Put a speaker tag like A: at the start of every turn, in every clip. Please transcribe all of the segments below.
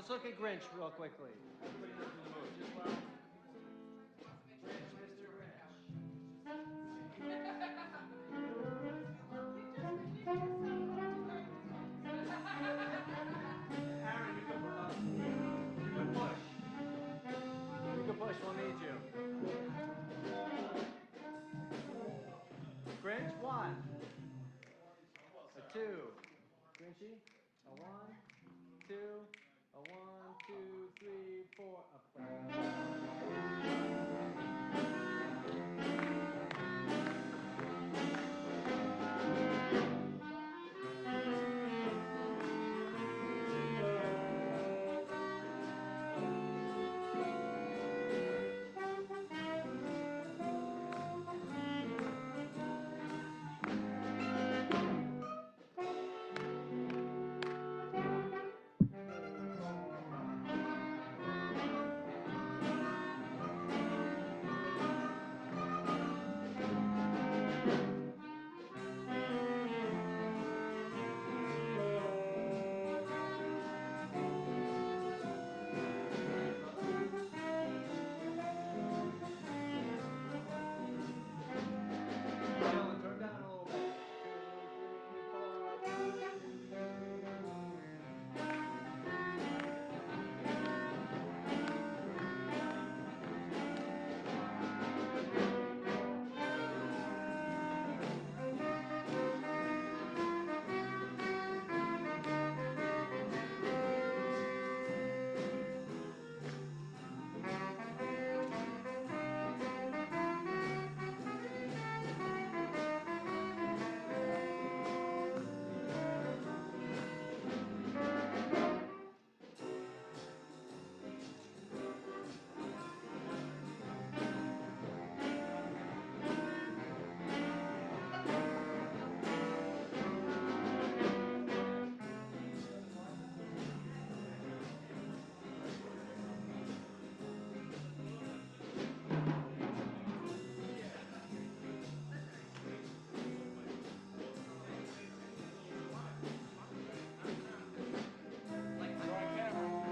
A: Let's look at Grinch real quickly. Just well. Grinch, Mr. Aaron, you can push. You can push, we'll need you. Grinch, 1. A 2. Grinchy, a 1, 2, a 1, 2, 3, 4, a 5.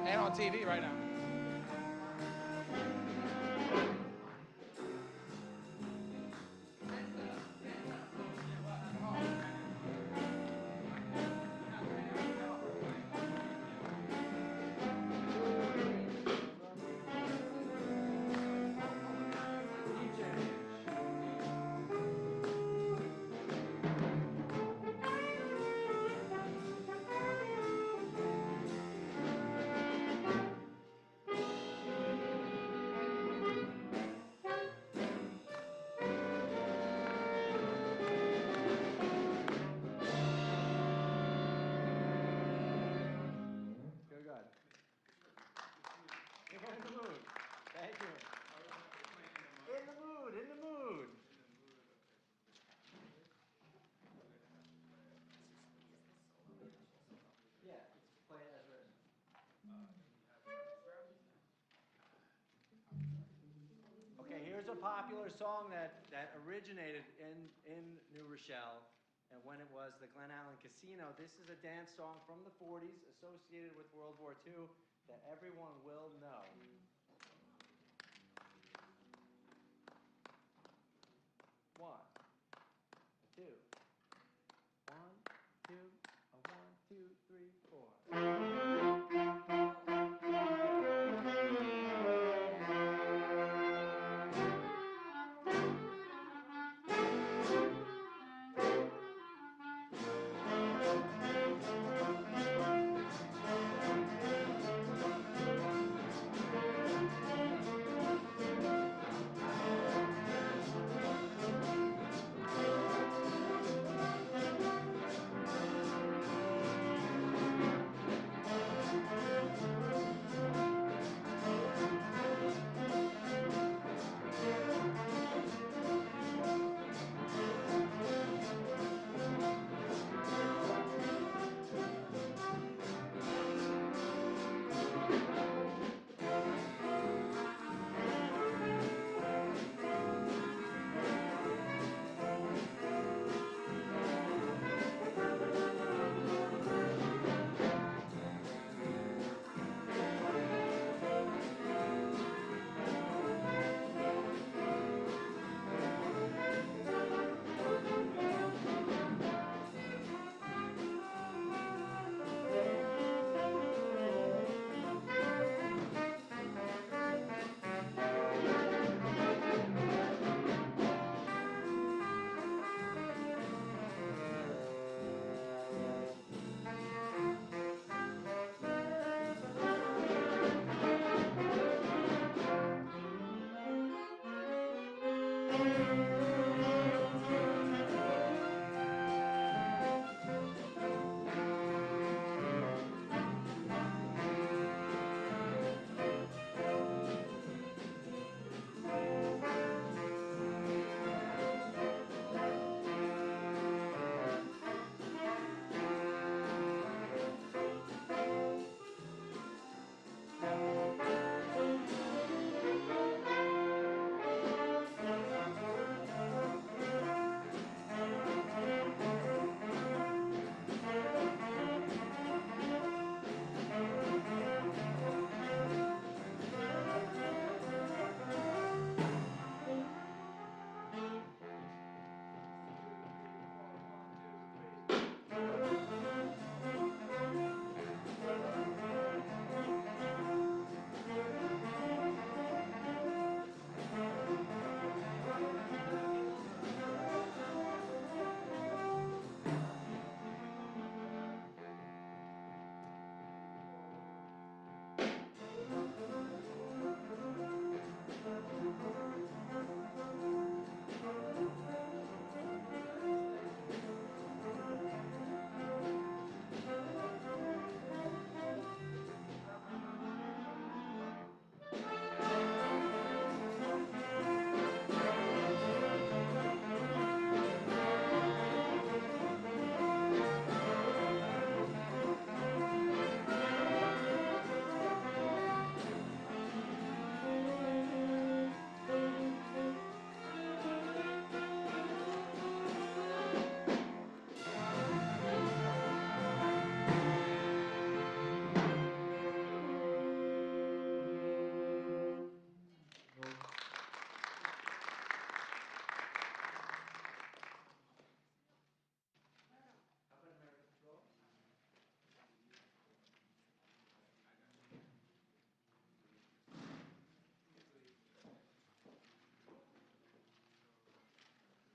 B: And on TV right now.
A: Here's a popular song that originated in New Rochelle, and when it was the Glen Allen Casino. This is a dance song from the 40s associated with World War II that everyone will know. One, two. 1, 2, a 1, 2, 3, 4.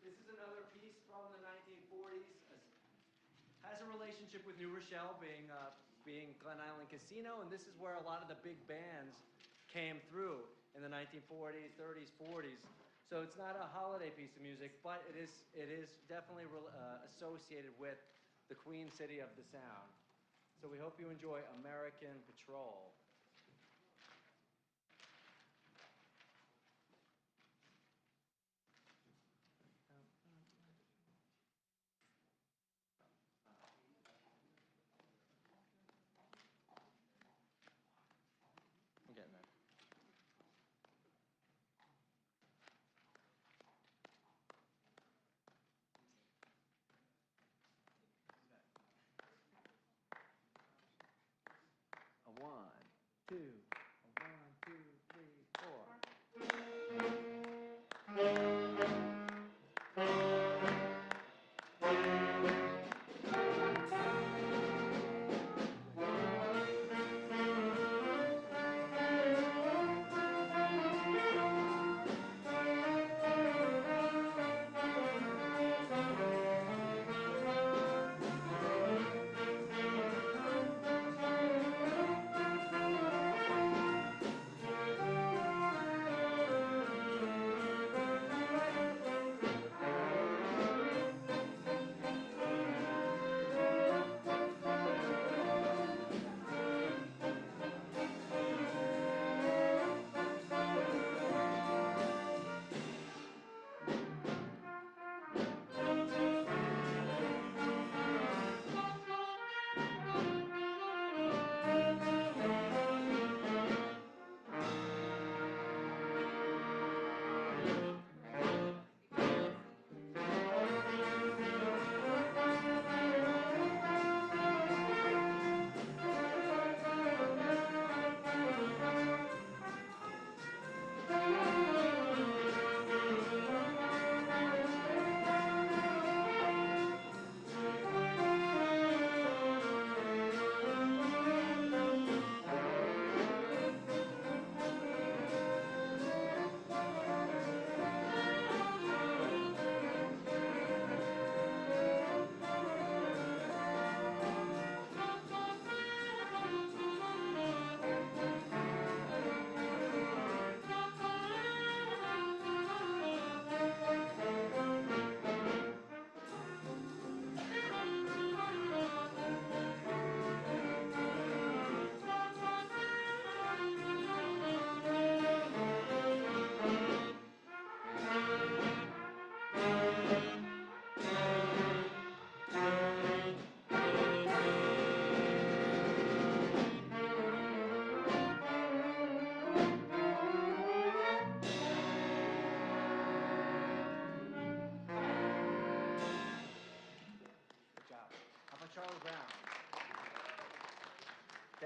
A: This is another piece from the 1940s. Has a relationship with New Rochelle being Glen Island Casino, and this is where a lot of the big bands came through in the 1940s, 30s, 40s. So it's not a holiday piece of music, but it is definitely associated with the Queen City of the Sound. So we hope you enjoy American Patrol. I'm getting there. A 1, 2, a 1, 2, 3, 4.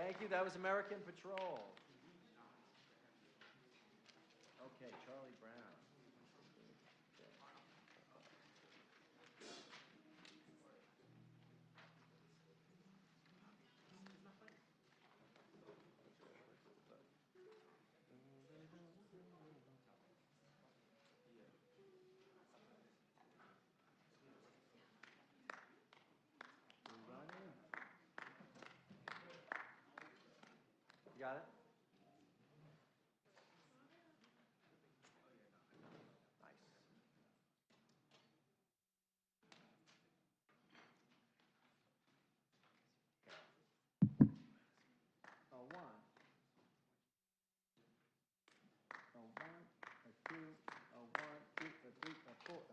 A: Thank you. That was American Patrol. Okay, Charlie Brown. You got it? Nice. A one. A one, a two, a one, two, a three, a four.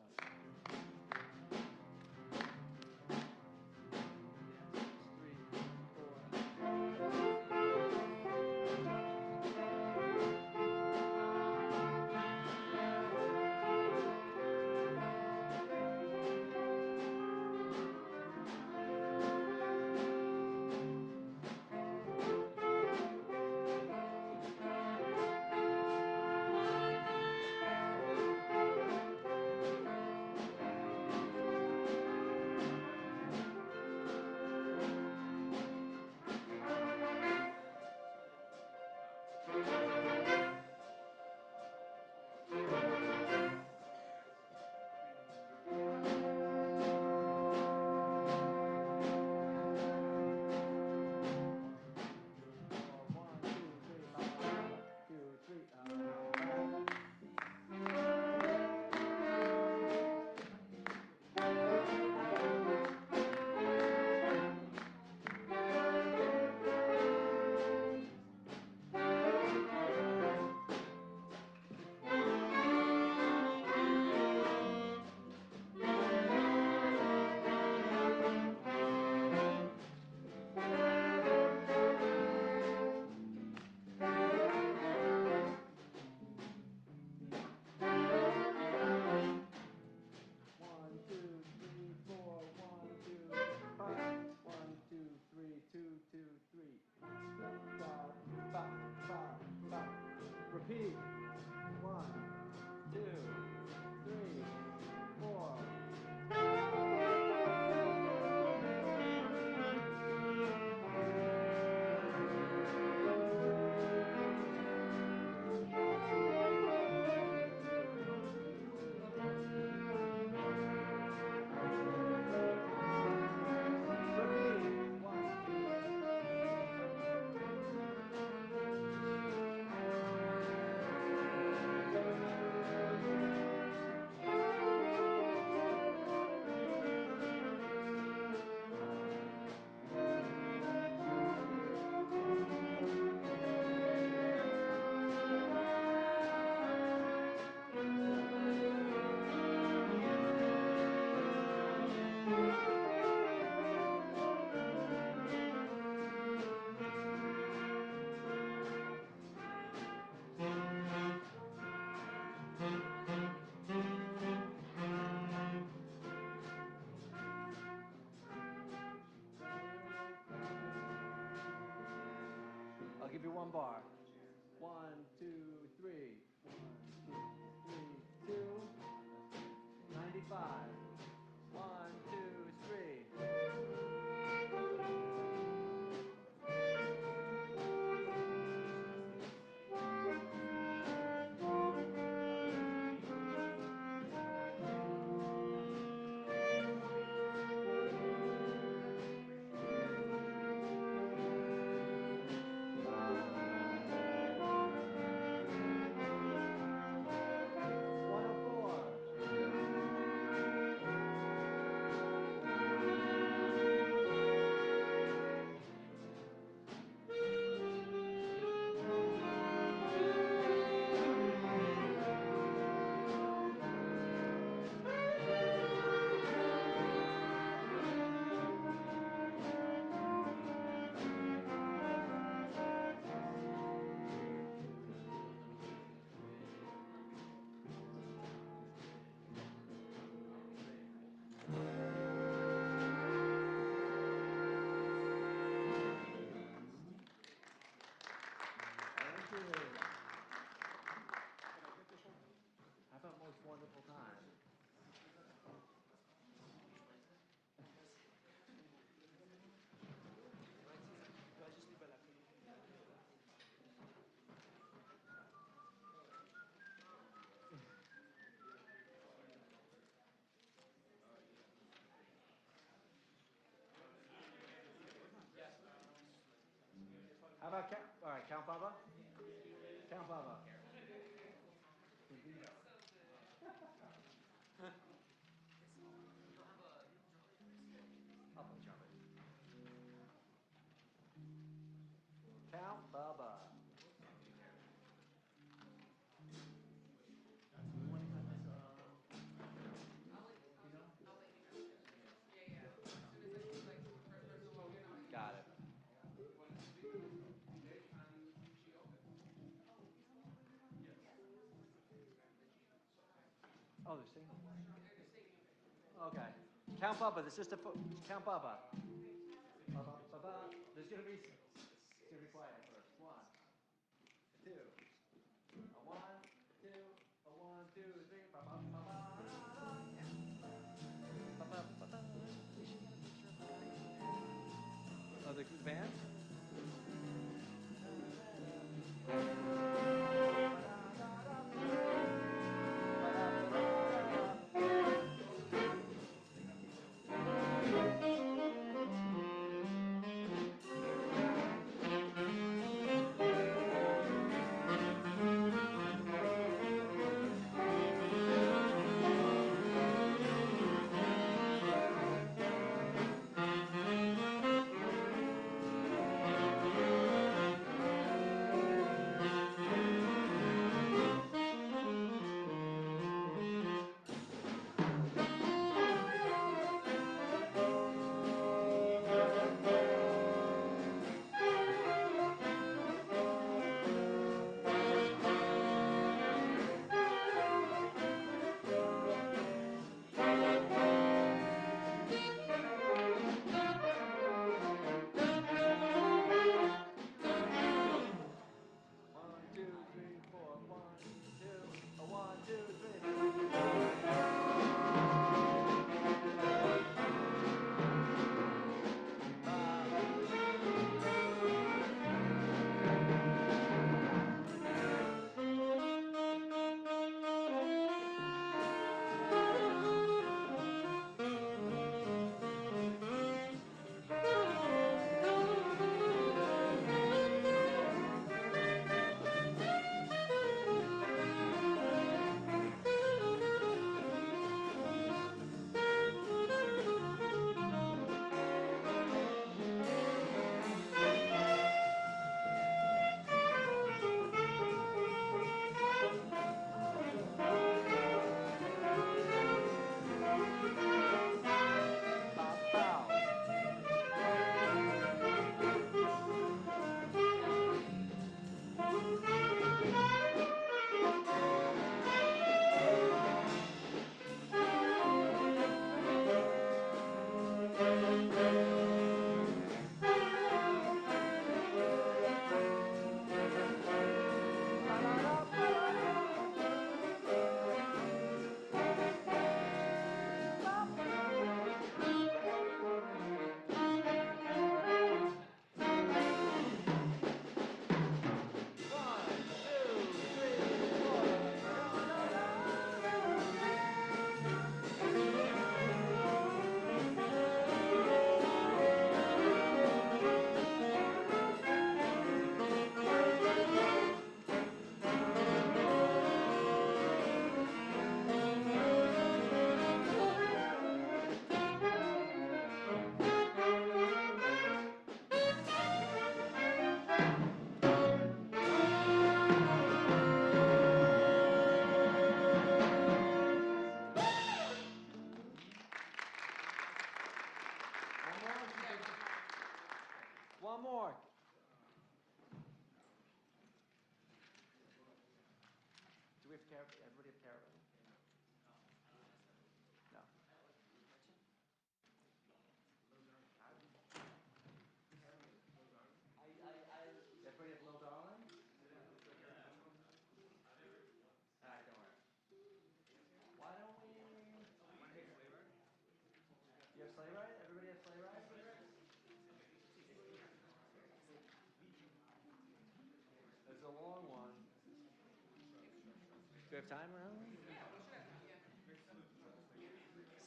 A: Repeat. 1, 2, 3, 4. Repeat. 1, I'll give you one bar. 1, 2, 3. 1, 2, 3, 2. 95. 1, 2, 3. Oh, they're singing. Okay. Count Bubba. This is the count Bubba. Bubba, Bubba. There's gonna be. It's gonna be quiet at first. One, two. A one, two. A one, two, three. Bubba, Bubba. Bubba, Bubba. We should get a picture of the guy. Oh, the band. One, two, three, four. One, two. A one, two, three. Bow, bow. One more. Do we have everybody have caravan? No. Everybody have Little Darling? All right, don't worry. Why don't we? You have sleigh ride? Everybody have sleigh ride? It's a long one. Do we have time around?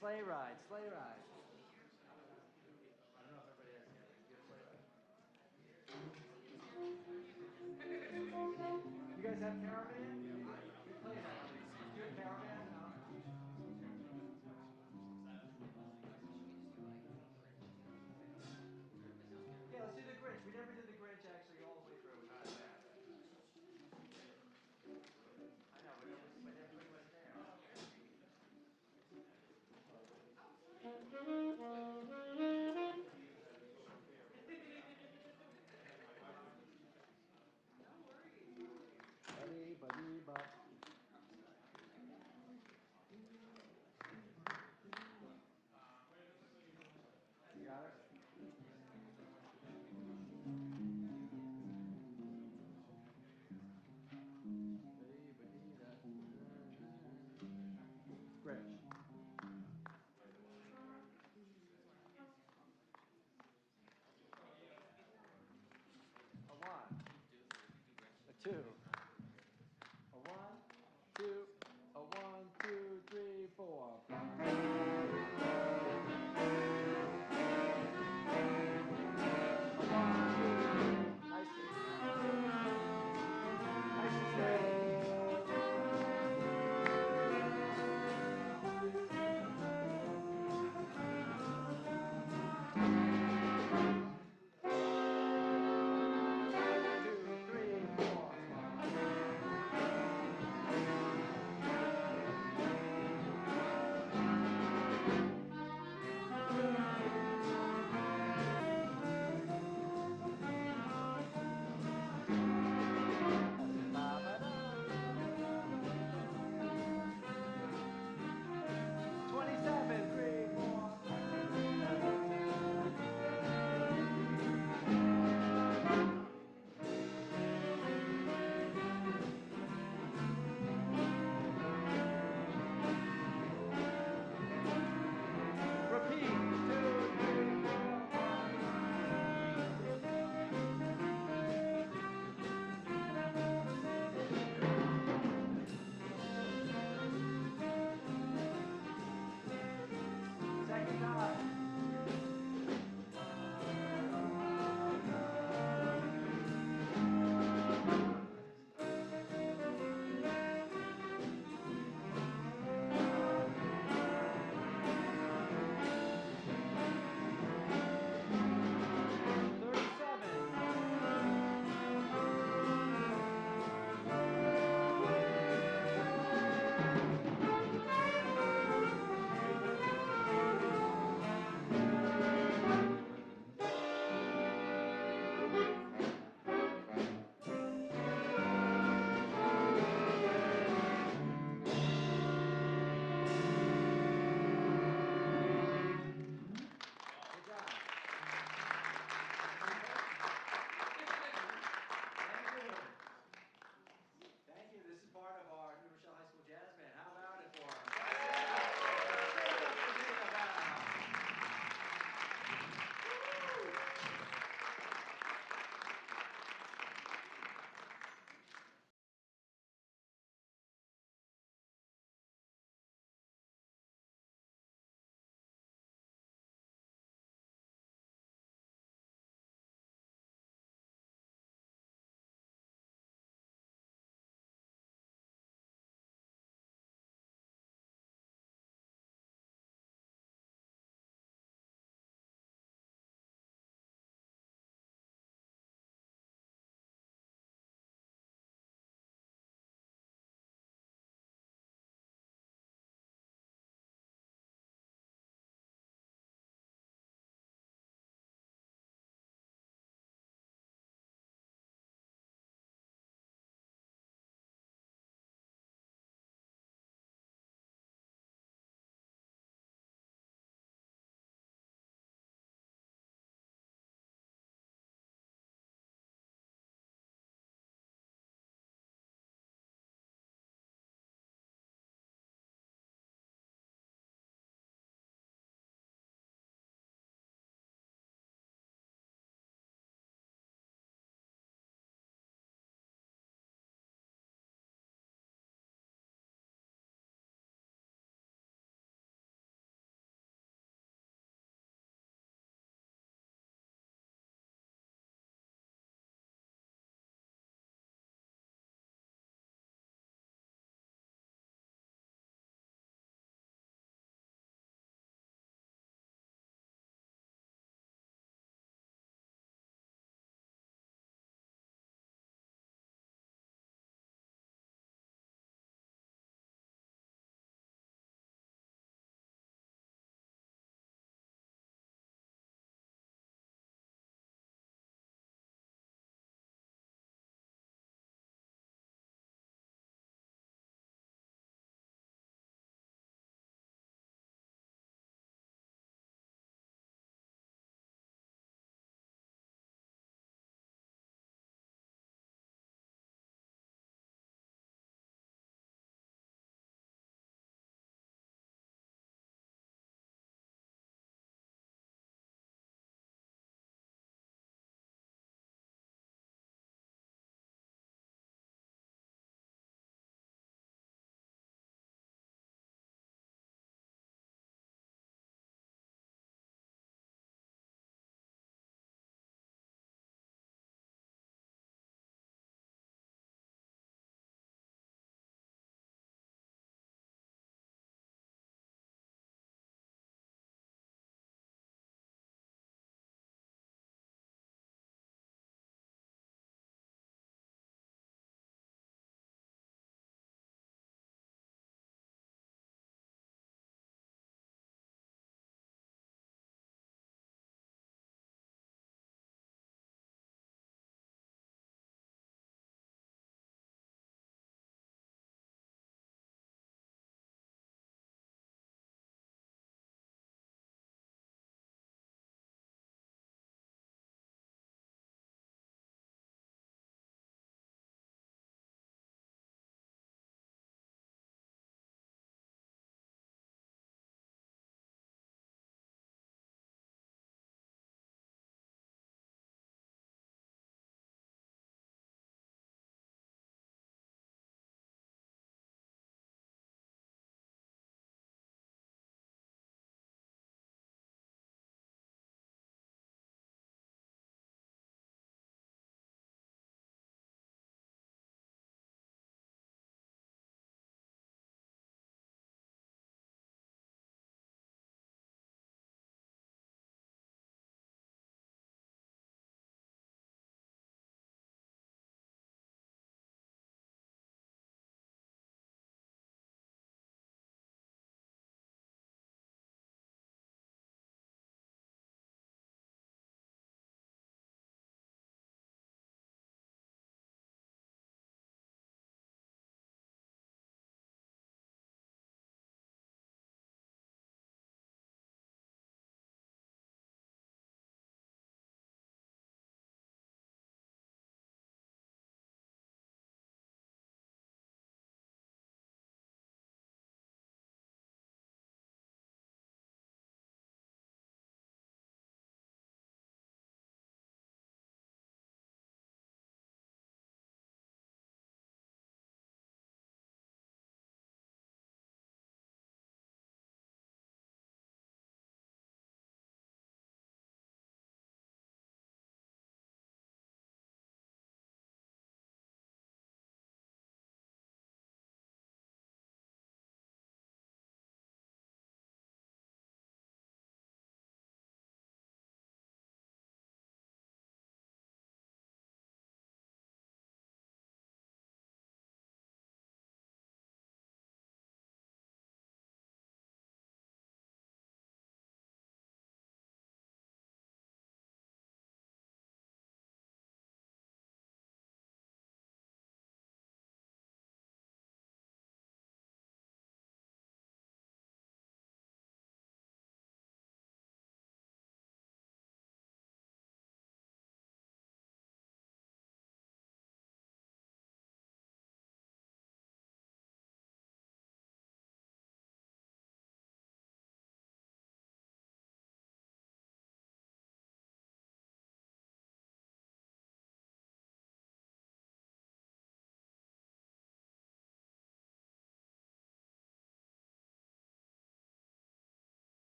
A: Sleigh ride, sleigh ride. I don't know if everybody has. You have sleigh ride? You guys have caravan? We play that. Do you have caravan? No. Yeah, let's do the Grinch. We never did the Grinch actually all the way through. We did that. I know, but everybody was there. Buddy, buddy.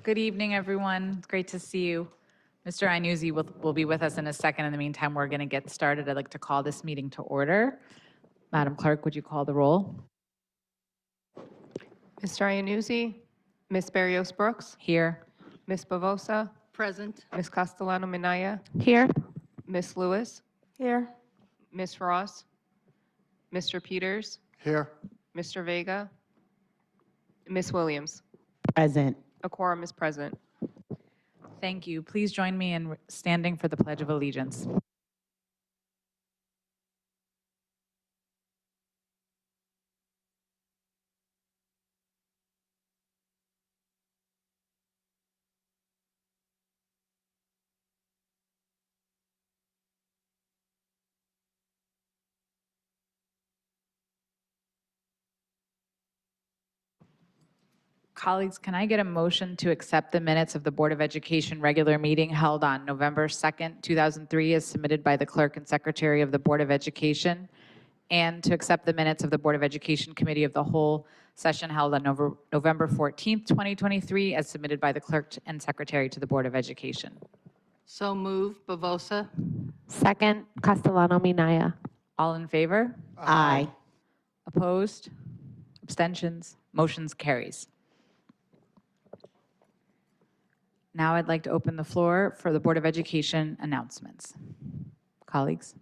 C: Good evening, everyone. It's great to see you. Mr. Iannuzzi will be with us in a second. In the meantime, we're going to get started. I'd like to call this meeting to order. Madam Clerk, would you call the roll?
D: Mr. Iannuzzi, Ms. Barrios Brooks,
C: Here.
D: Ms. Bavosa,
E: Present.
D: Ms. Castellano Minaya,
E: Here.
D: Ms. Lewis,
E: Here.
D: Ms. Ross, Mr. Peters,
F: Here.
D: Mr. Vega, Ms. Williams.
E: Present.
D: A quorum is present.
C: Thank you. Please join me in standing for the Pledge of Allegiance. Colleagues, can I get a motion to accept the minutes of the Board of Education regular meeting held on November 2nd, 2003, as submitted by the Clerk and Secretary of the Board of Education, and to accept the minutes of the Board of Education Committee of the whole session held on November 14th, 2023, as submitted by the Clerk and Secretary to the Board of Education?
E: So moved. Bavosa.
G: Second, Castellano Minaya.
C: All in favor?
E: Aye.
C: Opposed? Abstentions? Motions carries. Now I'd like to open the floor for the Board of Education announcements. Colleagues?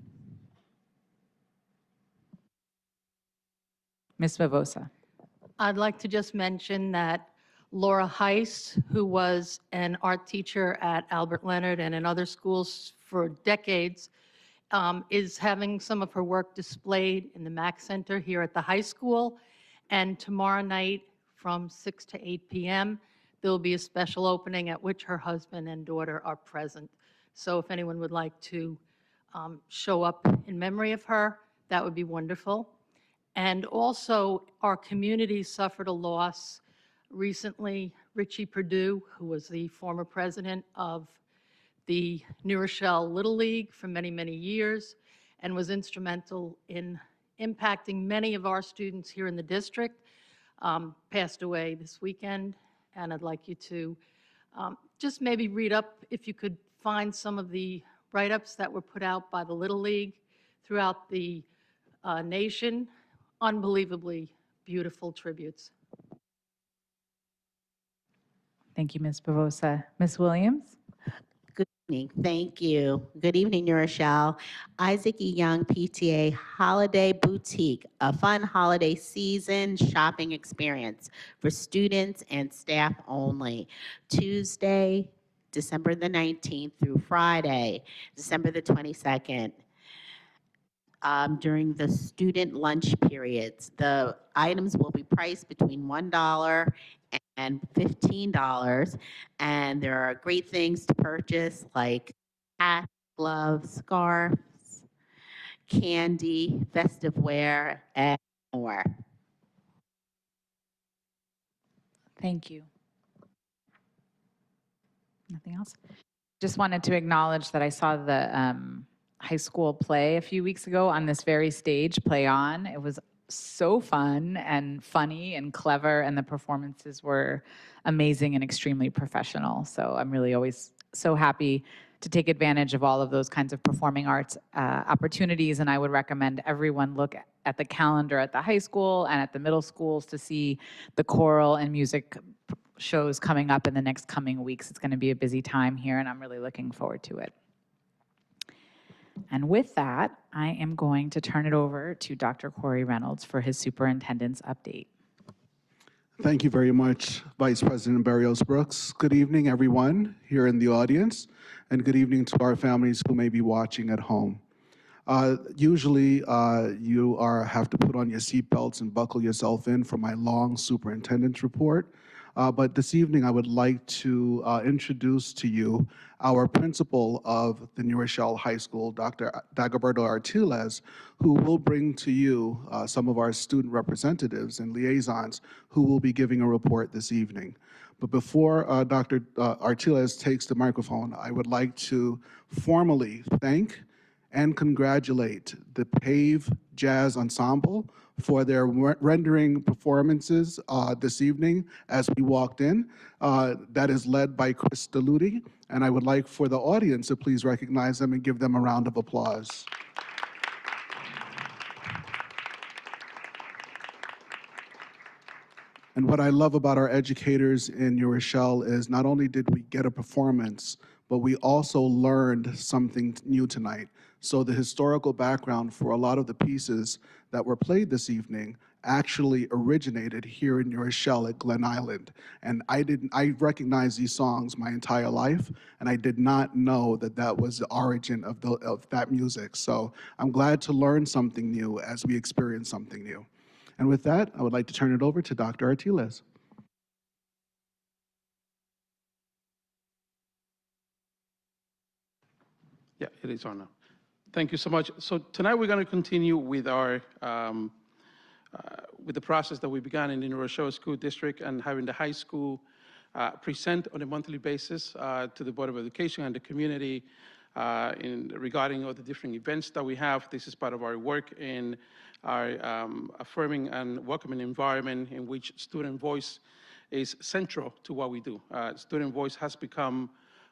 C: Ms. Bavosa.
E: I'd like to just mention that Laura Heiss, who was an art teacher at Albert Leonard and in other schools for decades, is having some of her work displayed in the Mack Center here at the high school. And tomorrow night from 6 to 8 p.m., there will be a special opening at which her husband and daughter are present. So if anyone would like to show up in memory of her, that would be wonderful. And also, our community suffered a loss recently. Richie Perdue, who was the former president of the New Rochelle Little League for many, many years, and was instrumental in impacting many of our students here in the district, passed away this weekend. And I'd like you to just maybe read up, if you could find some of the write-ups that were put out by the Little League throughout the nation. Unbelievably beautiful tributes.
C: Thank you, Ms. Bavosa. Ms. Williams?
H: Good evening. Thank you. Good evening, New Rochelle. Isaac E. Young PTA Holiday Boutique, a fun holiday season shopping experience for students and staff only. Tuesday, December the 19th through Friday, December the 22nd. During the student lunch periods, the items will be priced between $1 and $15, and there are great things to purchase like hats, gloves, scarves, candy, festive wear, and more.
C: Thank you. Nothing else? Just wanted to acknowledge that I saw the high school play a few weeks ago on this very stage, Play On. It was so fun and funny and clever, and the performances were amazing and extremely professional. So I'm really always so happy to take advantage of all of those kinds of performing arts opportunities, and I would recommend everyone look at the calendar at the high school and at the middle schools to see the choral and music shows coming up in the next coming weeks. It's going to be a busy time here, and I'm really looking forward to it. And with that, I am going to turn it over to Dr. Corey Reynolds for his superintendent's update.
F: Thank you very much, Vice President Barrios Brooks. Good evening, everyone here in the audience, and good evening to our families who may be watching at home. Usually, you have to put on your seatbelts and buckle yourself in for my long superintendent's report. But this evening, I would like to introduce to you our principal of the New Rochelle High School, Dr. Dagoberto Artiles, who will bring to you some of our student representatives and liaisons who will be giving a report this evening. But before Dr. Artiles takes the microphone, I would like to formally thank and congratulate the PAVE Jazz Ensemble for their rendering performances this evening as we walked in. That is led by Chris Deluti, and I would like for the audience to please recognize them and give them a round of applause. And what I love about our educators in New Rochelle is not only did we get a performance, but we also learned something new tonight. So the historical background for a lot of the pieces that were played this evening actually originated here in New Rochelle at Glen Island. And I recognized these songs my entire life, and I did not know that that was the origin of that music. So I'm glad to learn something new as we experience something new. And with that, I would like to turn it over to Dr. Artiles.
B: Yeah, it is on now. Thank you so much. So tonight we're going to continue with our with the process that we began in the New Rochelle School District and having the high school present on a monthly basis to the Board of Education and the community regarding all the different events that we have. This is part of our work in our affirming and welcoming environment in which student voice is central to what we do. Student voice has become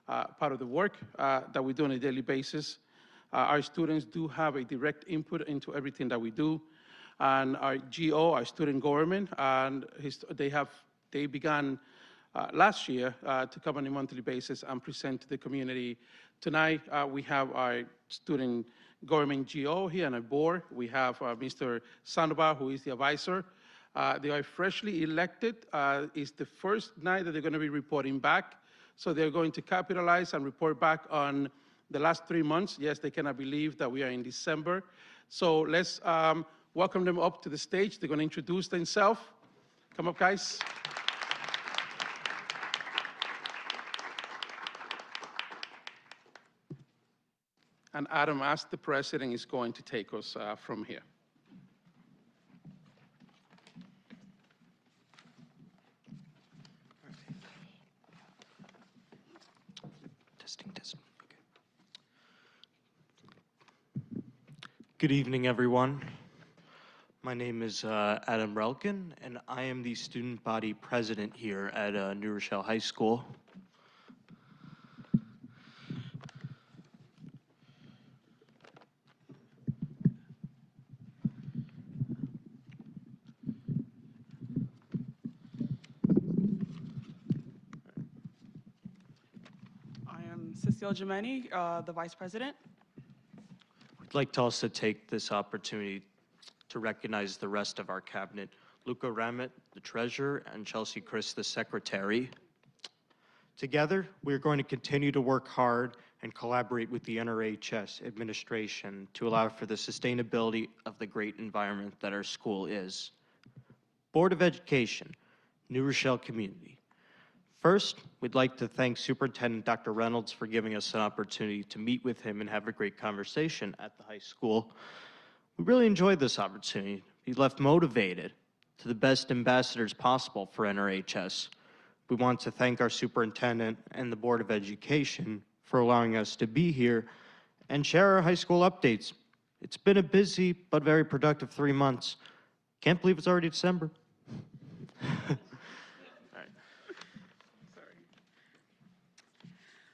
B: part of the work that we do on a daily basis. Our students do have a direct input into everything that we do. And our GO, our student government, and they began last year to come on a monthly basis and present to the community. Tonight, we have our student government GO here on our board. We have Mr. Sandoval, who is the advisor. They are freshly elected. It's the first night that they're going to be reporting back. So they're going to capitalize and report back on the last 3 months. Yes, they cannot believe that we are in December. So let's welcome them up to the stage. They're going to introduce themselves. Come up, guys. And Adam, as the president, is going to take us from here.
I: Testing. Okay. Good evening, everyone. My name is Adam Relkin, and I am the student body president here at New Rochelle High School.
J: Cecile Gemeni, the Vice President.
I: We'd like to also take this opportunity to recognize the rest of our cabinet, Luca Ramit, the Treasurer, and Chelsea Chris, the Secretary. Together, we are going to continue to work hard and collaborate with the NRHS administration to allow for the sustainability of the great environment that our school is. Board of Education, New Rochelle Community. First, we'd like to thank Superintendent Dr. Reynolds for giving us an opportunity to meet with him and have a great conversation at the high school. We really enjoyed this opportunity. He left motivated to the best ambassadors possible for NRHS. We want to thank our superintendent and the Board of Education for allowing us to be here and share our high school updates. It's been a busy but very productive 3 months. Can't believe it's already December.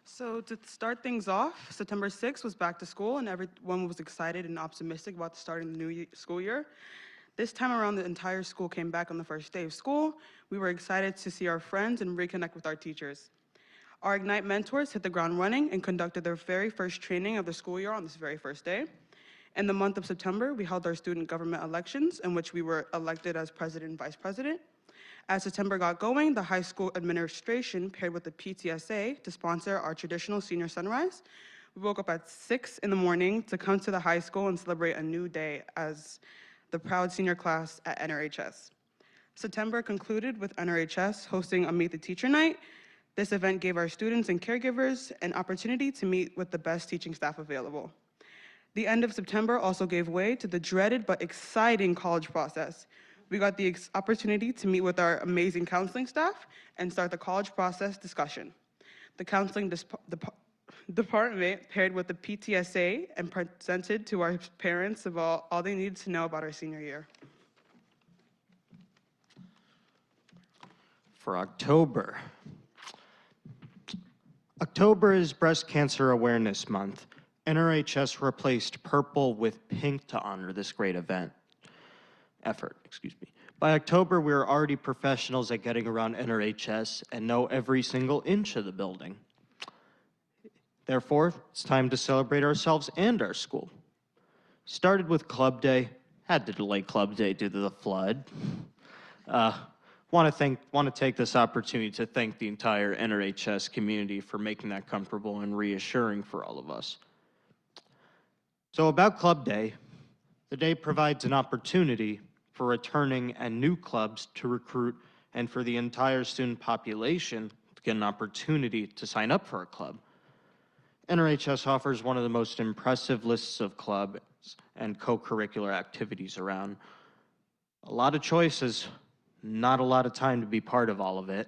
J: So to start things off, September 6th was back to school and everyone was excited and optimistic about starting the new school year. This time around, the entire school came back on the first day of school. We were excited to see our friends and reconnect with our teachers. Our Ignite mentors hit the ground running and conducted their very first training of the school year on this very first day. In the month of September, we held our student government elections in which we were elected as president and vice president. As September got going, the high school administration paired with the PTSA to sponsor our traditional senior sunrise. We woke up at 6 in the morning to come to the high school and celebrate a new day as the proud senior class at NRHS. September concluded with NRHS hosting a Meet the Teacher Night. This event gave our students and caregivers an opportunity to meet with the best teaching staff available. The end of September also gave way to the dreaded but exciting college process. We got the opportunity to meet with our amazing counseling staff and start the college process discussion. The counseling department paired with the PTSA and presented to our parents of all they needed to know about our senior year.
I: For October. October is Breast Cancer Awareness Month. NRHS replaced purple with pink to honor this great effort. By October, we are already professionals at getting around NRHS and know every single inch of the building. Therefore, it's time to celebrate ourselves and our school. Started with Club Day, had to delay Club Day due to the flood. Want to take this opportunity to thank the entire NRHS community for making that comfortable and reassuring for all of us. So about Club Day, the day provides an opportunity for returning and new clubs to recruit and for the entire student population to get an opportunity to sign up for a club. NRHS offers one of the most impressive lists of clubs and co-curricular activities around. A lot of choices, not a lot of time to be part of all of it.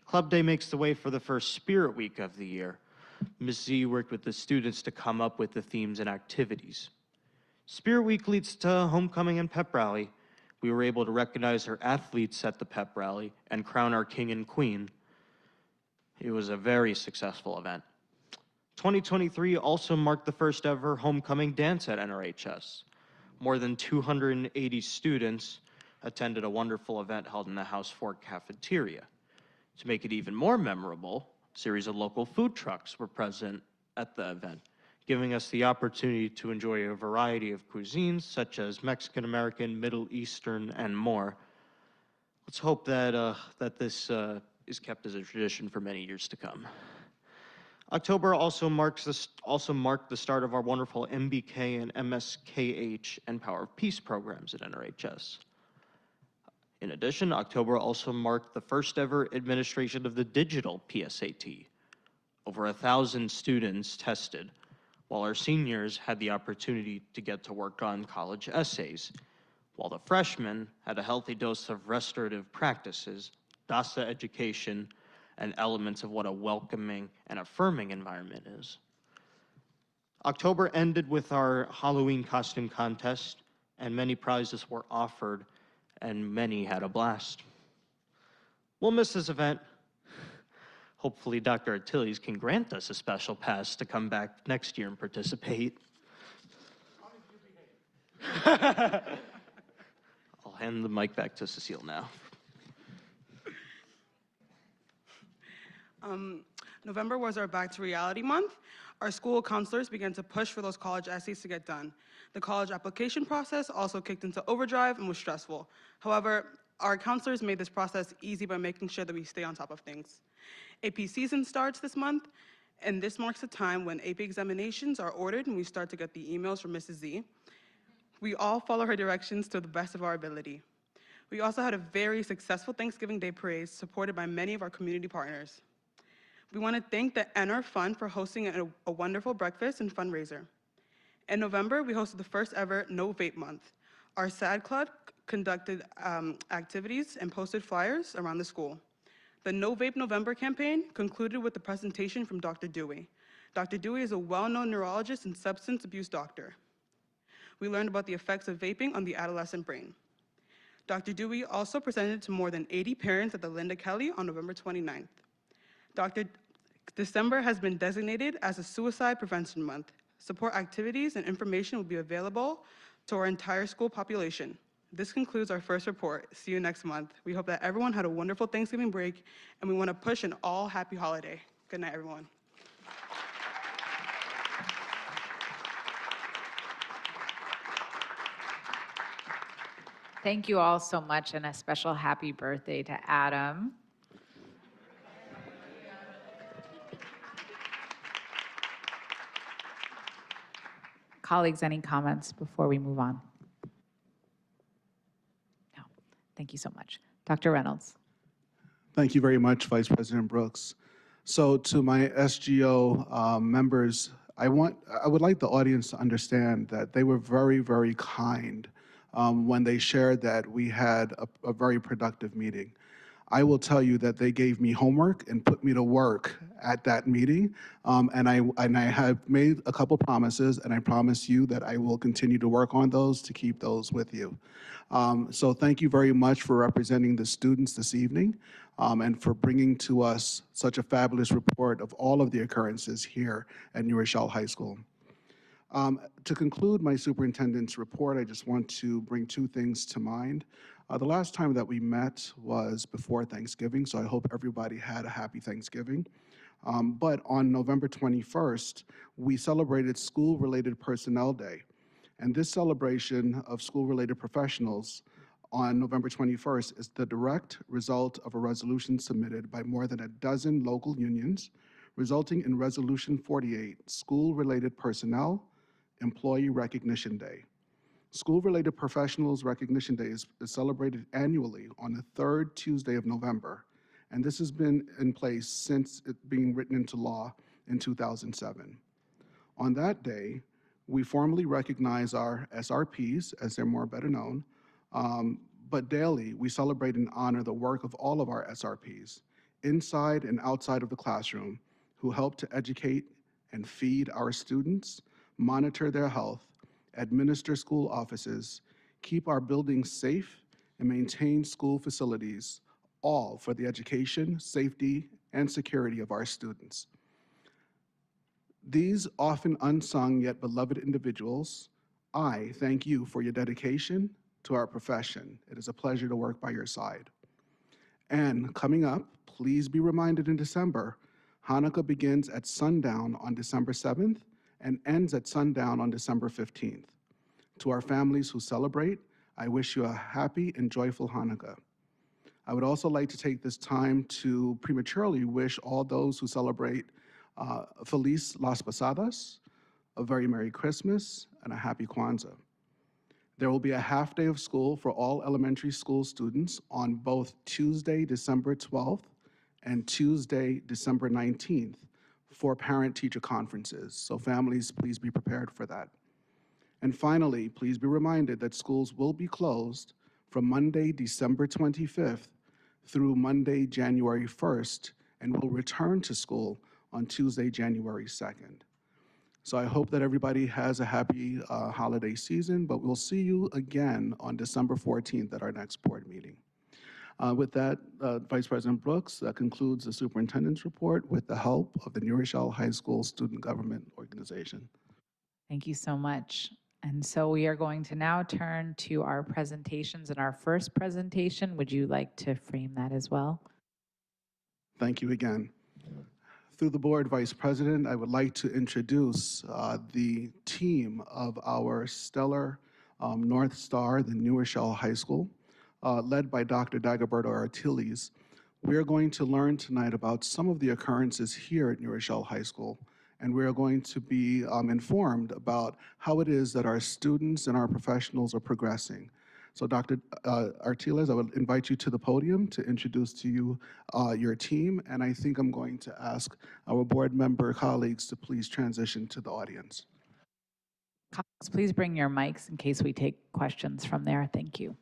I: Club Day makes the way for the first Spirit Week of the year. Ms. Z worked with the students to come up with the themes and activities. Spirit Week leads to homecoming and pep rally. We were able to recognize our athletes at the pep rally and crown our king and queen. It was a very successful event. 2023 also marked the first ever homecoming dance at NRHS. More than 280 students attended a wonderful event held in the House Fort cafeteria. To make it even more memorable, a series of local food trucks were present at the event, giving us the opportunity to enjoy a variety of cuisines such as Mexican American, Middle Eastern, and more. Let's hope that, this is kept as a tradition for many years to come. October also marked the start of our wonderful MBK and MSKH and Power of Peace programs at NRHS. In addition, October also marked the first ever administration of the digital PSAT. Over 1,000 students tested, while our seniors had the opportunity to get to work on college essays, while the freshmen had a healthy dose of restorative practices, DASA education, and elements of what a welcoming and affirming environment is. October ended with our Halloween costume contest, and many prizes were offered, and many had a blast. We'll miss this event. Hopefully Dr. Attilies can grant us a special pass to come back next year and participate. I'll hand the mic back to Cecile now.
J: November was our Back to Reality month. Our school counselors began to push for those college essays to get done. The college application process also kicked into overdrive and was stressful. However, our counselors made this process easy by making sure that we stay on top of things. AP season starts this month, and this marks the time when AP examinations are ordered and we start to get the emails from Mrs. Z. We all follow her directions to the best of our ability. We also had a very successful Thanksgiving Day parade supported by many of our community partners. We want to thank the NR Fund for hosting a wonderful breakfast and fundraiser. In November, we hosted the first ever No Vape Month. Our SAD Club conducted activities and posted flyers around the school. The No Vape November campaign concluded with the presentation from Dr. Dewey. Dr. Dewey is a well-known neurologist and substance abuse doctor. We learned about the effects of vaping on the adolescent brain. Dr. Dewey also presented to more than 80 parents at the Linda Kelly on November 29th. December has been designated as a Suicide Prevention Month. Support activities and information will be available to our entire school population. This concludes our first report. See you next month. We hope that everyone had a wonderful Thanksgiving break, and we want to push an all happy holiday. Good night, everyone.
C: Thank you all so much, and a special happy birthday to Adam. Colleagues, any comments before we move on? No. Thank you so much. Dr. Reynolds.
F: Thank you very much, Vice President Brooks. So to my SGO members, I would like the audience to understand that they were very, very kind when they shared that we had a very productive meeting. I will tell you that they gave me homework and put me to work at that meeting. And I have made a couple promises, and I promise you that I will continue to work on those to keep those with you. So thank you very much for representing the students this evening, and for bringing to us such a fabulous report of all of the occurrences here at New Rochelle High School. To conclude my superintendent's report, I just want to bring two things to mind. The last time that we met was before Thanksgiving, so I hope everybody had a happy Thanksgiving. But on November 21st, we celebrated School-Related Personnel Day. And this celebration of school-related professionals on November 21st is the direct result of a resolution submitted by more than a dozen local unions, resulting in Resolution 48, School-Related Personnel Employee Recognition Day. School-Related Professionals Recognition Day is celebrated annually on the third Tuesday of November, and this has been in place since it being written into law in 2007. On that day, we formally recognize our SRPs, as they're more better known, but daily we celebrate and honor the work of all of our SRPs, inside and outside of the classroom, who help to educate and feed our students, monitor their health, administer school offices, keep our buildings safe, and maintain school facilities, all for the education, safety, and security of our students. These often unsung yet beloved individuals, I thank you for your dedication to our profession. It is a pleasure to work by your side. And coming up, please be reminded in December, Hanukkah begins at sundown on December 7th and ends at sundown on December 15th. To our families who celebrate, I wish you a happy and joyful Hanukkah. I would also like to take this time to prematurely wish all those who celebrate Feliz Las Posadas, a very Merry Christmas, and a Happy Kwanzaa. There will be a half day of school for all elementary school students on both Tuesday, December 12th and Tuesday, December 19th for parent-teacher conferences. So families, please be prepared for that. And finally, please be reminded that schools will be closed from Monday, December 25th through Monday, January 1st, and will return to school on Tuesday, January 2nd. So I hope that everybody has a happy holiday season, but we'll see you again on December 14th at our next board meeting. With that, Vice President Brooks, that concludes the superintendent's report with the help of the New Rochelle High School Student Government Organization.
C: Thank you so much. And so we are going to now turn to our presentations. And our first presentation, would you like to frame that as well?
F: Thank you again. Through the board, Vice President, I would like to introduce the team of our stellar North Star, the New Rochelle High School, led by Dr. Dagoberto Artiles. We are going to learn tonight about some of the occurrences here at New Rochelle High School, and we are going to be informed about how it is that our students and our professionals are progressing. So Dr. Artiles, I would invite you to the podium to introduce to you your team, and I think I'm going to ask our board member colleagues to please transition to the audience.
C: Colleagues, please bring your mics in case we take questions from there. Thank you.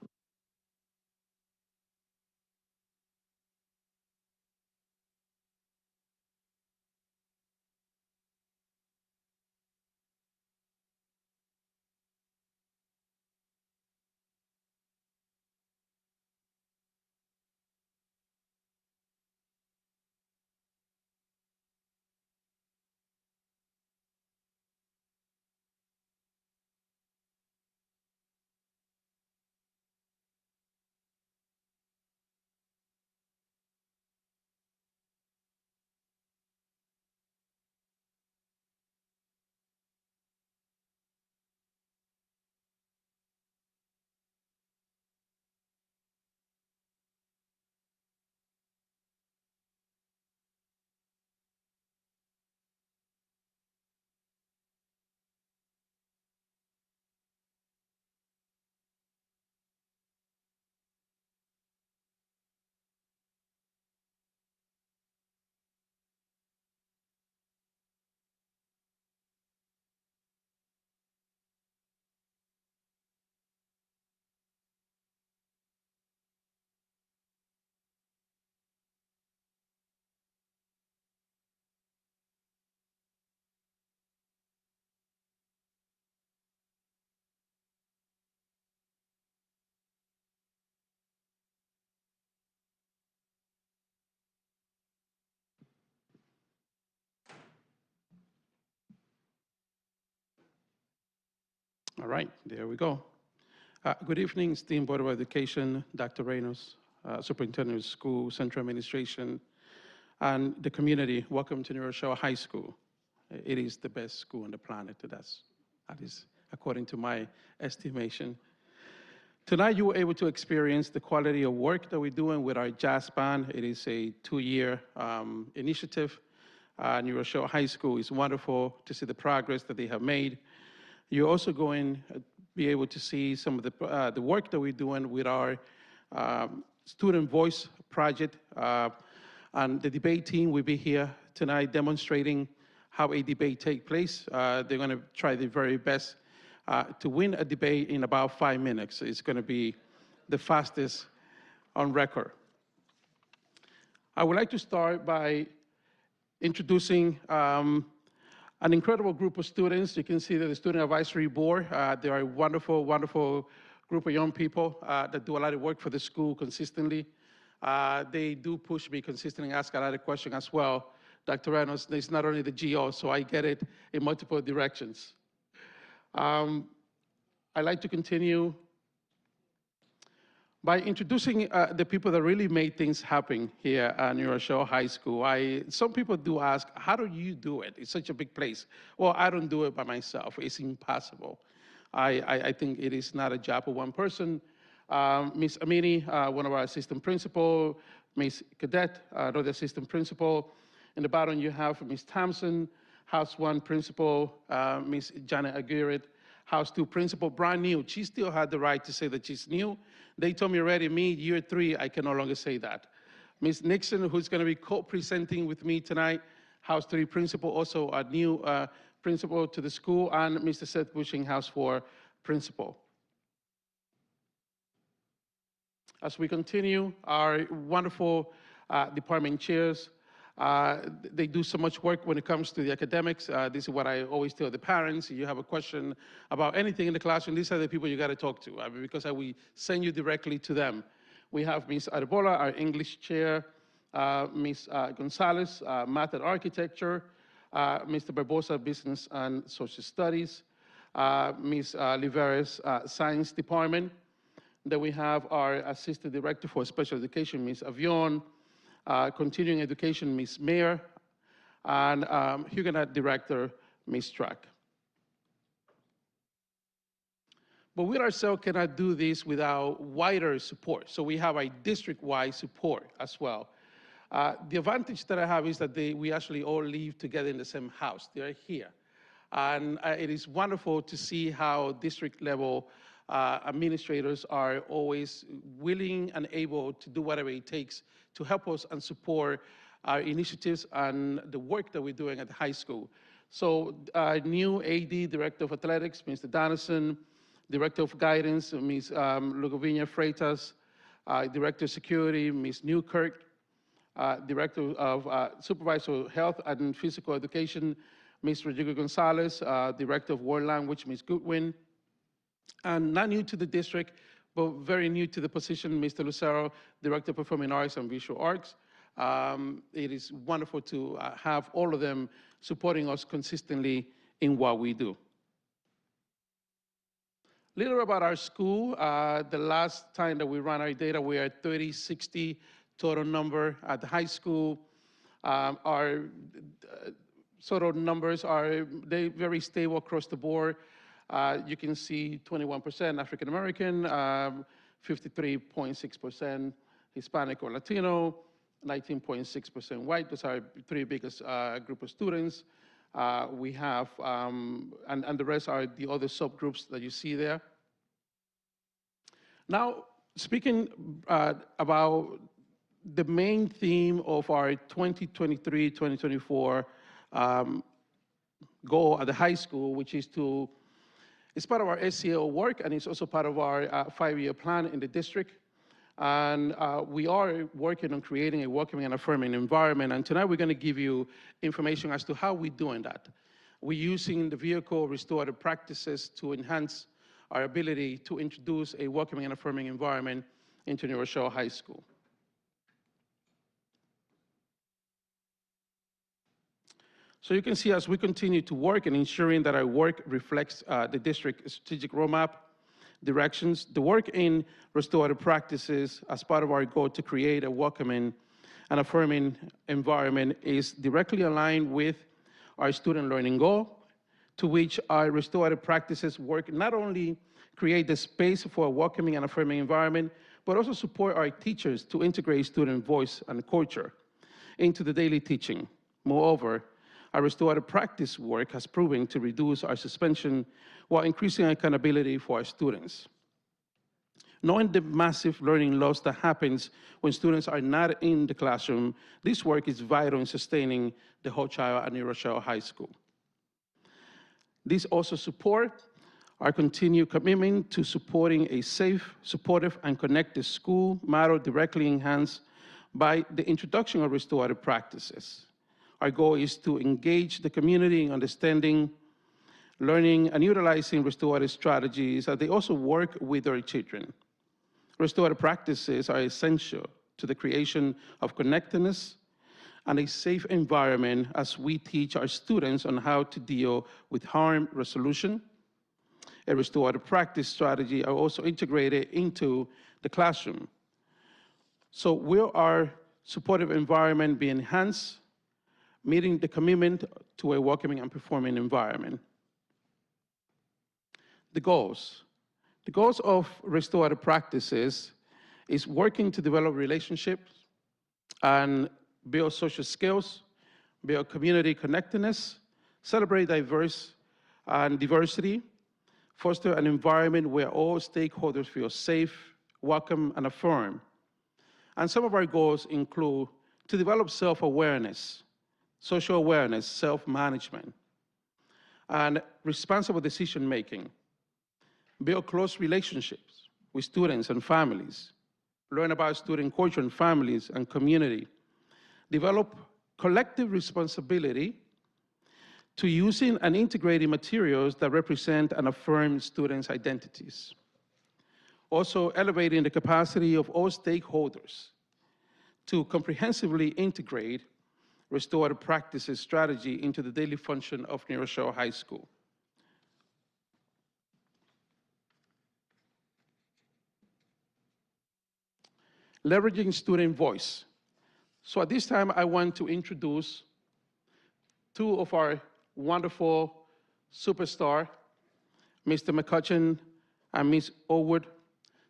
B: All right, there we go. Good evening, esteemed Board of Education, Dr. Reynos, Superintendent of School, Central Administration, and the community. Welcome to New Rochelle High School. It is the best school on the planet. That is according to my estimation. Tonight, you were able to experience the quality of work that we're doing with our jazz band. It is a 2-year initiative. New Rochelle High School is wonderful to see the progress that they have made. You're also going to be able to see some of the work that we're doing with our Student Voice Project. And the debate team will be here tonight demonstrating how a debate takes place. They're going to try their very best to win a debate in about 5 minutes. It's going to be the fastest on record. I would like to start by introducing an incredible group of students. You can see that the Student Advisory Board, they are a wonderful, wonderful group of young people that do a lot of work for the school consistently. They do push me consistently and ask a lot of questions as well. Dr. Reynolds is not only the GO, so I get it in multiple directions. I'd like to continue by introducing the people that really made things happen here at New Rochelle High School. Some people do ask, how do you do it? It's such a big place. Well, I don't do it by myself. It's impossible. I think it is not a job of one person. Ms. Amini, one of our assistant principal, Ms. Cadet, another assistant principal. In the bottom, you have Ms. Thompson, House 1 principal, Ms. Janet Aguirre, House 2 principal, brand new. She still had the right to say that she's new. They told me already, me, year 3, I can no longer say that. Ms. Nixon, who's going to be co-presenting with me tonight, House 3 principal, also a new principal to the school, and Mr. Seth Bushing, House 4 principal. As we continue, our wonderful department chairs, they do so much work when it comes to the academics. This is what I always tell the parents. If you have a question about anything in the classroom, these are the people you got to talk to, because I will send you directly to them. We have Ms. Arbola, our English chair, Ms. Gonzalez, Math and Architecture, Mr. Barbosa, Business and Social Studies, Ms. Liveres, Science Department. Then we have our Assistant Director for Special Education, Ms. Avion, Continuing Education, Ms. Mayer, and Huguenot Director, Ms. Strack. But we ourselves cannot do this without wider support. So we have a district-wide support as well. The advantage that I have is that we actually all live together in the same house. They are here. And it is wonderful to see how district-level administrators are always willing and able to do whatever it takes to help us and support our initiatives and the work that we're doing at the high school. So our new AD, Director of Athletics, Mr. Donaldson, Director of Guidance, Ms. Lugovinia Freitas, Director of Security, Ms. Newkirk, Director of Supervisor of Health and Physical Education, Ms. Rodrigo Gonzalez, Director of World Language, Ms. Goodwin, and not new to the district, but very new to the position, Mr. Lucero, Director of Performing Arts and Visual Arts. It is wonderful to have all of them supporting us consistently in what we do. Little about our school. The last time that we ran our data, we are at 3060 total number at the high school. Our sort of numbers are very stable across the board. You can see 21% African American, 53.6% Hispanic or Latino, 19.6% white. Those are our 3 biggest group of students. We have, and the rest are the other subgroups that you see there. Now, speaking about the main theme of our 2023-2024 goal at the high school, which is to, it's part of our SEL work, and it's also part of our 5-year plan in the district. And we are working on creating a welcoming and affirming environment. And tonight we're going to give you information as to how we're doing that. We're using the vehicle restorative practices to enhance our ability to introduce a welcoming and affirming environment into New Rochelle High School. So you can see as we continue to work in ensuring that our work reflects the district strategic roadmap directions, the work in restorative practices as part of our goal to create a welcoming and affirming environment is directly aligned with our student learning goal, to which our restorative practices work not only create the space for a welcoming and affirming environment, but also support our teachers to integrate student voice and culture into the daily teaching. Moreover, our restorative practice work has proven to reduce our suspension while increasing accountability for our students. Knowing the massive learning loss that happens when students are not in the classroom, this work is vital in sustaining the whole child at New Rochelle High School. This also supports our continued commitment to supporting a safe, supportive, and connected school model directly enhanced by the introduction of restorative practices. Our goal is to engage the community in understanding, learning, and utilizing restorative strategies as they also work with our children. Restorative practices are essential to the creation of connectedness and a safe environment as we teach our students on how to deal with harm resolution. A restorative practice strategy are also integrated into the classroom. So will our supportive environment be enhanced, meeting the commitment to a welcoming and performing environment? The goals. The goals of restorative practices is working to develop relationships and build social skills, build community connectedness, celebrate diversity, foster an environment where all stakeholders feel safe, welcome, and affirmed. And some of our goals include to develop self-awareness, social awareness, self-management, and responsible decision-making, build close relationships with students and families, learn about student culture and families and community, develop collective responsibility to using and integrating materials that represent and affirm students' identities. Also, elevating the capacity of all stakeholders to comprehensively integrate restorative practices strategy into the daily function of New Rochelle High School. Leveraging student voice. So at this time, I want to introduce two of our wonderful superstars, Mr. McCutcheon and Ms. Orwood,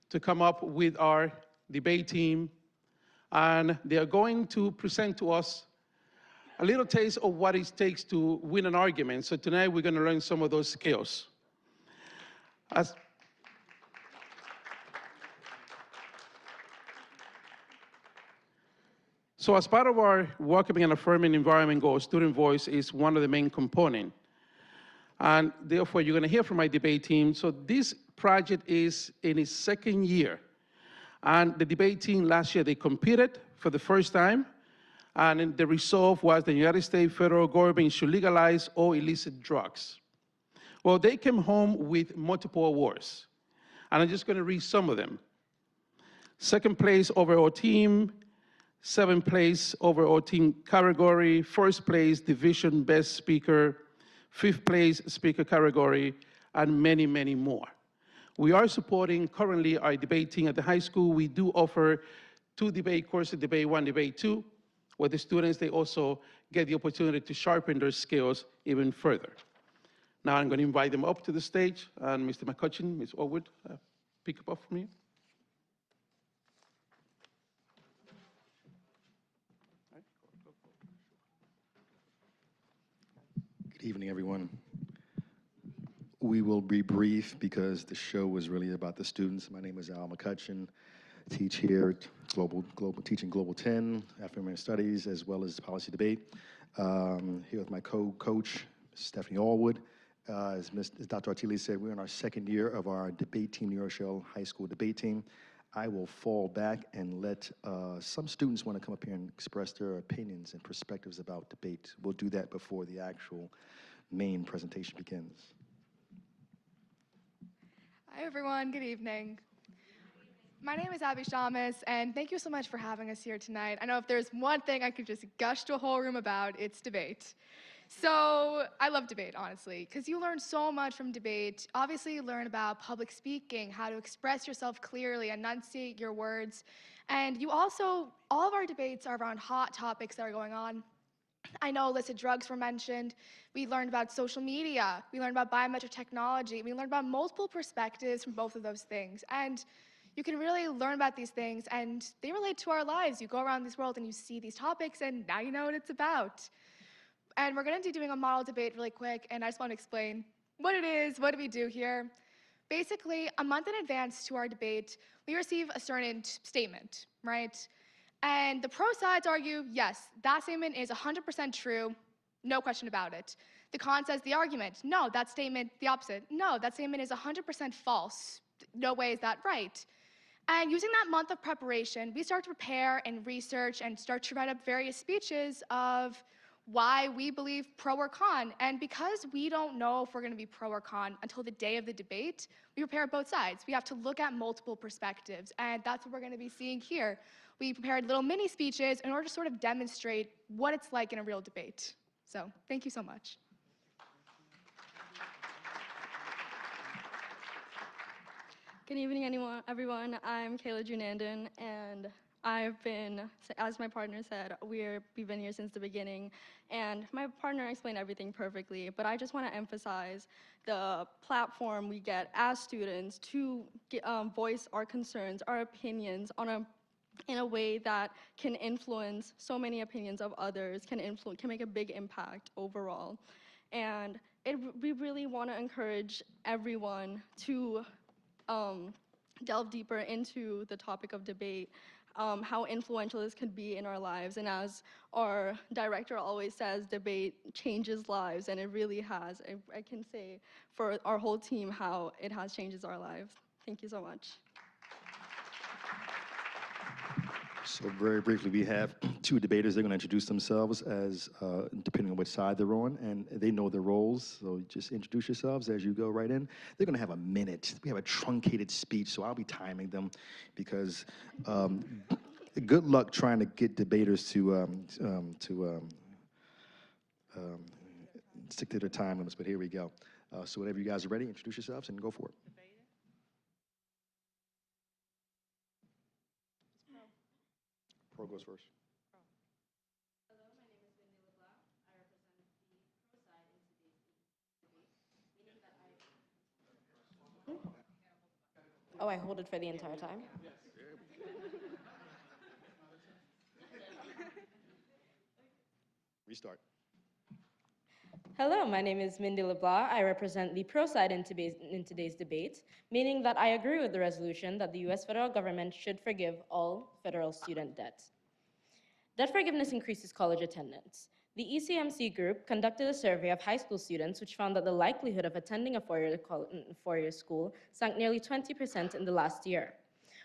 B: to come up with our debate team. And they are going to present to us a little taste of what it takes to win an argument. So tonight, we're going to learn some of those skills. So as part of our welcoming and affirming environment goal, student voice is one of the main components. And therefore, you're going to hear from my debate team. So this project is in its second year. And the debate team last year, they competed for the first time. And the result was the United States federal government should legalize all illicit drugs. Well, they came home with multiple awards. And I'm just going to read some of them. Second place overall team, 7th place overall team category, 1st place division best speaker, 5th place speaker category, and many, many more. We are supporting currently our debate team at the high school. We do offer 2 debate courses, debate 1, debate 2, where the students, they also get the opportunity to sharpen their skills even further. Now I'm going to invite them up to the stage, and Mr. McCutcheon, Ms. Orwood, pick up from you.
K: Good evening, everyone. We will be brief because the show was really about the students. My name is Al McCutcheon. I teach here at teaching Global 10, African American Studies, as well as policy debate. Here with my co-coach, Stephanie Allwood. As Dr. Artili said, we're in our second year of our debate team, New Rochelle High School debate team. I will fall back and let some students want to come up here and express their opinions and perspectives about debate. We'll do that before the actual main presentation begins.
L: Hi, everyone. Good evening. My name is Abby Shamus, and thank you so much for having us here tonight. I know if there's one thing I could just gush to a whole room about, it's debate. So I love debate, honestly, because you learn so much from debate. Obviously, you learn about public speaking, how to express yourself clearly, enunciate your words. And you also, all of our debates are around hot topics that are going on. I know illicit drugs were mentioned. We learned about social media. We learned about biometric technology. We learned about multiple perspectives from both of those things. And you can really learn about these things, and they relate to our lives. You go around this world and you see these topics, and now you know what it's about. And we're going to be doing a model debate really quick, and I just want to explain what it is, what do we do here. Basically, a month in advance to our debate, we receive a certain statement, right? And the pro sides argue, yes, that statement is 100% true, no question about it. The con says the argument, no, that statement, the opposite. No, that statement is 100% false. No way is that right. And using that month of preparation, we start to prepare and research and start to write up various speeches of why we believe pro or con. And because we don't know if we're going to be pro or con until the day of the debate, we prepare both sides. We have to look at multiple perspectives, and that's what we're going to be seeing here. We prepared little mini speeches in order to sort of demonstrate what it's like in a real debate. So thank you so much.
M: Good evening, everyone. I'm Kayla Junandan, and I've been, as my partner said, we've been here since the beginning, and my partner explained everything perfectly, but I just want to emphasize the platform we get as students to voice our concerns, our opinions in a way that can influence so many opinions of others, can make a big impact overall. And we really want to encourage everyone to delve deeper into the topic of debate, how influential this could be in our lives. And as our director always says, debate changes lives, and it really has. I can say for our whole team how it has changed our lives. Thank you so much.
K: So very briefly, we have two debaters. They're going to introduce themselves as depending on which side they're on, and they know their roles. So just introduce yourselves as you go right in. They're going to have a minute. We have a truncated speech, so I'll be timing them because good luck trying to get debaters to stick to their time limits. But here we go. So whenever you guys are ready, introduce yourselves and go for it. Pro goes first.
N: Hello, my name is Wendy LeBlanc. I represent the pro side in today's debate, meaning that Oh, I hold it for the entire time?
K: Restart.
N: Hello, my name is Mindy LeBlanc. I represent the pro side in today's debate, meaning that I agree with the resolution that the U.S. federal government should forgive all federal student debt. Debt forgiveness increases college attendance. The ECMC group conducted a survey of high school students which found that the likelihood of attending a four-year school sank nearly 20% in the last year.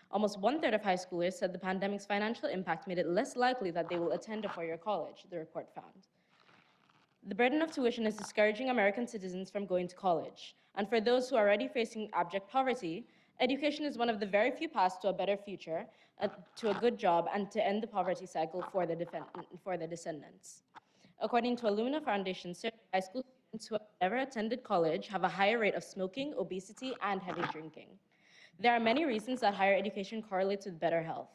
N: Almost 1/3 of high schoolers said the pandemic's financial impact made it less likely that they will attend a four-year college, the report found. The burden of tuition is discouraging American citizens from going to college. And for those who are already facing abject poverty, education is one of the very few paths to a better future, to a good job, and to end the poverty cycle for the descendants. According to a Lumina Foundation survey, high school students who have never attended college have a higher rate of smoking, obesity, and heavy drinking. There are many reasons that higher education correlates with better health.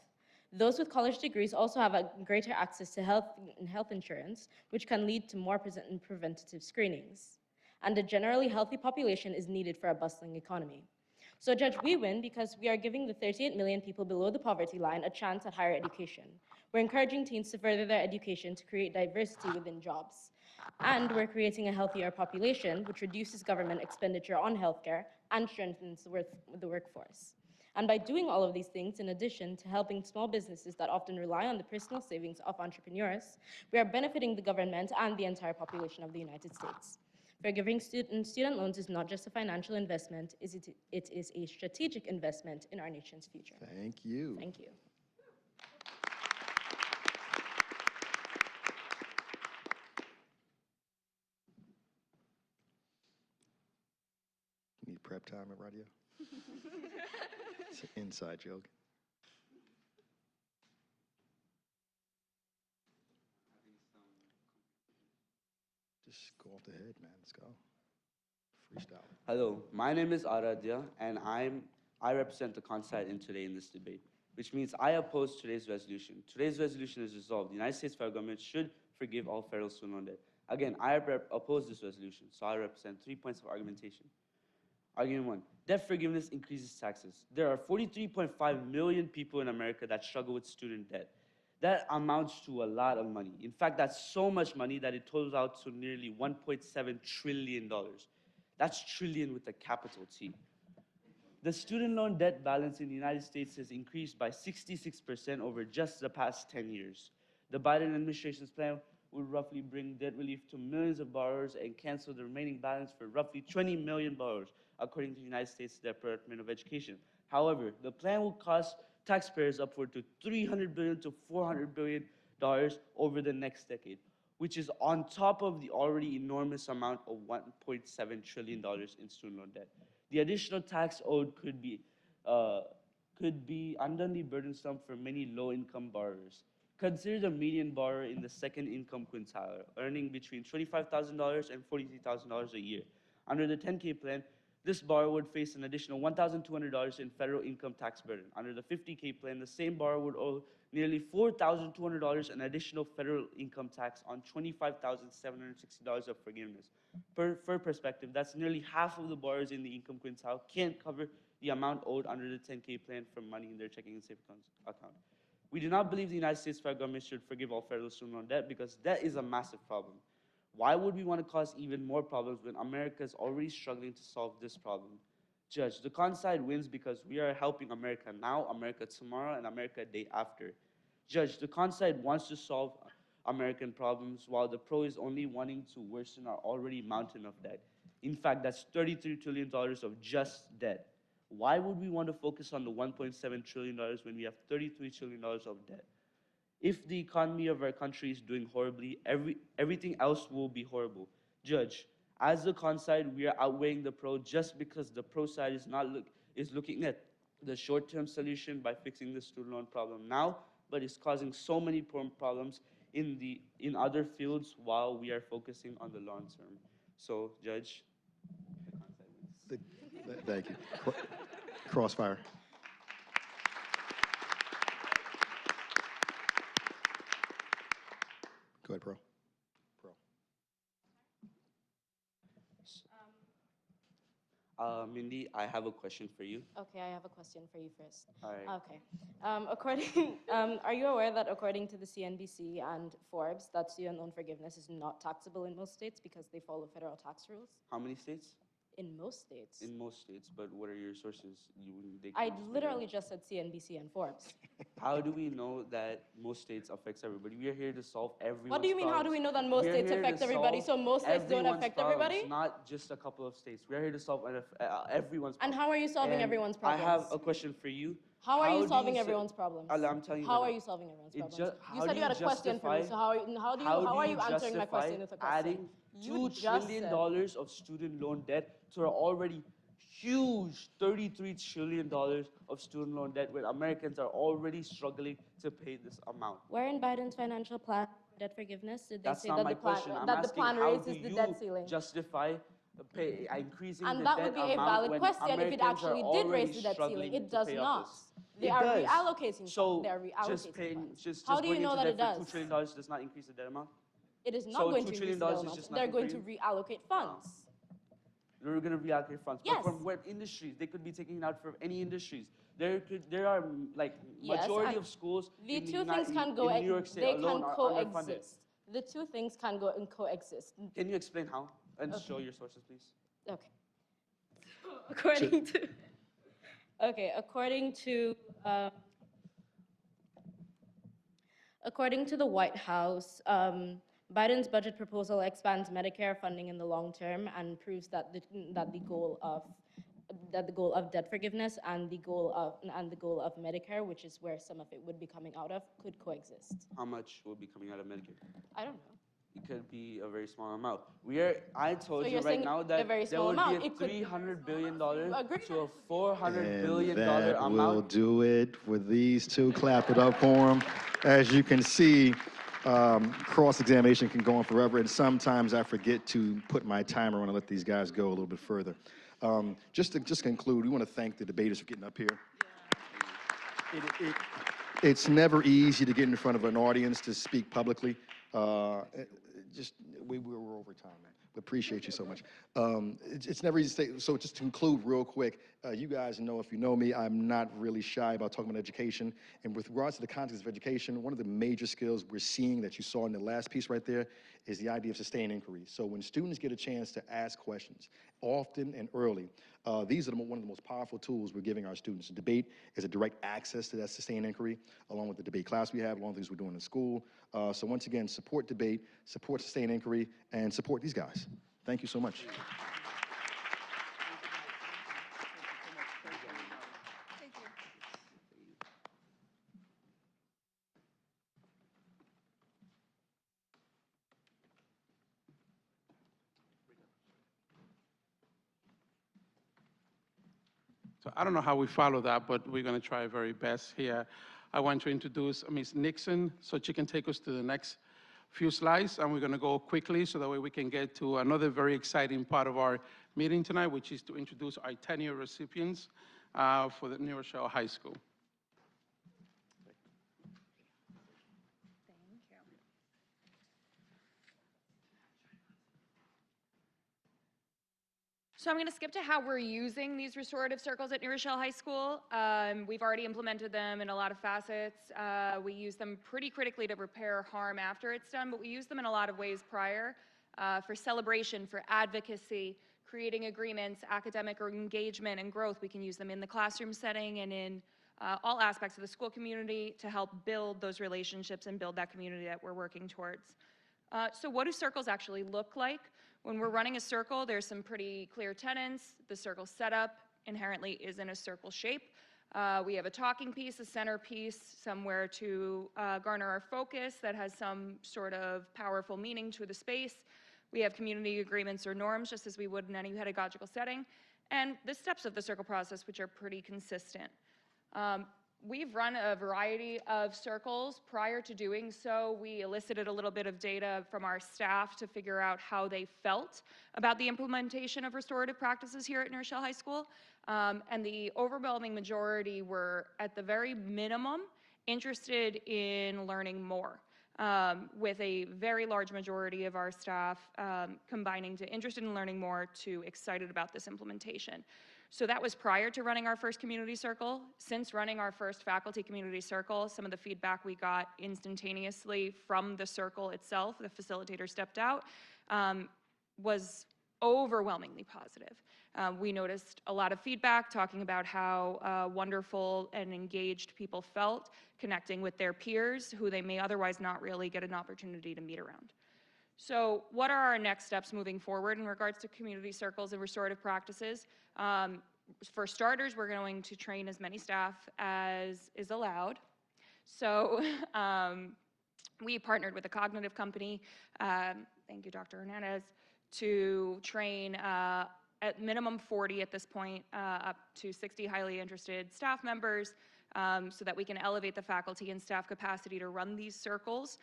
N: Those with college degrees also have a greater access to health insurance, which can lead to more preventative screenings. And a generally healthy population is needed for a bustling economy. So Judge, we win because we are giving the 38 million people below the poverty line a chance at higher education. We're encouraging teens to further their education to create diversity within jobs. And we're creating a healthier population, which reduces government expenditure on healthcare and strengthens the workforce. And by doing all of these things, in addition to helping small businesses that often rely on the personal savings of entrepreneurs, we are benefiting the government and the entire population of the United States. Forgiving student loans is not just a financial investment, it is a strategic investment in our nation's future.
K: Thank you.
N: Thank you.
K: Need prep time at radio? It's an inside joke. Just go off the head, man. Let's go. Freestyle.
O: Hello, my name is Aradhya, and I represent the Conside in today in this debate, which means I oppose today's resolution. Today's resolution is resolved. The United States federal government should forgive all federal student loan debt. Again, I oppose this resolution, so I represent 3 points of argumentation. Argument 1, debt forgiveness increases taxes. There are 43.5 million people in America that struggle with student debt. That amounts to a lot of money. In fact, that's so much money that it totals out to nearly $1.7 trillion. That's trillion with a capital T. The student loan debt balance in the United States has increased by 66% over just the past 10 years. The Biden administration's plan would roughly bring debt relief to millions of borrowers and cancel the remaining balance for roughly 20 million borrowers, according to the United States Department of Education. However, the plan will cost taxpayers upward to $300 billion to $400 billion over the next decade, which is on top of the already enormous amount of $1.7 trillion in student loan debt. The additional tax owed could be unduly burdensome for many low-income borrowers. Consider the median borrower in the second income quintile, earning between $25,000 and $43,000 a year. Under the 10K plan, this borrower would face an additional $1,200 in federal income tax burden. Under the 50K plan, the same borrower would owe nearly $4,200 in additional federal income tax on $25,760 of forgiveness. For perspective, that's nearly half of the borrowers in the income quintile can't cover the amount owed under the 10K plan from money in their checking and savings account. We do not believe the United States federal government should forgive all federal student loan debt because debt is a massive problem. Why would we want to cause even more problems when America is already struggling to solve this problem? Judge, the con side wins because we are helping America now, America tomorrow, and America a day after. Judge, the con side wants to solve American problems while the pro is only wanting to worsen our already mountain of debt. In fact, that's $33 trillion of just debt. Why would we want to focus on the $1.7 trillion when we have $33 trillion of debt? If the economy of our country is doing horribly, everything else will be horrible. Judge, as the con side, we are outweighing the pro just because the pro side is looking at the short-term solution by fixing the student loan problem now, but is causing so many problems in other fields while we are focusing on the long term. So, Judge, the con side wins.
K: Thank you. Crossfire. Go ahead, Pro.
O: Mindy, I have a question for you.
N: Okay, I have a question for you first.
O: All right.
N: Okay. Are you aware that according to the CNBC and Forbes, that student loan forgiveness is not taxable in most states because they follow federal tax rules?
O: How many states?
N: In most states.
O: In most states, but what are your sources?
N: I literally just said CNBC and Forbes.
O: How do we know that most states affects everybody? We are here to solve everyone's
N: What do you mean, how do we know that most states affect everybody? So most states don't affect everybody?
O: Not just a couple of states. We are here to solve everyone's problems.
N: And how are you solving everyone's problems?
O: I have a question for you.
N: How are you solving everyone's problems?
O: I'm telling you.
N: How are you solving everyone's problems? You said you had a question for me, so how are you answering my question with a question?
O: Adding $2 trillion of student loan debt to our already huge $33 trillion of student loan debt where Americans are already struggling to pay this amount.
N: Where in Biden's financial plan, debt forgiveness, did they
O: That's
N: say
O: not
N: that
O: my
N: the plan,
O: question. I'm
N: that the
O: asking
N: plan
O: how
N: raises
O: do
N: the debt
O: you
N: ceiling?
O: justify increasing the
N: And
O: debt
N: that would be a
O: amount
N: valid
O: when
N: question if it
O: Americans are
N: actually did
O: already
N: raise the debt
O: struggling
N: ceiling. It
O: to
N: does
O: pay
N: not.
O: off this?
N: They
O: It
N: are
O: does.
N: reallocating
O: So
N: funds. They are
O: just
N: reallocating
O: paying,
N: funds.
O: just
N: How do you
O: going
N: know
O: into
N: that
O: debt
N: it
O: for
N: does?
O: $2 trillion does not increase the debt amount?
N: It is not
O: So
N: going
O: $2
N: to
O: trillion
N: increase the
O: is
N: amount.
O: just
N: They're
O: nothing
N: going
O: for
N: to
O: you?
N: reallocate funds.
O: They're going to reallocate funds.
N: Yes.
O: But from what industries? They could be taking it out from any industries. There are like
N: Yes,
O: majority
N: and
O: of schools
N: The
O: in
N: two things can go.
O: in New York State
N: They
O: alone
N: can
O: are underfunded.
N: coexist. The two things can go and coexist.
O: Can you explain how and
N: Okay.
O: show your sources, please?
N: Okay. According to. Okay, according to the White House, Biden's budget proposal expands Medicare funding in the long term and proves that the goal of debt forgiveness and the goal of Medicare, which is where some of it would be coming out of, could coexist.
O: How much will be coming out of Medicare?
N: I don't know.
O: It could be a very small amount. I told
N: So
O: you
N: you're
O: right
N: saying
O: now
N: a
O: that
N: very
O: there
N: small
O: would
N: amount.
O: be a
N: It could-
O: $300 billion to a $400
K: And
O: billion
K: that will
O: amount.
K: do it for these two. Clap it up for them. As you can see, Cross-examination can go on forever, and sometimes I forget to put my timer on and let these guys go a little bit further. Just to conclude, we want to thank the debaters for getting up here. It's never easy to get in front of an audience to speak publicly. We were over time, man. We appreciate you so much. It's never easy to say. So just to conclude real quick, you guys know, if you know me, I'm not really shy about talking about education. And with regards to the context of education, one of the major skills we're seeing that you saw in the last piece right there is the idea of sustained inquiry. So when students get a chance to ask questions, often and early, these are one of the most powerful tools we're giving our students. Debate is a direct access to that sustained inquiry, along with the debate class we have, along with things we're doing in school. So once again, support debate, support sustained inquiry, and support these guys. Thank you so much.
B: So I don't know how we follow that, but we're going to try our very best here. I want to introduce Ms. Nixon so she can take us to the next few slides, and we're going to go quickly so that way we can get to another very exciting part of our meeting tonight, which is to introduce our tenure recipients for the New Rochelle High School.
P: So I'm going to skip to how we're using these restorative circles at New Rochelle High School. We've already implemented them in a lot of facets. We use them pretty critically to repair harm after it's done, but we use them in a lot of ways prior for celebration, for advocacy, creating agreements, academic or engagement and growth. We can use them in the classroom setting and in all aspects of the school community to help build those relationships and build that community that we're working towards. So what do circles actually look like? When we're running a circle, there's some pretty clear tenets. The circle setup inherently is in a circle shape. We have a talking piece, a centerpiece, somewhere to garner our focus that has some sort of powerful meaning to the space. We have community agreements or norms, just as we would in any pedagogical setting, and the steps of the circle process, which are pretty consistent. We've run a variety of circles. Prior to doing so, we elicited a little bit of data from our staff to figure out how they felt about the implementation of restorative practices here at New Rochelle High School. And the overwhelming majority were, at the very minimum, interested in learning more, with a very large majority of our staff combining to interested in learning more to excited about this implementation. So that was prior to running our first community circle. Since running our first faculty community circle, some of the feedback we got instantaneously from the circle itself, the facilitator stepped out, was overwhelmingly positive. We noticed a lot of feedback talking about how wonderful and engaged people felt connecting with their peers who they may otherwise not really get an opportunity to meet around. So what are our next steps moving forward in regards to community circles and restorative practices? For starters, we're going to train as many staff as is allowed. So we partnered with a cognitive company, thank you, Dr. Hernandez, to train at minimum 40 at this point, up to 60 highly interested staff members, so that we can elevate the faculty and staff capacity to run these circles,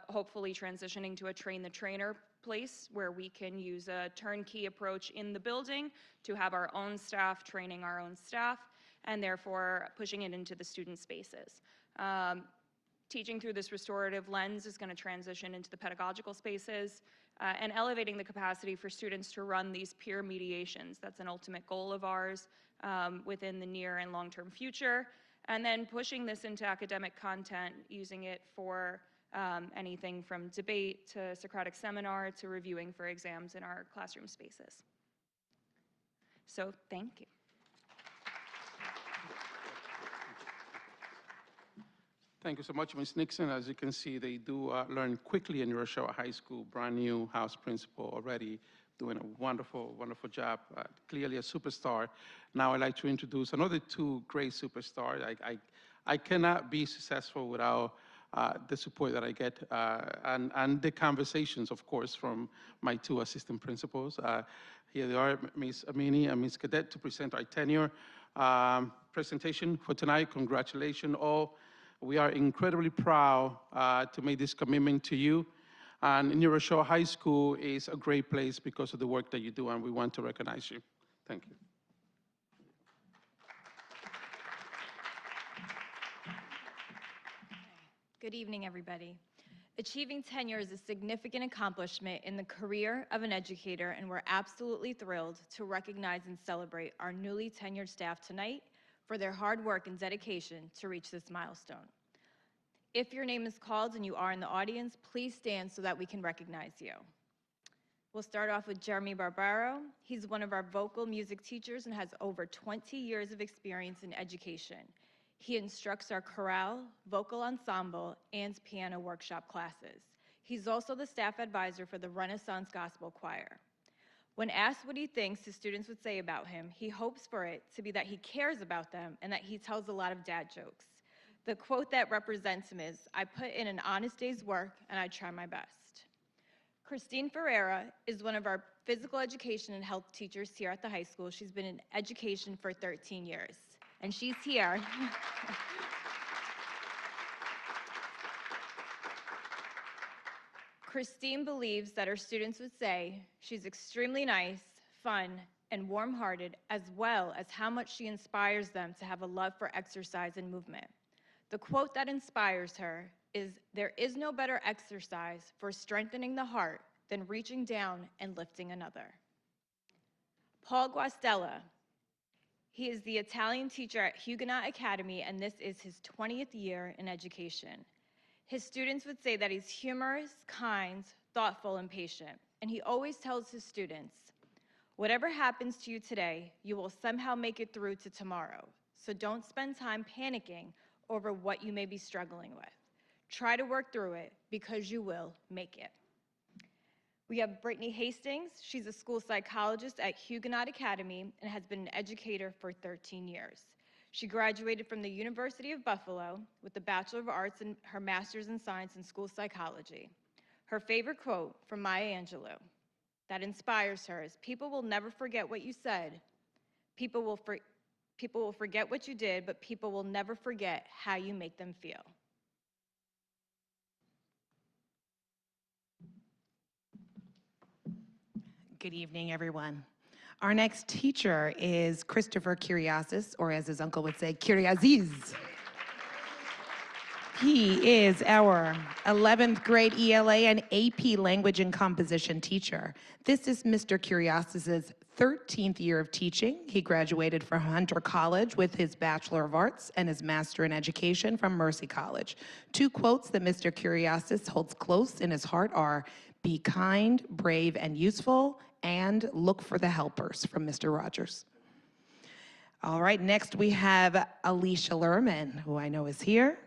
P: hopefully transitioning to a train the trainer place where we can use a turnkey approach in the building to have our own staff training our own staff, and therefore pushing it into the student spaces. Teaching through this restorative lens is going to transition into the pedagogical spaces, and elevating the capacity for students to run these peer mediations. That's an ultimate goal of ours within the near and long-term future. And then pushing this into academic content, using it for anything from debate to Socratic seminar to reviewing for exams in our classroom spaces. So thank you.
B: Thank you so much, Ms. Nixon. As you can see, they do learn quickly in New Rochelle High School. Brand new house principal already doing a wonderful, wonderful job. Clearly a superstar. Now I'd like to introduce another two great superstars. I cannot be successful without the support that I get and the conversations, of course, from my two assistant principals. Here they are, Ms. Amini and Ms. Cadet, to present our tenure presentation for tonight. Congratulations all. We are incredibly proud to make this commitment to you. And New Rochelle High School is a great place because of the work that you do, and we want to recognize you. Thank you.
Q: Good evening, everybody. Achieving tenure is a significant accomplishment in the career of an educator, and we're absolutely thrilled to recognize and celebrate our newly tenured staff tonight for their hard work and dedication to reach this milestone. If your name is called and you are in the audience, please stand so that we can recognize you. We'll start off with Jeremy Barbaro. He's one of our vocal music teachers and has over 20 years of experience in education. He instructs our chorale, vocal ensemble, and piano workshop classes. He's also the staff advisor for the Renaissance Gospel Choir. When asked what he thinks his students would say about him, he hopes for it to be that he cares about them and that he tells a lot of dad jokes. The quote that represents him is, "I put in an honest day's work and I try my best." Christine Ferreira is one of our physical education and health teachers here at the high school. She's been in education for 13 years, and she's here. Christine believes that her students would say she's extremely nice, fun, and warm-hearted, as well as how much she inspires them to have a love for exercise and movement. The quote that inspires her is, "There is no better exercise for strengthening the heart than reaching down and lifting another." Paul Guastella. He is the Italian teacher at Huguenot Academy, and this is his 20th year in education. His students would say that he's humorous, kind, thoughtful, and patient. And he always tells his students, "Whatever happens to you today, you will somehow make it through to tomorrow. So don't spend time panicking over what you may be struggling with. Try to work through it because you will make it." We have Brittany Hastings. She's a school psychologist at Huguenot Academy and has been an educator for 13 years. She graduated from the University of Buffalo with a Bachelor of Arts and her Master's in Science in School Psychology. Her favorite quote from Maya Angelou that inspires her is, "People will never forget what you said. People will forget what you did, but people will never forget how you make them feel."
R: Good evening, everyone. Our next teacher is Christopher Kyriazis, or as his uncle would say, Kyriaziz. He is our 11th grade ELA and AP Language and Composition teacher. This is Mr. Kyriazis' 13th year of teaching. He graduated from Hunter College with his Bachelor of Arts and his Master in Education from Mercy College. Two quotes that Mr. Kyriazis holds close in his heart are, "Be kind, brave, and useful," and "Look for the helpers," from Mr. Rogers. All right, next we have Alicia Lerman, who I know is here.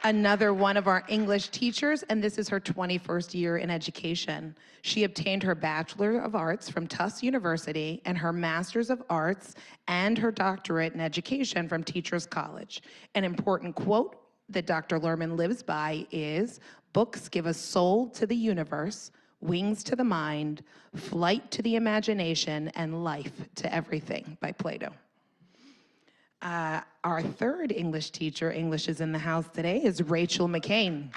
R: Another one of our English teachers, and this is her 21st year in education. She obtained her Bachelor of Arts from Tufts University and her Master's of Arts and her doctorate in education from Teachers College. An important quote that Dr. Lerman lives by is, "Books give a soul to the universe, wings to the mind, flight to the imagination, and life to everything," by Plato. Our third English teacher, English is in the house today, is Rachel McCain.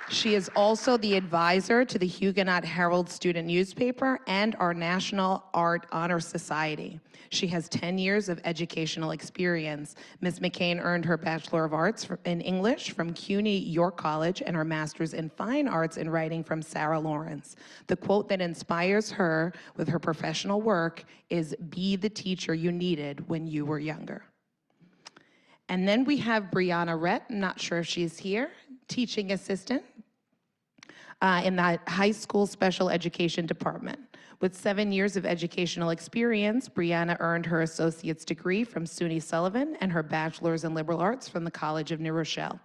R: She is also the advisor to the Huguenot Herald student newspaper and our National Art Honor Society. She has 10 years of educational experience. Ms. McCain earned her Bachelor of Arts in English from CUNY York College and her Master's in Fine Arts in Writing from Sarah Lawrence. The quote that inspires her with her professional work is, "Be the teacher you needed when you were younger." And then we have Brianna Rett, I'm not sure if she's here, teaching assistant in the high school special education department. With 7 years of educational experience, Brianna earned her associate's degree from SUNY Sullivan and her bachelor's in liberal arts from the College of New Rochelle.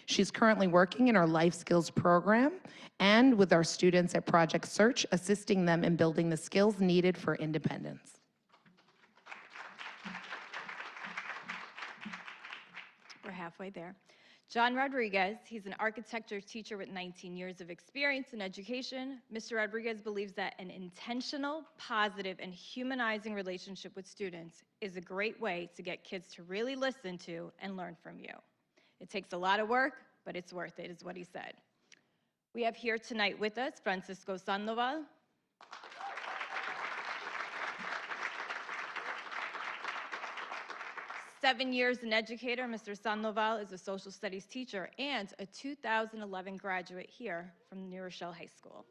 R: She's currently working in our life skills program and with our students at Project Search, assisting them in building the skills needed for independence.
Q: We're halfway there. John Rodriguez, he's an architecture teacher with 19 years of experience in education. Mr. Rodriguez believes that an intentional, positive, and humanizing relationship with students is a great way to get kids to really listen to and learn from you. It takes a lot of work, but it's worth it, is what he said. We have here tonight with us Francisco Sandoval. 7 years an educator, Mr. Sandoval is a social studies teacher and a 2011 graduate here from New Rochelle High School.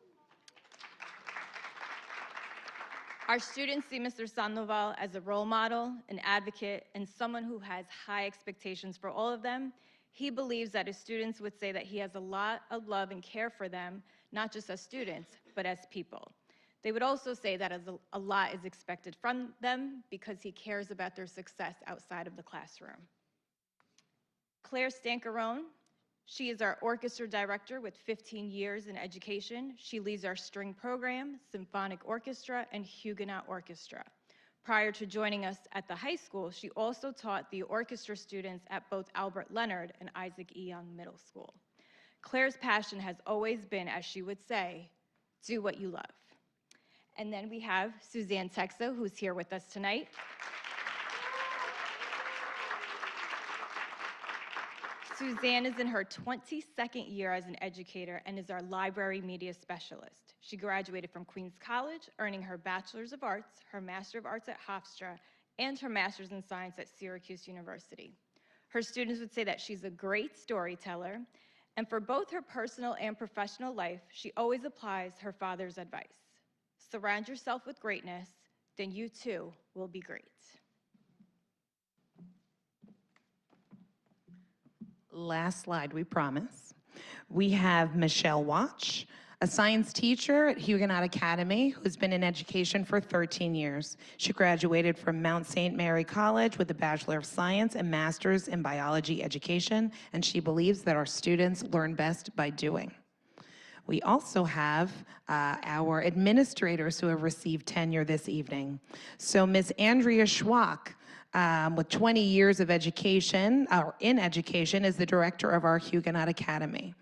Q: Our students see Mr. Sandoval as a role model, an advocate, and someone who has high expectations for all of them. He believes that his students would say that he has a lot of love and care for them, not just as students, but as people. They would also say that a lot is expected from them because he cares about their success outside of the classroom. Claire Stancarone, she is our orchestra director with 15 years in education. She leads our string program, symphonic orchestra, and Huguenot orchestra. Prior to joining us at the high school, she also taught the orchestra students at both Albert Leonard and Isaac E. Young Middle School. Claire's passion has always been, as she would say, do what you love. And then we have Suzanne Texo, who's here with us tonight. Suzanne is in her 22nd year as an educator and is our library media specialist. She graduated from Queens College, earning her Bachelor's of Arts, her Master of Arts at Hofstra, and her Master's in Science at Syracuse University. Her students would say that she's a great storyteller, and for both her personal and professional life, she always applies her father's advice. Surround yourself with greatness, then you too will be great.
R: Last slide, we promise. We have Michelle Watch, a science teacher at Huguenot Academy who's been in education for 13 years. She graduated from Mount St. Mary College with a Bachelor of Science and Master's in Biology Education, and she believes that our students learn best by doing. We also have our administrators who have received tenure this evening. So Ms. Andrea Schwach, with 20 years of education, or in education, is the director of our Huguenot Academy.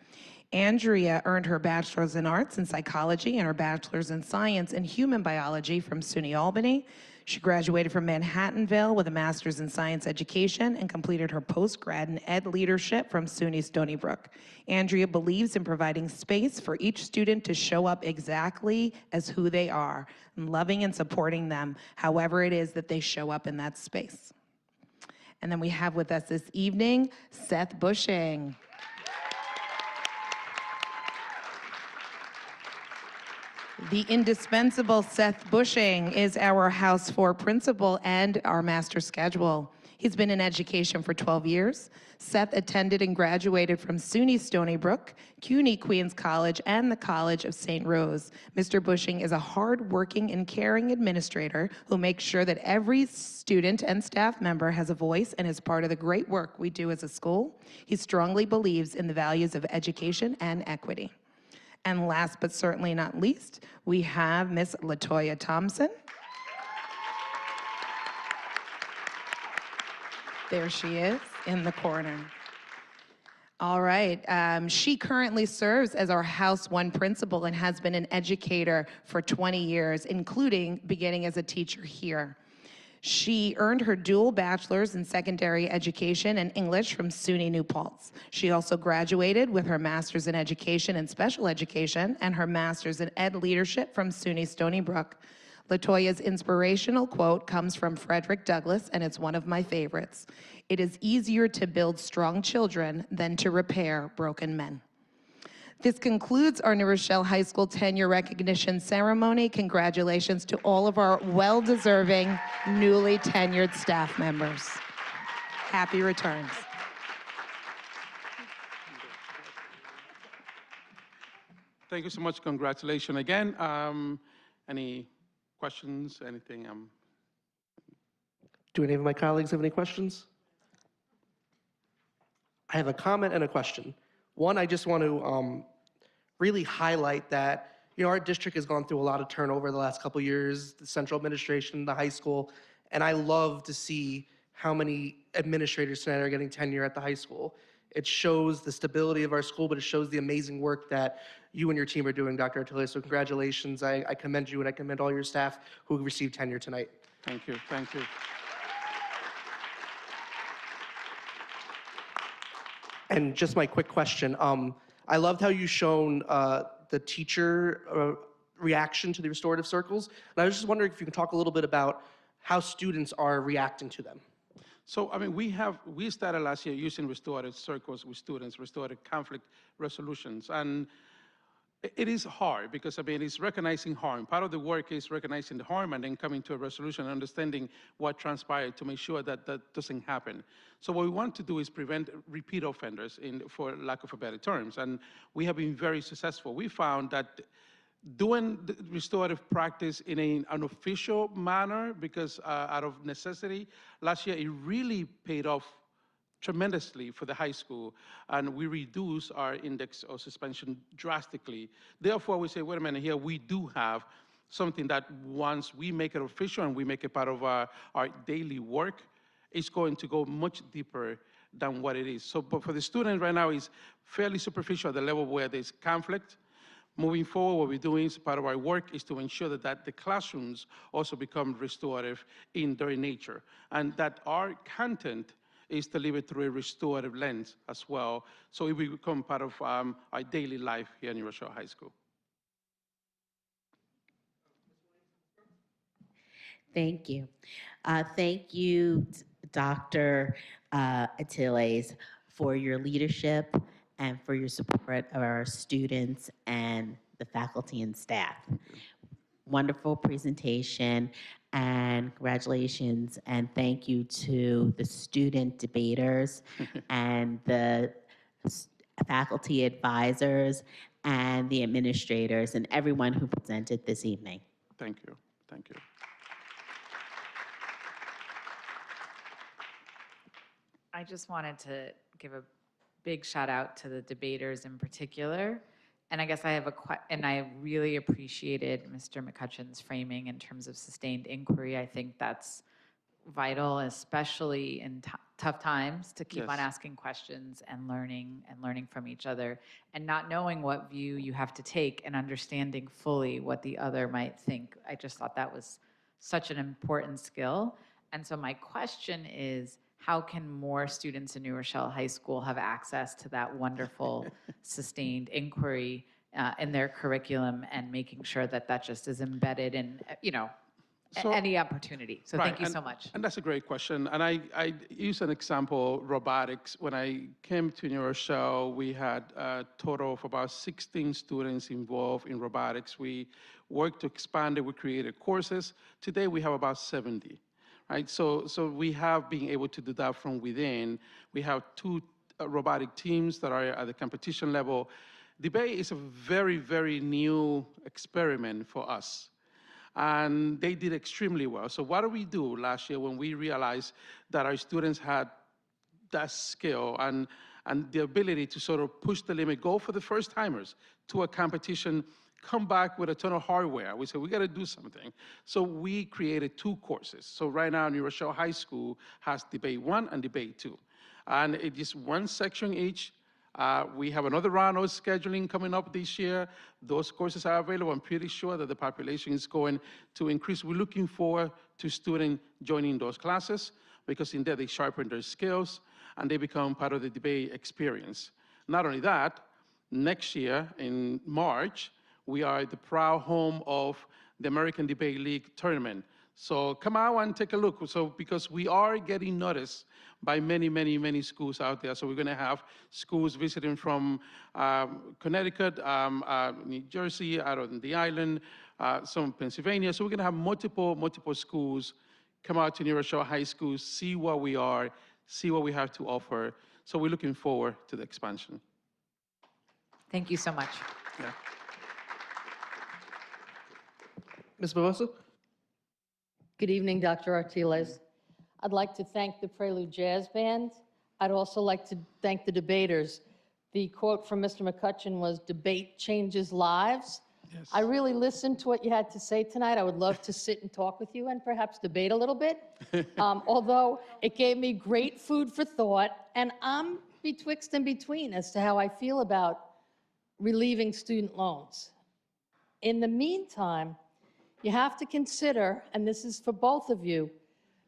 R: Andrea earned her Bachelor's in Arts and Psychology and her Bachelor's in Science and Human Biology from SUNY Albany. She graduated from Manhattanville with a Master's in Science Education and completed her postgrad in Ed Leadership from SUNY Stony Brook. Andrea believes in providing space for each student to show up exactly as who they are, and loving and supporting them however it is that they show up in that space. And then we have with us this evening, Seth Bushing. The indispensable Seth Bushing is our House 4 principal and our master schedule. He's been in education for 12 years. Seth attended and graduated from SUNY Stony Brook, CUNY Queens College, and the College of St. Rose. Mr. Bushing is a hard-working and caring administrator who makes sure that every student and staff member has a voice and is part of the great work we do as a school. He strongly believes in the values of education and equity. And last but certainly not least, we have Miss Latoya Thompson. There she is in the corner. All right, she currently serves as our House 1 principal and has been an educator for 20 years, including beginning as a teacher here. She earned her dual bachelor's in secondary education and English from SUNY New Paltz. She also graduated with her master's in education and special education and her master's in ed leadership from SUNY Stony Brook. Latoya's inspirational quote comes from Frederick Douglass, and it's one of my favorites. "It is easier to build strong children than to repair broken men." This concludes our New Rochelle High School tenure recognition ceremony. Congratulations to all of our well-deserving, newly tenured staff members. Happy returns.
B: Thank you so much. Congratulations again. Any questions, anything?
S: Do any of my colleagues have any questions? I have a comment and a question. One, I just want to really highlight that our district has gone through a lot of turnover the last couple of years, the central administration, the high school, and I love to see how many administrators tonight are getting tenure at the high school. It shows the stability of our school, but it shows the amazing work that you and your team are doing, Dr. Artiles. So congratulations. I commend you, and I commend all your staff who received tenure tonight.
B: Thank you. Thank you.
S: And just my quick question. I loved how you shown the teacher reaction to the restorative circles. And I was just wondering if you can talk a little bit about how students are reacting to them.
B: So, I mean, we started last year using restorative circles with students, restorative conflict resolutions. And it is hard because, I mean, it's recognizing harm. Part of the work is recognizing the harm and then coming to a resolution and understanding what transpired to make sure that that doesn't happen. So what we want to do is prevent repeat offenders, for lack of a better terms. And we have been very successful. We found that doing the restorative practice in an unofficial manner, because out of necessity, last year it really paid off tremendously for the high school, and we reduced our index of suspension drastically. Therefore, we say, wait a minute, here we do have something that once we make it official and we make it part of our daily work, it's going to go much deeper than what it is. So, but for the students right now, it's fairly superficial at the level where there's conflict. Moving forward, what we're doing as part of our work is to ensure that the classrooms also become restorative in their nature, and that our content is delivered through a restorative lens as well, so it will become part of our daily life here in New Rochelle High School.
H: Thank you. Thank you, Dr. Artiles, for your leadership and for your support of our students and the faculty and staff. Wonderful presentation, and congratulations, and thank you to the student debaters and the faculty advisors and the administrators and everyone who presented this evening.
B: Thank you. Thank you.
C: I just wanted to give a big shout out to the debaters in particular. And I guess I have and I really appreciated Mr. McCutcheon's framing in terms of sustained inquiry. I think that's vital, especially in tough times, to keep on asking questions and learning from each other, and not knowing what view you have to take and understanding fully what the other might think. I just thought that was such an important skill. And so my question is, how can more students in New Rochelle High School have access to that wonderful sustained inquiry in their curriculum, and making sure that that just is embedded in, any opportunity? So thank you so much.
B: And that's a great question. And I use an example, robotics. When I came to New Rochelle, we had a total of about 16 students involved in robotics. We worked to expand it. We created courses. Today, we have about 70. Right, so we have been able to do that from within. We have 2 robotic teams that are at the competition level. Debate is a very, very new experiment for us, and they did extremely well. So what did we do last year when we realized that our students had that skill and the ability to sort of push the limit, go for the first timers to a competition, come back with a ton of hardware? We said, we got to do something. So we created 2 courses. So right now, New Rochelle High School has Debate 1 and Debate 2. And it is 1 section each. We have another round of scheduling coming up this year. Those courses are available. I'm pretty sure that the population is going to increase. We're looking forward to students joining those classes, because in there they sharpen their skills and they become part of the debate experience. Not only that, next year in March, we are the proud home of the American Debate League tournament. So come out and take a look. So because we are getting noticed by many, many, many schools out there. So we're going to have schools visiting from Connecticut, New Jersey, out on the island, some Pennsylvania. So we're going to have multiple schools come out to New Rochelle High School, see what we are, see what we have to offer. So we're looking forward to the expansion.
C: Thank you so much.
B: Yeah.
S: Ms. Barroso?
E: Good evening, Dr. Artiles. I'd like to thank the Prelude Jazz Band. I'd also like to thank the debaters. The quote from Mr. McCutcheon was, "Debate changes lives."
B: Yes.
E: I really listened to what you had to say tonight. I would love to sit and talk with you and perhaps debate a little bit. Although it gave me great food for thought, and I'm betwixt and between as to how I feel about relieving student loans. In the meantime, you have to consider, and this is for both of you,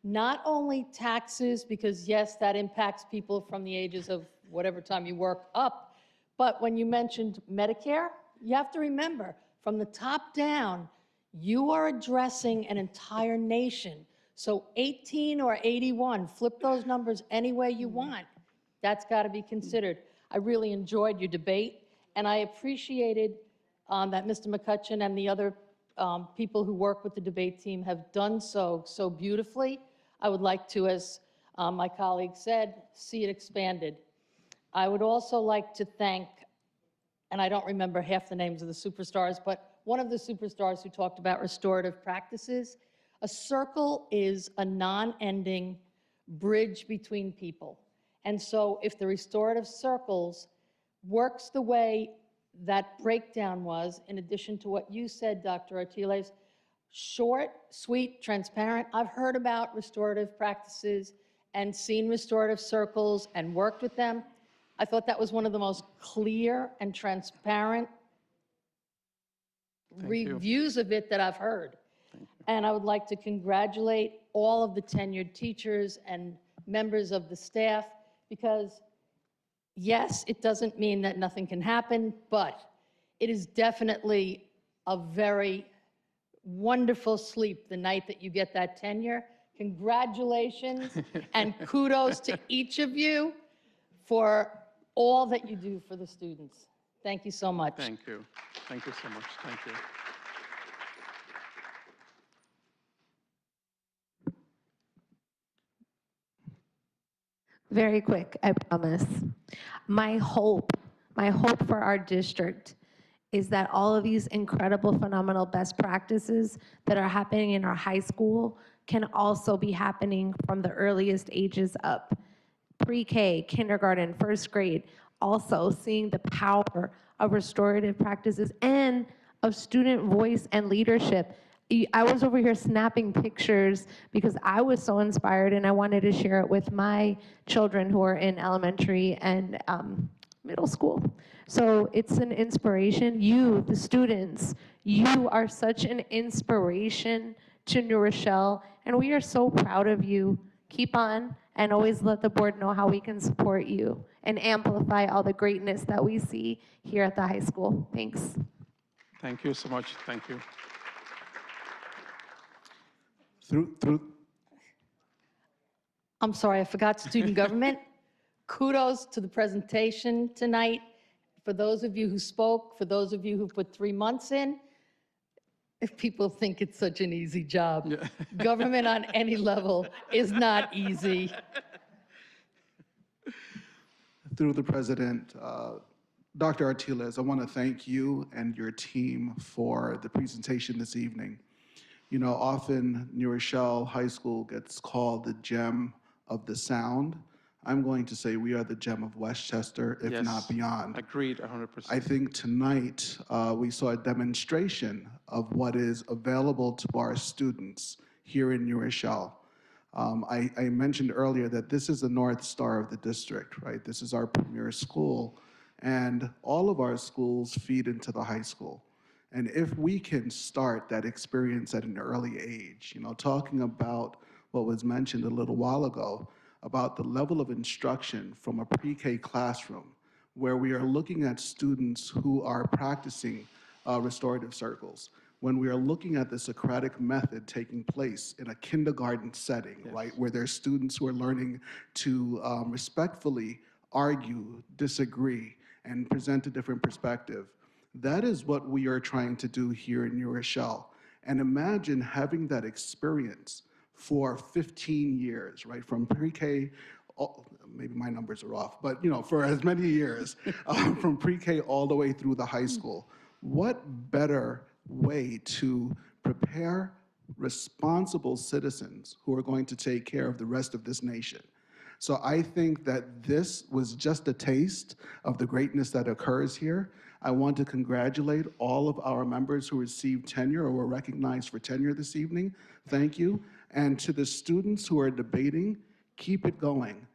E: not only taxes, because yes, that impacts people from the ages of whatever time you work up, but when you mentioned Medicare, you have to remember, from the top down, you are addressing an entire nation. So 18 or 81, flip those numbers any way you want. That's got to be considered. I really enjoyed your debate, and I appreciated that Mr. McCutcheon and the other people who work with the debate team have done so beautifully. I would like to, as my colleague said, see it expanded. I would also like to thank, and I don't remember half the names of the superstars, but one of the superstars who talked about restorative practices. A circle is a non-ending bridge between people. And so if the restorative circles works the way that breakdown was, in addition to what you said, Dr. Artiles, short, sweet, transparent. I've heard about restorative practices and seen restorative circles and worked with them. I thought that was one of the most clear and transparent reviews of it that I've heard. And I would like to congratulate all of the tenured teachers and members of the staff, because yes, it doesn't mean that nothing can happen, but it is definitely a very wonderful sleep the night that you get that tenure. Congratulations and kudos to each of you for all that you do for the students. Thank you so much.
B: Thank you. Thank you so much. Thank you.
G: Very quick, I promise. My hope for our district is that all of these incredible, phenomenal best practices that are happening in our high school can also be happening from the earliest ages up. Pre-K, kindergarten, first grade, also seeing the power of restorative practices and of student voice and leadership. I was over here snapping pictures because I was so inspired and I wanted to share it with my children who are in elementary and middle school. So it's an inspiration. You, the students, you are such an inspiration to New Rochelle, and we are so proud of you. Keep on, and always let the board know how we can support you and amplify all the greatness that we see here at the high school. Thanks.
B: Thank you so much. Thank you.
E: I'm sorry, I forgot student government. Kudos to the presentation tonight. For those of you who spoke, for those of you who put 3 months in, if people think it's such an easy job, government on any level is not easy.
F: Through the president, Dr. Artiles, I want to thank you and your team for the presentation this evening. You know, often New Rochelle High School gets called the gem of the Sound. I'm going to say we are the gem of Westchester, if not beyond.
B: Agreed, 100%.
F: I think tonight we saw a demonstration of what is available to our students here in New Rochelle. I mentioned earlier that this is the North Star of the district, right? This is our premier school, and all of our schools feed into the high school. And if we can start that experience at an early age, you know, talking about what was mentioned a little while ago, about the level of instruction from a pre-K classroom, where we are looking at students who are practicing restorative circles, when we are looking at the Socratic method taking place in a kindergarten setting, right, where there's students who are learning to respectfully argue, disagree, and present a different perspective. That is what we are trying to do here in New Rochelle. And imagine having that experience for 15 years, right? From pre-K, maybe my numbers are off, but you know, for as many years, from pre-K all the way through the high school. What better way to prepare responsible citizens who are going to take care of the rest of this nation? So I think that this was just a taste of the greatness that occurs here. I want to congratulate all of our members who received tenure or were recognized for tenure this evening. Thank you. And to the students who are debating, keep it going.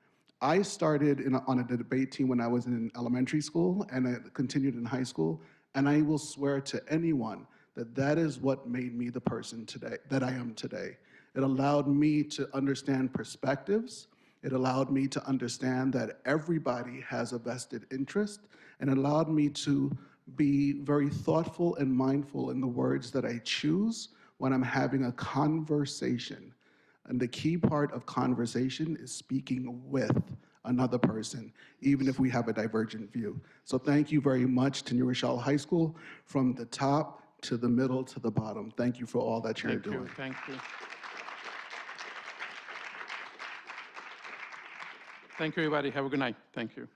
F: I started on a debate team when I was in elementary school, and I continued in high school, and I will swear to anyone that that is what made me the person today, that I am today. It allowed me to understand perspectives. It allowed me to understand that everybody has a vested interest, and it allowed me to be very thoughtful and mindful in the words that I choose when I'm having a conversation. And the key part of conversation is speaking with another person, even if we have a divergent view. So thank you very much to New Rochelle High School, from the top to the middle to the bottom. Thank you for all that you're doing.
B: Thank you. Thank you, everybody. Have a good night. Thank you.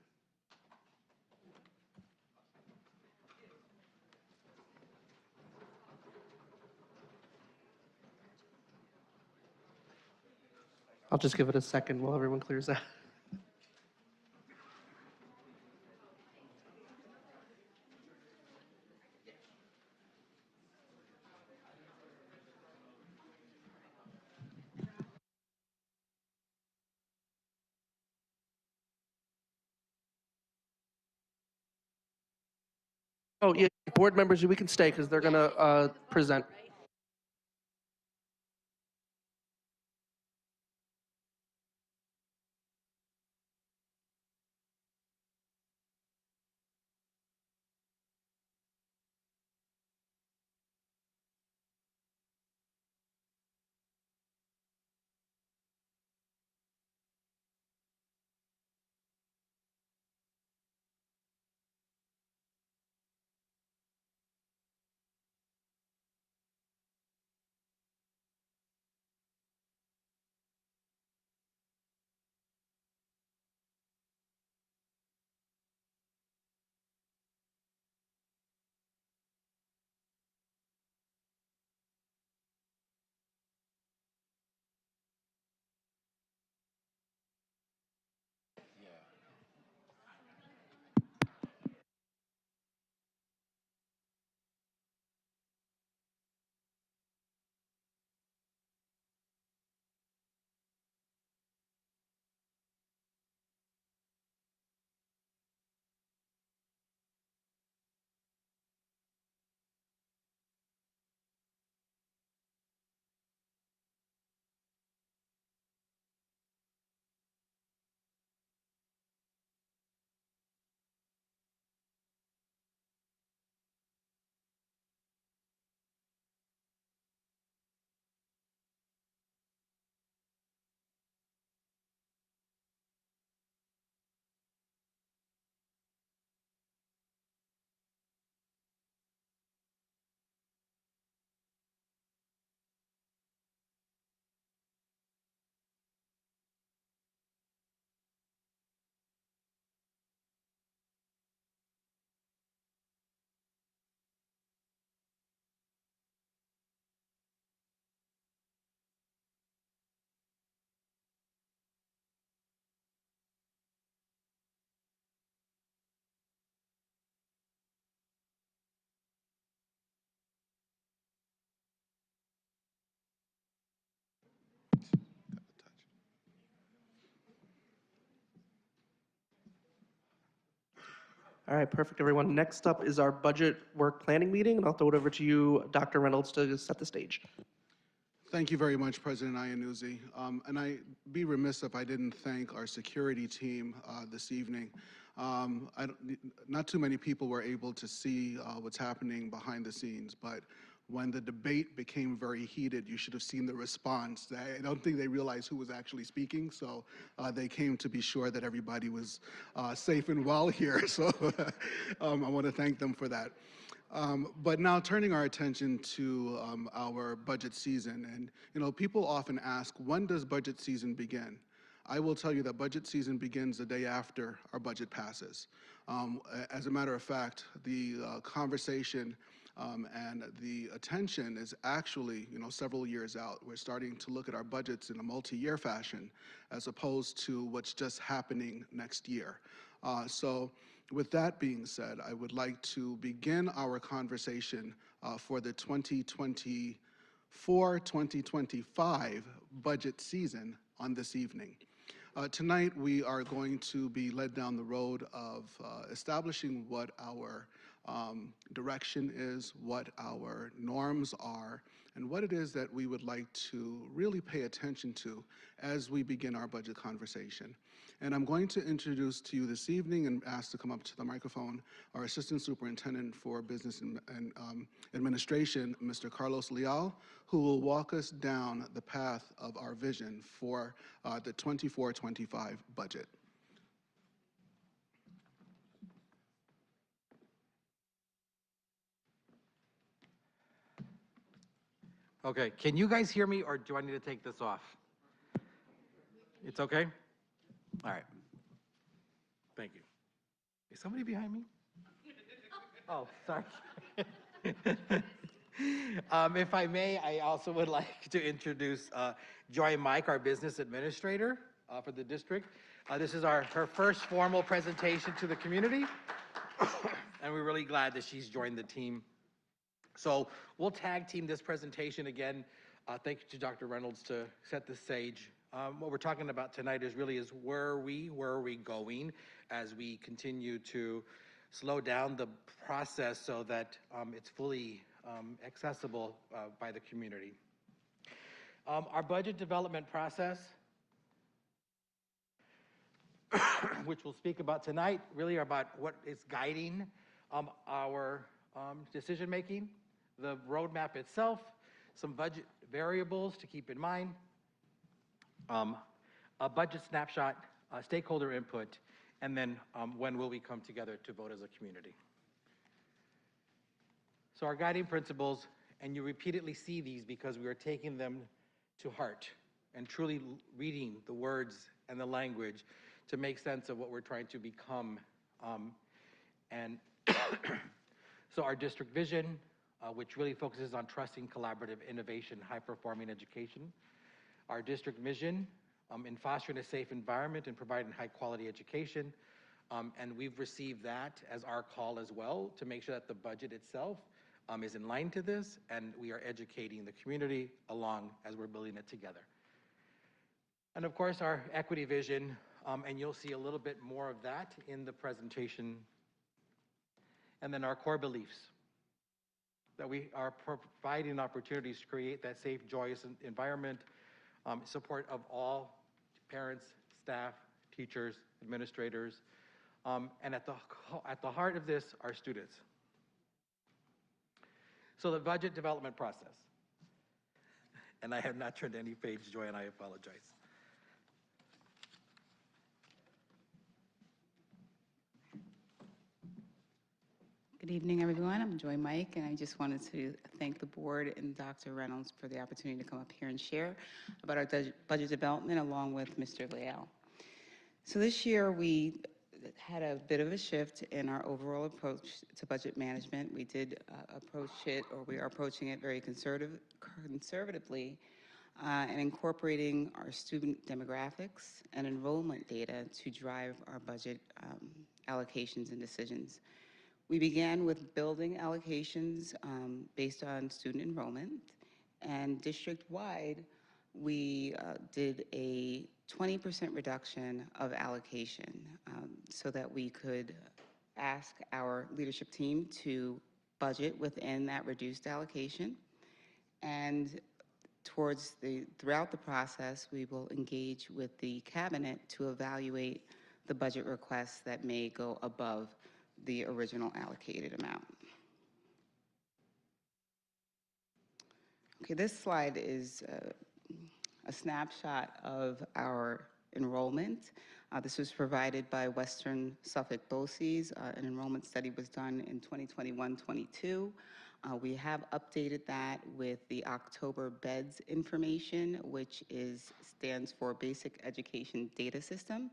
S: I'll just give it a second while everyone clears out. Oh, yeah, board members, we can stay because they're going to present. All right, perfect, everyone. Next up is our budget work planning meeting, and I'll throw it over to you, Dr. Reynolds, to set the stage.
F: Thank you very much, President Iannuzzi. And I'd be remiss if I didn't thank our security team this evening. Not too many people were able to see what's happening behind the scenes, but when the debate became very heated, you should have seen the response. I don't think they realized who was actually speaking, so they came to be sure that everybody was safe and well here. So I want to thank them for that. But now turning our attention to our budget season, and people often ask, when does budget season begin? I will tell you that budget season begins the day after our budget passes. As a matter of fact, the conversation and the attention is actually, several years out. We're starting to look at our budgets in a multi-year fashion, as opposed to what's just happening next year. So with that being said, I would like to begin our conversation for the 2024-2025 budget season on this evening. Tonight, we are going to be led down the road of establishing what our direction is, what our norms are, and what it is that we would like to really pay attention to as we begin our budget conversation. And I'm going to introduce to you this evening and ask to come up to the microphone our Assistant Superintendent for Business and Administration, Mr. Carlos Leal, who will walk us down the path of our vision for the 24-25 budget.
T: Okay, can you guys hear me, or do I need to take this off? It's okay? All right. Thank you. Is somebody behind me? Oh, sorry. If I may, I also would like to introduce Joy Mike, our business administrator for the district. This is her first formal presentation to the community, and we're really glad that she's joined the team. So we'll tag team this presentation again. Thank you to Dr. Reynolds to set the stage. What we're talking about tonight is where are we going as we continue to slow down the process so that it's fully accessible by the community. Our budget development process, which we'll speak about tonight, really about what is guiding our decision making, the roadmap itself, some budget variables to keep in mind, a budget snapshot, stakeholder input, and then when will we come together to vote as a community. So our guiding principles, and you repeatedly see these because we are taking them to heart and truly reading the words and the language to make sense of what we're trying to become. And so our district vision, which really focuses on trusting, collaborative, innovation, high-performing education. Our district mission in fostering a safe environment and providing high-quality education. And we've received that as our call as well to make sure that the budget itself is in line to this, and we are educating the community along as we're building it together. And of course, our equity vision, and you'll see a little bit more of that in the presentation. And then our core beliefs, that we are providing opportunities to create that safe, joyous environment, support of all parents, staff, teachers, administrators, and at the heart of this are students. So the budget development process. And I have not turned any page, Joy, and I apologize.
U: Good evening, everyone. I'm Joy Mike, and I just wanted to thank the board and Dr. Reynolds for the opportunity to come up here and share about our budget development along with Mr. Leal. So this year we had a bit of a shift in our overall approach to budget management. We did approach it, or we are approaching it very conservatively and incorporating our student demographics and enrollment data to drive our budget allocations and decisions. We began with building allocations based on student enrollment, and district-wide, we did a 20% reduction of allocation so that we could ask our leadership team to budget within that reduced allocation. And throughout the process, we will engage with the cabinet to evaluate the budget requests that may go above the original allocated amount. Okay, this slide is a snapshot of our enrollment. This was provided by Western Suffolk BOCES. An enrollment study was done in 2021-22. We have updated that with the October BEDS information, which stands for Basic Education Data System.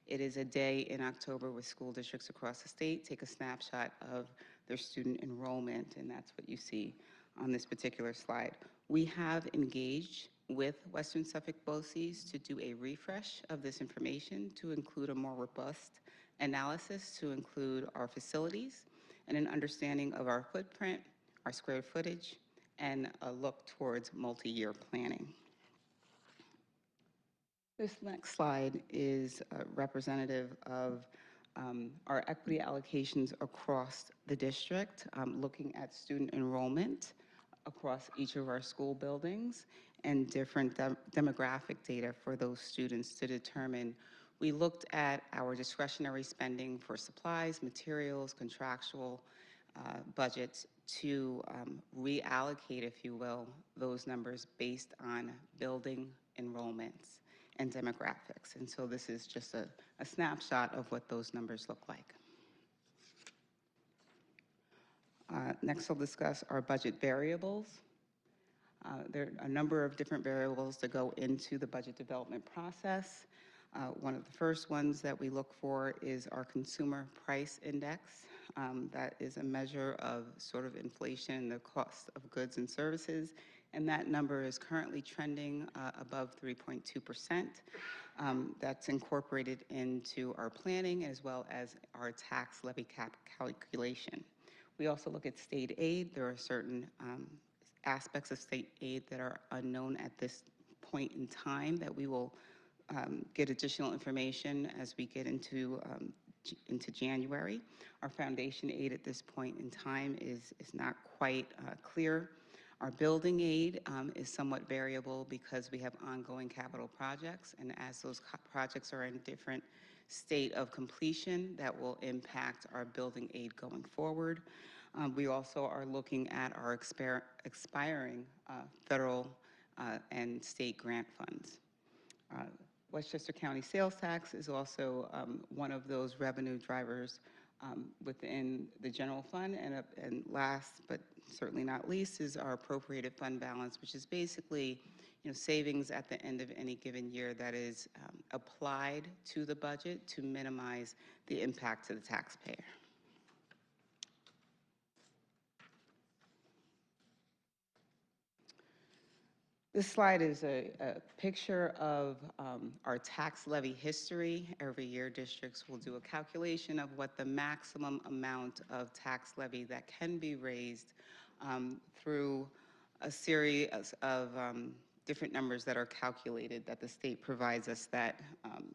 U: It is a day in October where school districts across the state take a snapshot of their student enrollment, and that's what you see on this particular slide. We have engaged with Western Suffolk BOCES to do a refresh of this information to include a more robust analysis, to include our facilities and an understanding of our footprint, our square footage, and a look towards multi-year planning. This next slide is representative of our equity allocations across the district, looking at student enrollment across each of our school buildings and different demographic data for those students to determine. We looked at our discretionary spending for supplies, materials, contractual budgets to reallocate, if you will, those numbers based on building enrollments and demographics. And so this is just a snapshot of what those numbers look like. Next, I'll discuss our budget variables. There are a number of different variables that go into the budget development process. One of the first ones that we look for is our consumer price index. That is a measure of sort of inflation and the cost of goods and services. And that number is currently trending above 3.2%. That's incorporated into our planning as well as our tax levy cap calculation. We also look at state aid. There are certain aspects of state aid that are unknown at this point in time that we will get additional information as we get into January. Our foundation aid at this point in time is not quite clear. Our building aid is somewhat variable because we have ongoing capital projects, and as those projects are in different state of completion, that will impact our building aid going forward. We also are looking at our expiring federal and state grant funds. Westchester County sales tax is also one of those revenue drivers within the general fund. And last but certainly not least is our appropriated fund balance, which is basically savings at the end of any given year that is applied to the budget to minimize the impact to the taxpayer. This slide is a picture of our tax levy history. Every year, districts will do a calculation of what the maximum amount of tax levy that can be raised through a series of different numbers that are calculated that the state provides us that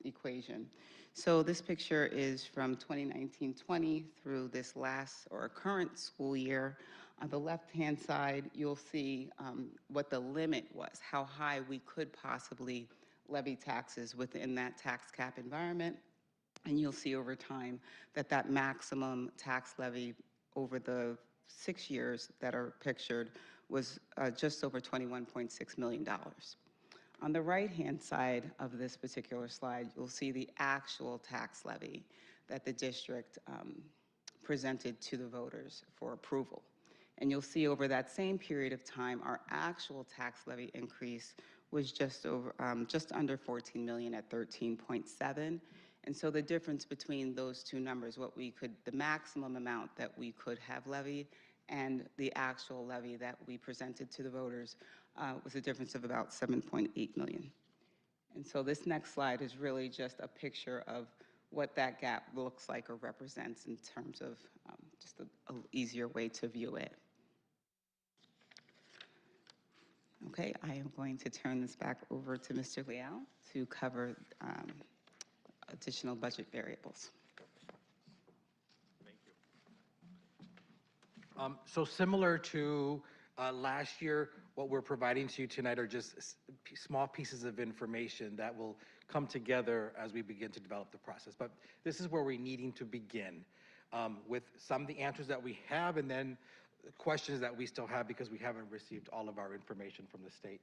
U: equation. So this picture is from 2019-20 through this last or current school year. On the left-hand side, you'll see what the limit was, how high we could possibly levy taxes within that tax cap environment. And you'll see over time that that maximum tax levy over the 6 years that are pictured was just over $21.6 million. On the right-hand side of this particular slide, you'll see the actual tax levy that the district presented to the voters for approval. And you'll see over that same period of time, our actual tax levy increase was just under 14 million at 13.7. And so the difference between those two numbers, the maximum amount that we could have levied and the actual levy that we presented to the voters was a difference of about 7.8 million. And so this next slide is really just a picture of what that gap looks like or represents in terms of just an easier way to view it. Okay, I am going to turn this back over to Mr. Leal to cover additional budget variables.
T: Thank you. So similar to last year, what we're providing to you tonight are just small pieces of information that will come together as we begin to develop the process. But this is where we're needing to begin with some of the answers that we have and then questions that we still have because we haven't received all of our information from the state.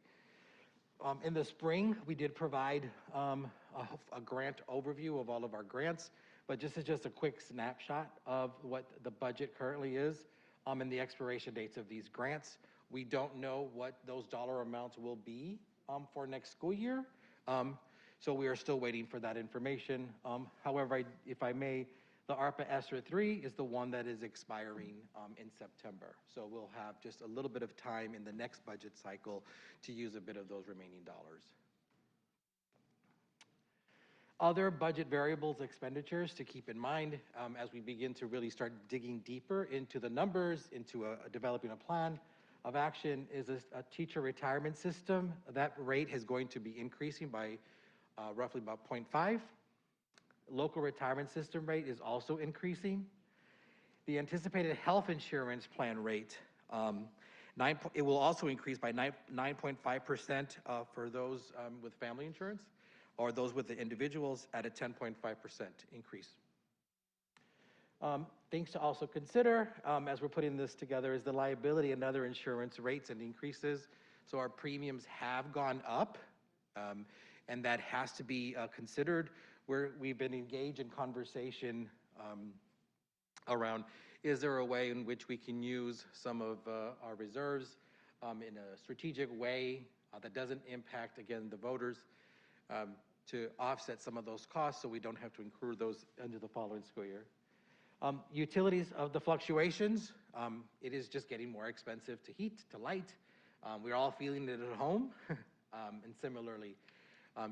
T: In the spring, we did provide a grant overview of all of our grants, but this is just a quick snapshot of what the budget currently is and the expiration dates of these grants. We don't know what those dollar amounts will be for next school year, so we are still waiting for that information. However, if I may, the ARPA ESSER 3 is the one that is expiring in September. So we'll have just a little bit of time in the next budget cycle to use a bit of those remaining dollars. Other budget variables expenditures to keep in mind as we begin to really start digging deeper into the numbers, into developing a plan of action is a teacher retirement system. That rate is going to be increasing by roughly about 0.5. Local retirement system rate is also increasing. The anticipated health insurance plan rate, it will also increase by 9.5% for those with family insurance, or those with the individuals at a 10.5% increase. Things to also consider as we're putting this together is the liability and other insurance rates and increases. So our premiums have gone up, and that has to be considered. We've been engaged in conversation around, is there a way in which we can use some of our reserves in a strategic way that doesn't impact, again, the voters, to offset some of those costs so we don't have to incur those into the following school year. Utilities of the fluctuations, it is just getting more expensive to heat, to light. We're all feeling it at home, and similarly.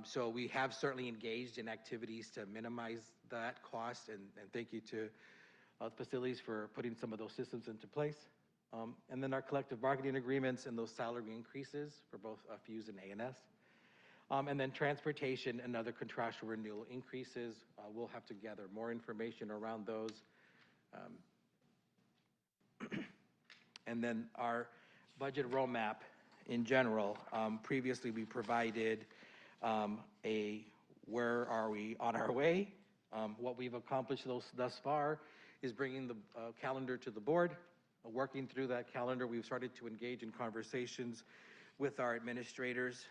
T: So we have certainly engaged in activities to minimize that cost, and thank you to facilities for putting some of those systems into place. And then our collective bargaining agreements and those salary increases for both FUS and ANS. And then transportation and other contractual renewal increases. We'll have to gather more information around those. And then our budget roadmap in general. Previously, we provided where are we on our way. What we've accomplished thus far is bringing the calendar to the board. Working through that calendar, we've started to engage in conversations with our administrators,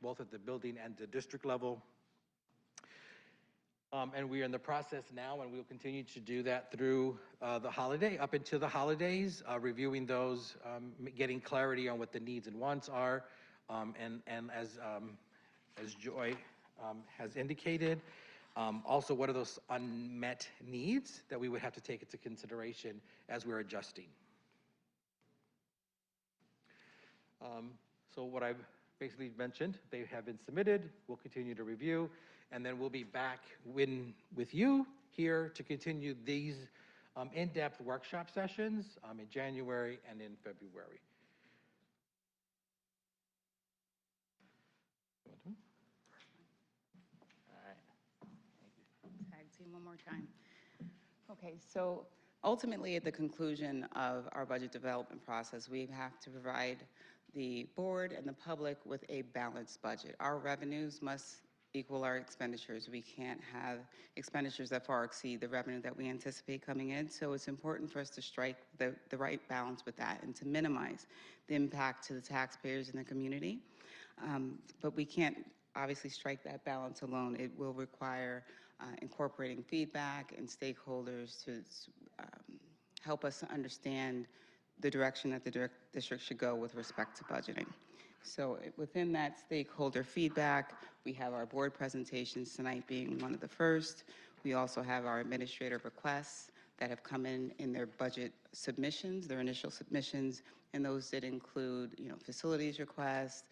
T: both at the building and the district level. And we are in the process now, and we'll continue to do that through the holiday, up into the holidays, reviewing those, getting clarity on what the needs and wants are, and as Joy has indicated, also what are those unmet needs that we would have to take into consideration as we're adjusting. So what I've basically mentioned, they have been submitted, we'll continue to review, and then we'll be back with you here to continue these in-depth workshop sessions in January and in February.
U: Tag team one more time. Okay, so ultimately at the conclusion of our budget development process, we have to provide the board and the public with a balanced budget. Our revenues must equal our expenditures. We can't have expenditures that far exceed the revenue that we anticipate coming in. So it's important for us to strike the right balance with that and to minimize the impact to the taxpayers and the community. But we can't obviously strike that balance alone. It will require incorporating feedback and stakeholders to help us understand the direction that the district should go with respect to budgeting. So within that stakeholder feedback, we have our board presentations tonight being one of the first. We also have our administrative requests that have come in their budget submissions, their initial submissions, and those did include, facilities requests,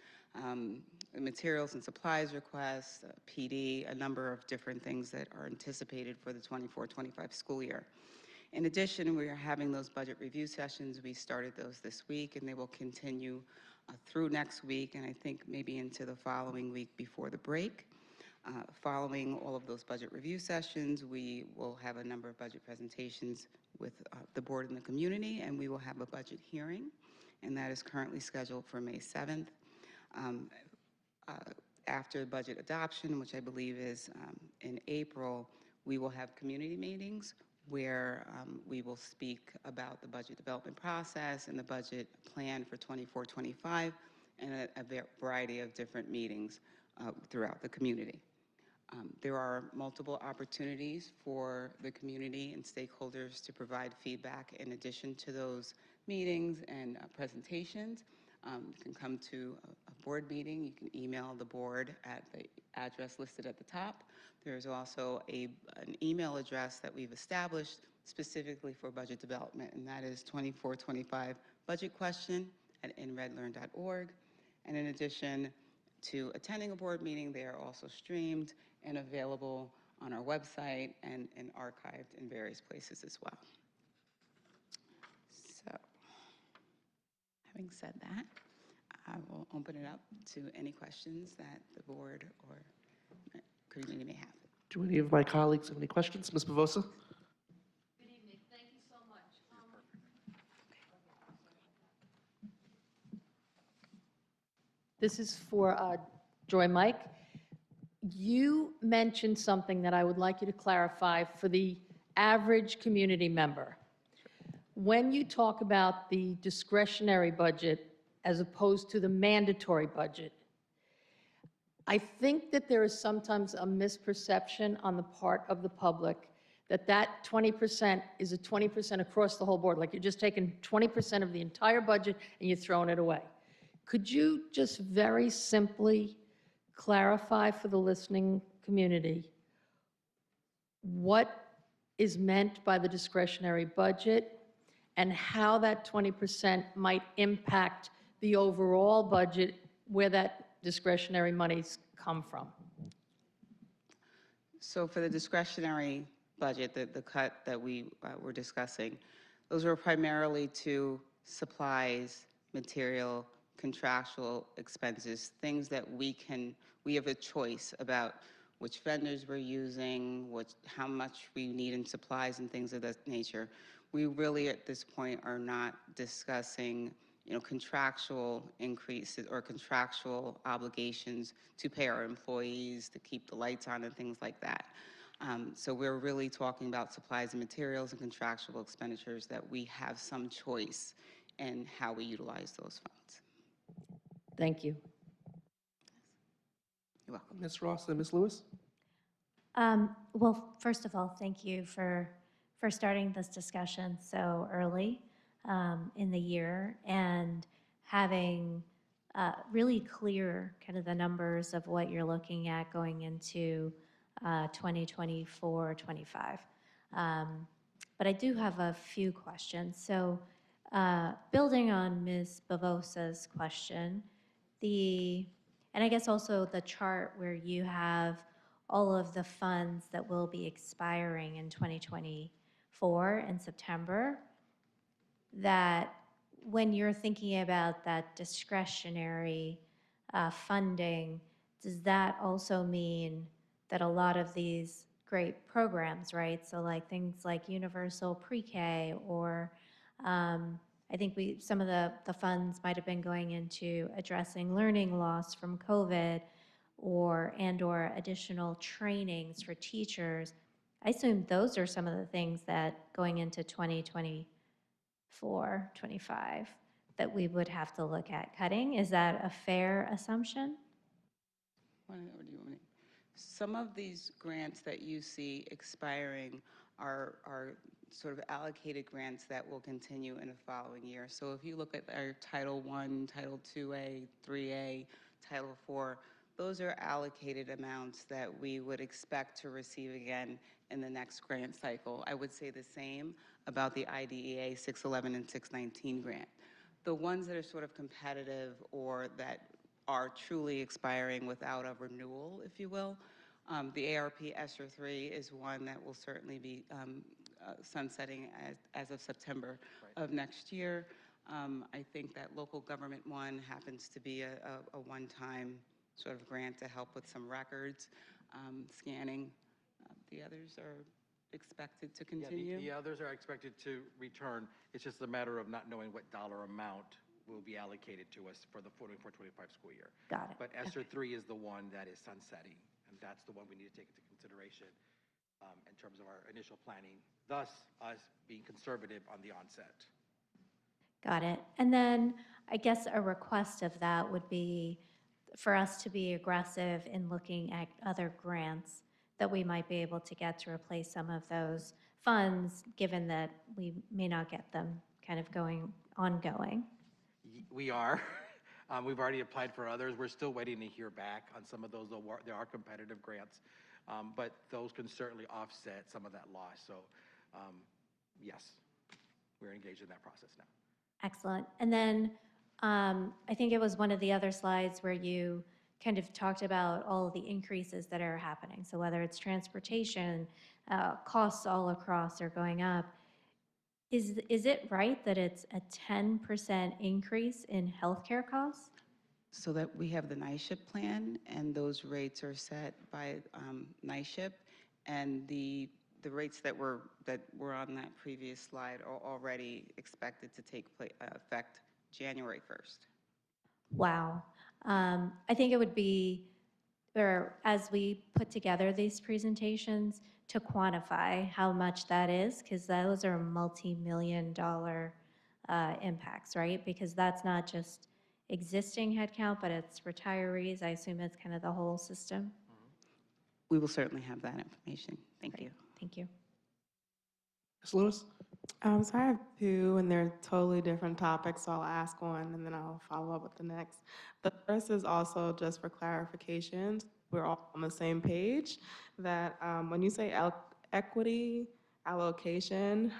U: materials and supplies requests, PD, a number of different things that are anticipated for the 24-25 school year. In addition, we are having those budget review sessions. We started those this week, and they will continue through next week, and I think maybe into the following week before the break. Following all of those budget review sessions, we will have a number of budget presentations with the board and the community, and we will have a budget hearing, and that is currently scheduled for May 7th. After budget adoption, which I believe is in April, we will have community meetings where we will speak about the budget development process and the budget plan for 24-25 and a variety of different meetings throughout the community. There are multiple opportunities for the community and stakeholders to provide feedback in addition to those meetings and presentations. You can come to a board meeting. You can email the board at the address listed at the top. There's also an email address that we've established specifically for budget development, and that is 2425 budgetquestion@nredlearn.org. And in addition to attending a board meeting, they are also streamed and available on our website and archived in various places as well. So, having said that, I will open it up to any questions that the board or community may have.
S: Do any of my colleagues have any questions? Ms. Bavosa?
E: Good evening. Thank you so much. This is for Joy Mike. You mentioned something that I would like you to clarify for the average community member. When you talk about the discretionary budget as opposed to the mandatory budget, I think that there is sometimes a misperception on the part of the public that that 20% is a 20% across the whole board, like you're just taking 20% of the entire budget and you're throwing it away. Could you just very simply clarify for the listening community what is meant by the discretionary budget and how that 20% might impact the overall budget where that discretionary monies come from?
U: So for the discretionary budget, the cut that we were discussing, those were primarily to supplies, material, contractual expenses, things that we have a choice about which vendors we're using, how much we need in supplies and things of that nature. We really at this point are not discussing contractual increases or contractual obligations to pay our employees, to keep the lights on and things like that. So we're really talking about supplies and materials and contractual expenditures that we have some choice in how we utilize those funds.
E: Thank you.
U: You're welcome.
S: Ms. Ross and Ms. Lewis?
A: Well, first of all, thank you for starting this discussion so early in the year and having really clear kind of the numbers of what you're looking at going into 2024-25. But I do have a few questions. So building on Ms. Bavosa's question, and I guess also the chart where you have all of the funds that will be expiring in 2024 in September, that when you're thinking about that discretionary funding, does that also mean that a lot of these great programs, right? So like things like universal pre-K or I think some of the funds might have been going into addressing learning loss from COVID or additional trainings for teachers. I assume those are some of the things that going into 2024, 25 that we would have to look at cutting. Is that a fair assumption?
U: Some of these grants that you see expiring are sort of allocated grants that will continue in the following year. So if you look at our Title I, Title IIA, 3A, Title IV, those are allocated amounts that we would expect to receive again in the next grant cycle. I would say the same about the IDEA 611 and 619 grant. The ones that are sort of competitive or that are truly expiring without a renewal, if you will, the ARP ESSER 3 is one that will certainly be sunsetting as of September of next year. I think that local government one happens to be a one-time sort of grant to help with some records, scanning. The others are expected to continue.
T: The others are expected to return. It's just a matter of not knowing what dollar amount will be allocated to us for the 24-25 school year.
A: Got it.
T: But ESSER 3 is the one that is sunsetting, and that's the one we need to take into consideration in terms of our initial planning, thus us being conservative on the onset.
A: Got it. And then I guess a request of that would be for us to be aggressive in looking at other grants that we might be able to get to replace some of those funds, given that we may not get them kind of ongoing.
T: We are. We've already applied for others. We're still waiting to hear back on some of those. There are competitive grants, but those can certainly offset some of that loss. So yes, we're engaged in that process now.
A: Excellent. And then I think it was one of the other slides where you kind of talked about all of the increases that are happening. So whether it's transportation, costs all across are going up. Is it right that it's a 10% increase in healthcare costs?
U: so that we have the NYSHIP plan, and those rates are set by NYSHIP, and the rates that were on that previous slide are already expected to take effect January 1st.
A: Wow. I think it would be, or as we put together these presentations, to quantify how much that is, because those are multi-million-dollar impacts, right? Because that's not just existing headcount, but it's retirees. I assume it's kind of the whole system.
U: We will certainly have that information. Thank you.
A: Thank you.
S: Ms. Lewis?
D: So I have two, and they're totally different topics, so I'll ask one, and then I'll follow up with the next. The first is also just for clarification. We're all on the same page, that when you say equity allocation,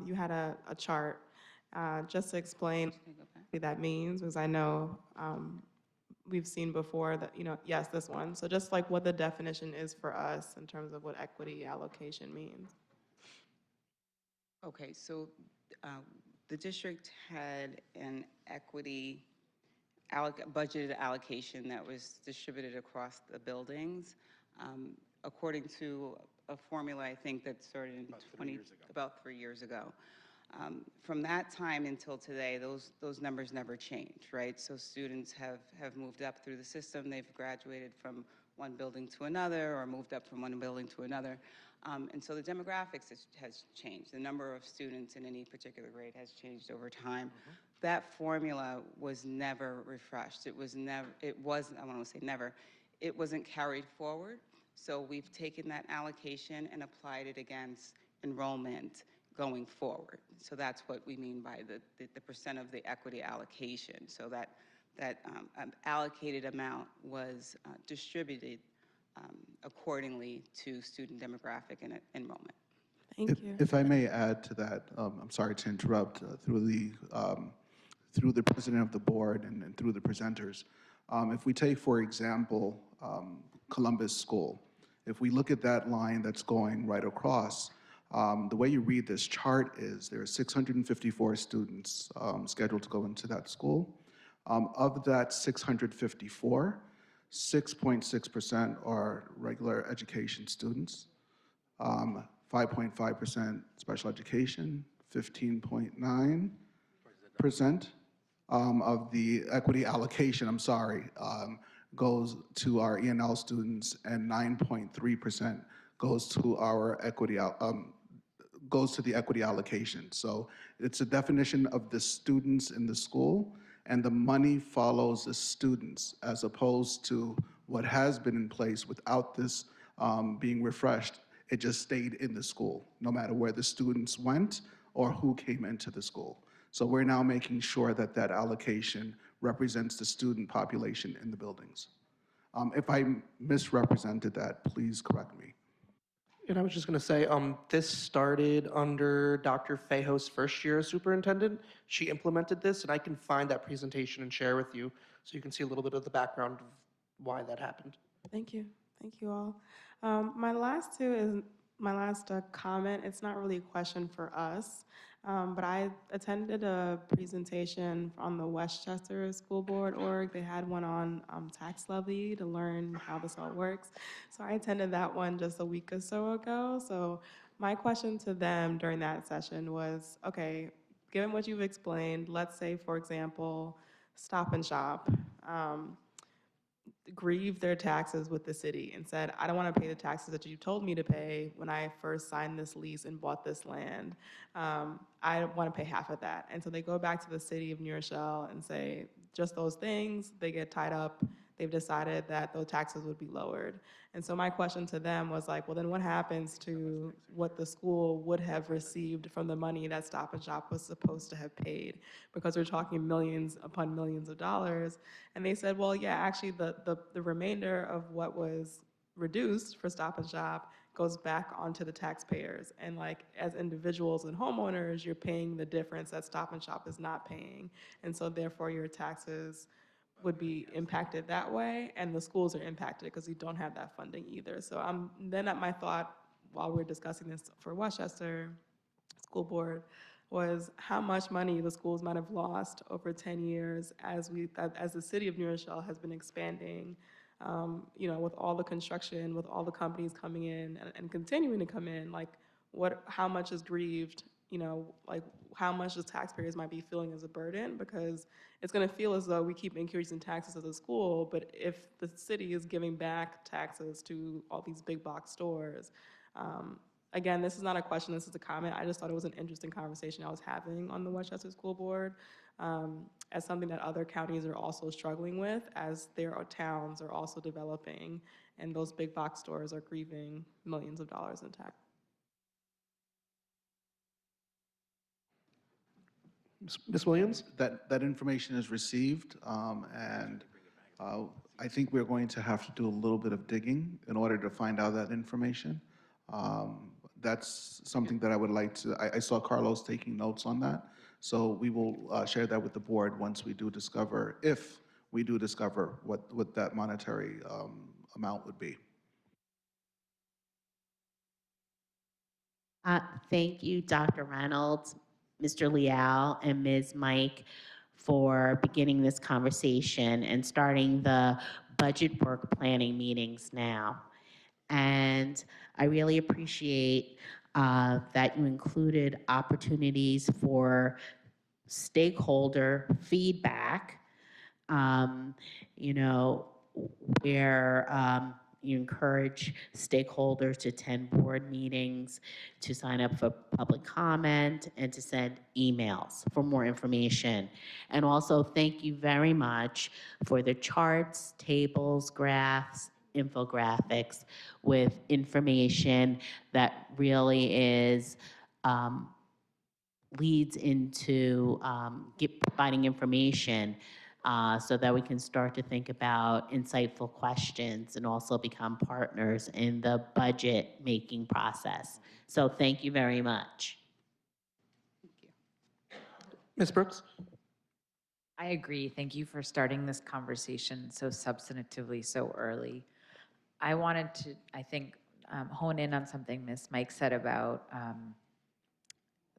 D: you had a chart. Just to explain what that means, because I know we've seen before that, yes, this one. So just like what the definition is for us in terms of what equity allocation means.
U: Okay, so the district had an equity budgeted allocation that was distributed across the buildings according to a formula, I think, that started in about 3 years ago. From that time until today, those numbers never changed, right? So students have moved up through the system. They've graduated from one building to another or moved up from one building to another. And so the demographics has changed. The number of students in any particular grade has changed over time. That formula was never refreshed. It wasn't, I want to say never, it wasn't carried forward. So we've taken that allocation and applied it against enrollment going forward. So that's what we mean by the percent of the equity allocation. So that allocated amount was distributed accordingly to student demographic and enrollment.
D: Thank you.
F: If I may add to that, I'm sorry to interrupt, through the president of the board and through the presenters. If we take, for example, Columbus School, if we look at that line that's going right across, the way you read this chart is there are 654 students scheduled to go into that school. Of that 654, 6.6% are regular education students, 5.5% special education, 15.9% of the equity allocation, goes to our E&L students, and 9.3% goes to our equity goes to the equity allocation. So it's a definition of the students in the school, and the money follows the students, as opposed to what has been in place without this being refreshed. It just stayed in the school, no matter where the students went or who came into the school. So we're now making sure that that allocation represents the student population in the buildings. If I misrepresented that, please correct me.
S: And I was just going to say, this started under Dr. Fejo's first year as superintendent. She implemented this, and I can find that presentation and share with you so you can see a little bit of the background of why that happened.
D: Thank you. Thank you all. My last comment. It's not really a question for us, but I attended a presentation on the Westchester School Board org. They had one on tax levy to learn how this all works. So I attended that one just a week or so ago. So my question to them during that session was, okay, given what you've explained, let's say, for example, Stop and Shop grieved their taxes with the city and said, I don't want to pay the taxes that you told me to pay when I first signed this lease and bought this land. I want to pay half of that. And so they go back to the city of New Rochelle and say just those things, they get tied up. They've decided that those taxes would be lowered. And so my question to them was like, well, then what happens to what the school would have received from the money that Stop and Shop was supposed to have paid? Because we're talking millions upon millions of dollars. And they said, well, yeah, actually the remainder of what was reduced for Stop and Shop goes back onto the taxpayers. And like as individuals and homeowners, you're paying the difference that Stop and Shop is not paying. And so therefore your taxes would be impacted that way, and the schools are impacted because you don't have that funding either. So then my thought while we're discussing this for Westchester School Board was how much money the schools might have lost over 10 years as the city of New Rochelle has been expanding, with all the construction, with all the companies coming in and continuing to come in, like how much is grieved, like how much the taxpayers might be feeling as a burden, because it's going to feel as though we keep increasing taxes as a school, but if the city is giving back taxes to all these big box stores, again, this is not a question, this is a comment. I just thought it was an interesting conversation I was having on the Westchester School Board, as something that other counties are also struggling with, as their towns are also developing, and those big box stores are grieving millions of dollars in tax.
S: Ms. Williams?
F: That information is received, and I think we're going to have to do a little bit of digging in order to find out that information. That's something that I would like to, I saw Carlos taking notes on that, so we will share that with the board once we do discover, if we do discover what that monetary amount would be.
H: Thank you, Dr. Reynolds, Mr. Leal, and Ms. Mike for beginning this conversation and starting the budget work planning meetings now. And I really appreciate that you included opportunities for stakeholder feedback, where you encourage stakeholders to attend board meetings, to sign up for public comment, and to send emails for more information. And also, thank you very much for the charts, tables, graphs, infographics with information that really is leads into providing information so that we can start to think about insightful questions and also become partners in the budget making process. So thank you very much.
S: Ms. Brooks?
C: I agree. Thank you for starting this conversation so substantively so early. I wanted to, I think, hone in on something Ms. Mike said about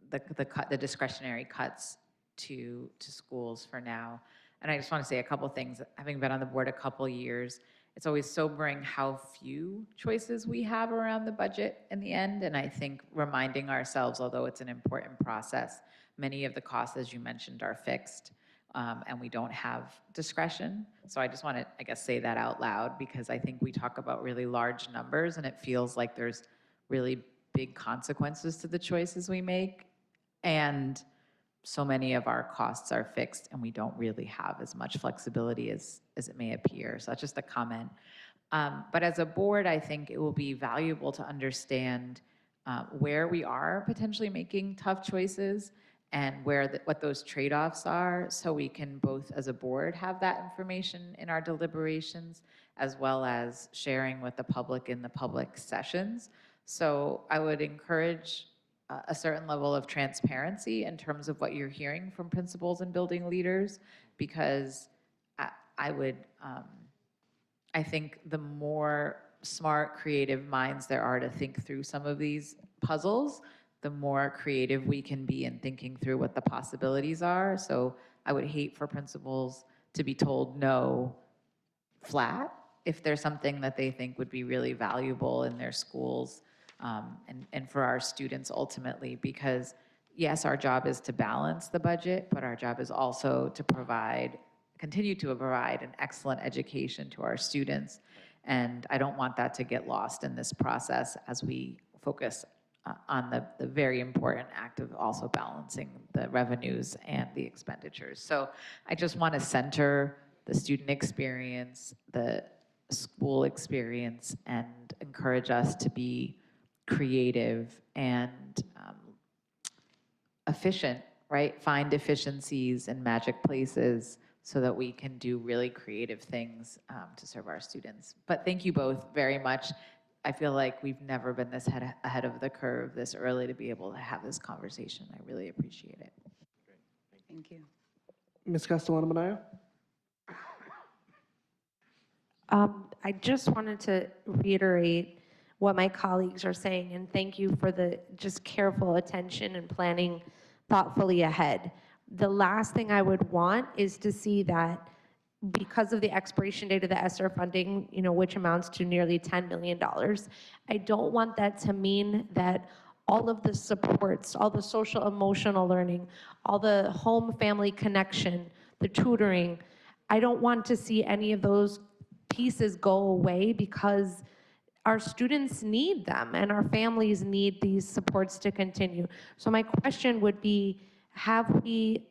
C: the discretionary cuts to schools for now. And I just want to say a couple things. Having been on the board a couple years, it's always sobering how few choices we have around the budget in the end. And I think reminding ourselves, although it's an important process, many of the costs, as you mentioned, are fixed. And we don't have discretion. So I just want to, I guess, say that out loud, because I think we talk about really large numbers and it feels like there's really big consequences to the choices we make. And so many of our costs are fixed and we don't really have as much flexibility as it may appear. So that's just a comment. But as a board, I think it will be valuable to understand where we are potentially making tough choices and what those trade-offs are, so we can both as a board have that information in our deliberations, as well as sharing with the public in the public sessions. So I would encourage a certain level of transparency in terms of what you're hearing from principals and building leaders, because I think the more smart, creative minds there are to think through some of these puzzles, the more creative we can be in thinking through what the possibilities are. So I would hate for principals to be told no flat if there's something that they think would be really valuable in their schools and for our students ultimately, because yes, our job is to balance the budget, but our job is also to continue to provide an excellent education to our students. And I don't want that to get lost in this process as we focus on the very important act of also balancing the revenues and the expenditures. So I just want to center the student experience, the school experience, and encourage us to be creative and efficient, right? Find efficiencies and magic places so that we can do really creative things to serve our students. But thank you both very much. I feel like we've never been this ahead of the curve this early to be able to have this conversation. I really appreciate it.
U: Thank you.
S: Ms. Castellano-Manaya?
G: I just wanted to reiterate what my colleagues are saying, and thank you for the just careful attention and planning thoughtfully ahead. The last thing I would want is to see that because of the expiration date of the ESSER funding, which amounts to nearly $10 million, I don't want that to mean that all of the supports, all the social emotional learning, all the home family connection, the tutoring, I don't want to see any of those pieces go away because our students need them and our families need these supports to continue. So my question would be, have we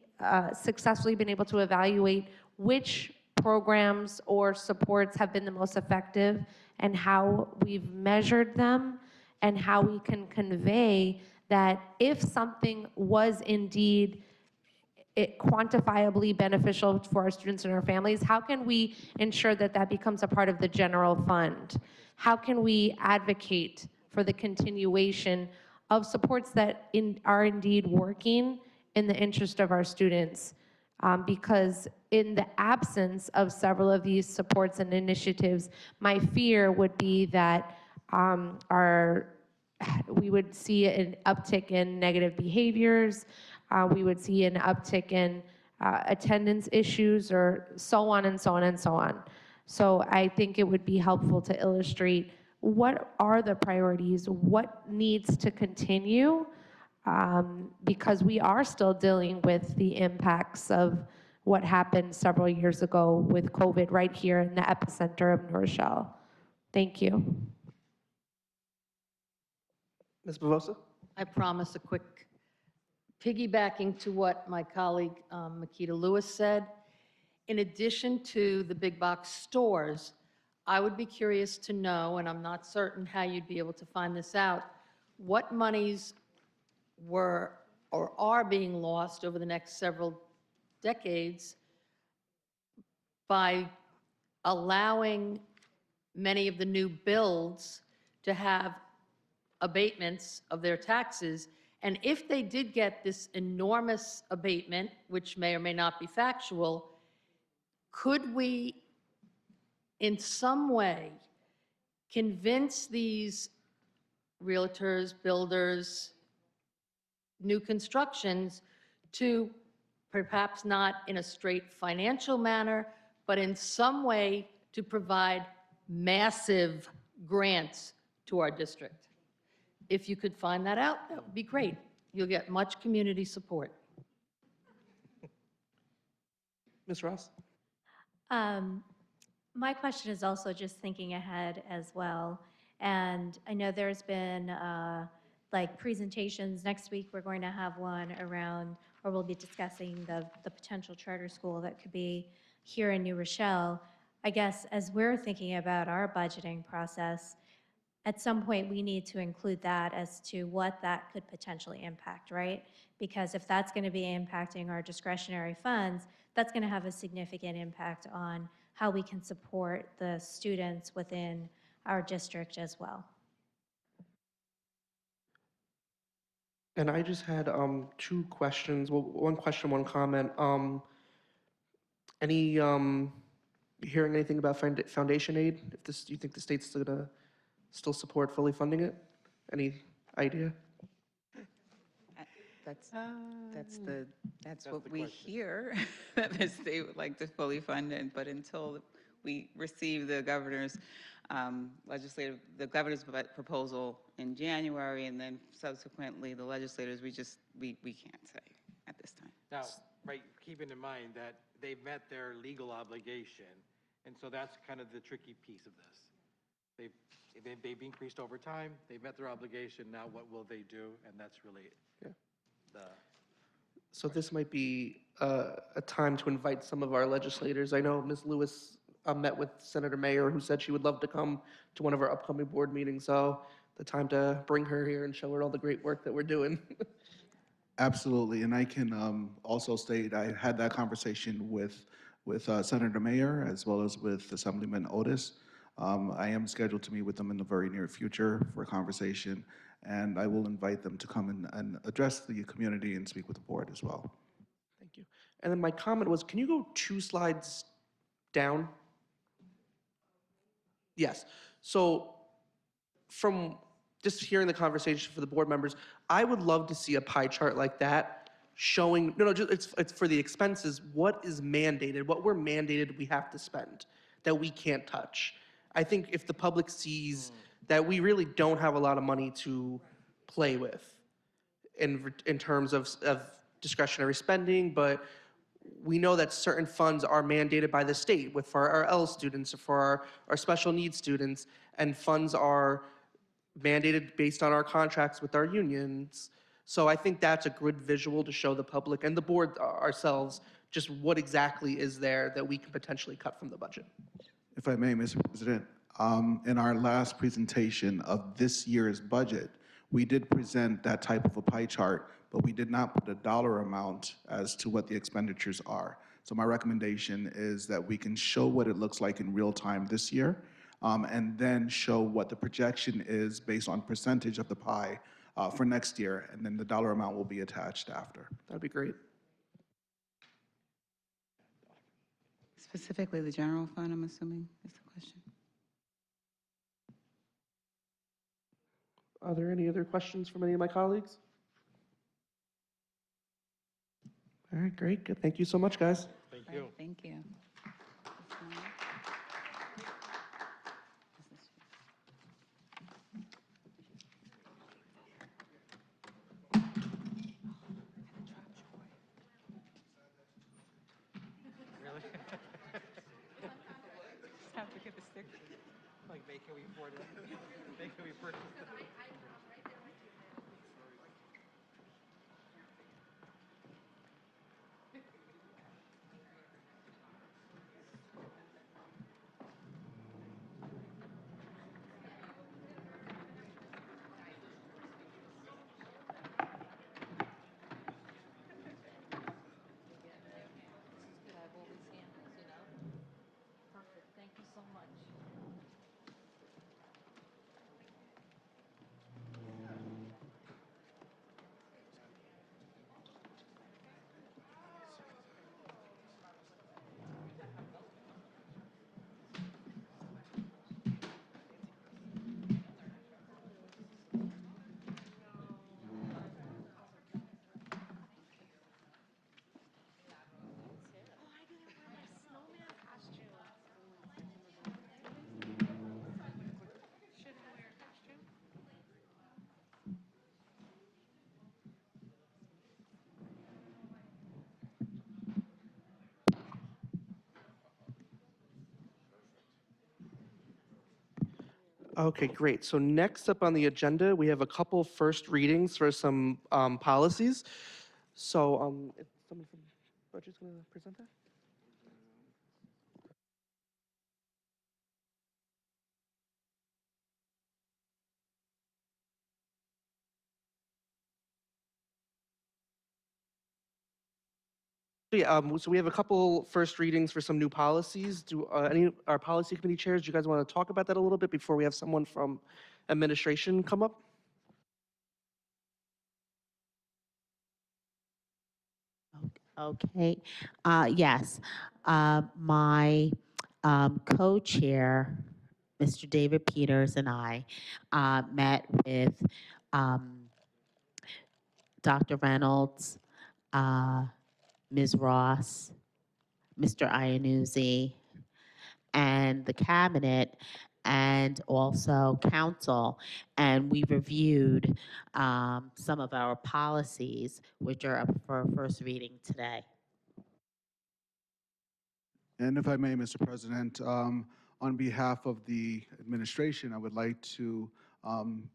G: successfully been able to evaluate which programs or supports have been the most effective and how we've measured them and how we can convey that if something was indeed quantifiably beneficial for our students and our families, how can we ensure that that becomes a part of the general fund? How can we advocate for the continuation of supports that are indeed working in the interest of our students? Because in the absence of several of these supports and initiatives, my fear would be that we would see an uptick in negative behaviors, we would see an uptick in attendance issues, or so on and so on and so on. So I think it would be helpful to illustrate what are the priorities, what needs to continue, because we are still dealing with the impacts of what happened several years ago with COVID right here in the epicenter of New Rochelle. Thank you.
S: Ms. Bavosa?
E: I promise a quick piggybacking to what my colleague Makita Lewis said. In addition to the big box stores, I would be curious to know, and I'm not certain how you'd be able to find this out, what monies were or are being lost over the next several decades by allowing many of the new builds to have abatements of their taxes. And if they did get this enormous abatement, which may or may not be factual, could we in some way convince these realtors, builders, new constructions to perhaps not in a straight financial manner, but in some way to provide massive grants to our district? If you could find that out, that would be great. You'll get much community support.
S: Ms. Ross?
A: My question is also just thinking ahead as well. And I know there's been like presentations. Next week, we're going to have one around, or we'll be discussing the potential charter school that could be here in New Rochelle. I guess as we're thinking about our budgeting process, at some point we need to include that as to what that could potentially impact, right? Because if that's going to be impacting our discretionary funds, that's going to have a significant impact on how we can support the students within our district as well.
S: And I just had two questions. Well, one question, one comment. Hearing anything about foundation aid? If this, do you think the state's gonna still support fully funding it? Any idea?
U: That's what we hear, that the state would like to fully fund it, but until we receive the governor's the governor's proposal in January, and then subsequently the legislators, we can't say at this time.
T: Now, right, keeping in mind that they've met their legal obligation, and so that's kind of the tricky piece of this. They've increased over time, they've met their obligation, now what will they do? And that's really
S: So this might be a time to invite some of our legislators. I know Ms. Lewis met with Senator Mayer, who said she would love to come to one of our upcoming board meetings. So the time to bring her here and show her all the great work that we're doing.
F: Absolutely, and I can also state I had that conversation with Senator Mayer as well as with Assemblyman Otis. I am scheduled to meet with them in the very near future for a conversation, and I will invite them to come and address the community and speak with the board as well.
S: Thank you. And then my comment was, can you go 2 slides down? Yes. So from just hearing the conversation for the board members, I would love to see a pie chart like that showing, no, just, it's for the expenses, what is mandated, what we're mandated we have to spend that we can't touch. I think if the public sees that we really don't have a lot of money to play with in terms of discretionary spending, but we know that certain funds are mandated by the state with for our L students, for our special needs students, and funds are mandated based on our contracts with our unions. So I think that's a good visual to show the public and the board ourselves just what exactly is there that we can potentially cut from the budget.
F: If I may, Mr. President, in our last presentation of this year's budget, we did present that type of a pie chart, but we did not put a dollar amount as to what the expenditures are. So my recommendation is that we can show what it looks like in real time this year, and then show what the projection is based on percentage of the pie for next year, and then the dollar amount will be attached after.
S: That'd be great.
U: Specifically, the general fund, I'm assuming, is the question.
S: Are there any other questions from any of my colleagues? All right, great. Good. Thank you so much, guys.
T: Thank you.
U: Thank you.
T: Really? Just have to get the sticker. Like, making we afford it? Making we purchase it?
A: Perfect, thank you so much.
S: Okay, great. So next up on the agenda, we have a couple first readings for some policies. So if someone from Budget's going to present that? Yeah, so we have a couple first readings for some new policies. Do any our policy committee chairs, do you guys want to talk about that a little bit before we have someone from administration come up?
H: Okay, yes. My co-chair, Mr. David Peters, and I met with Dr. Reynolds, Ms. Ross, Mr. Iannuzzi, and the cabinet, and also council, and we reviewed some of our policies, which are up for first reading today.
F: And if I may, Mr. President, on behalf of the administration, I would like to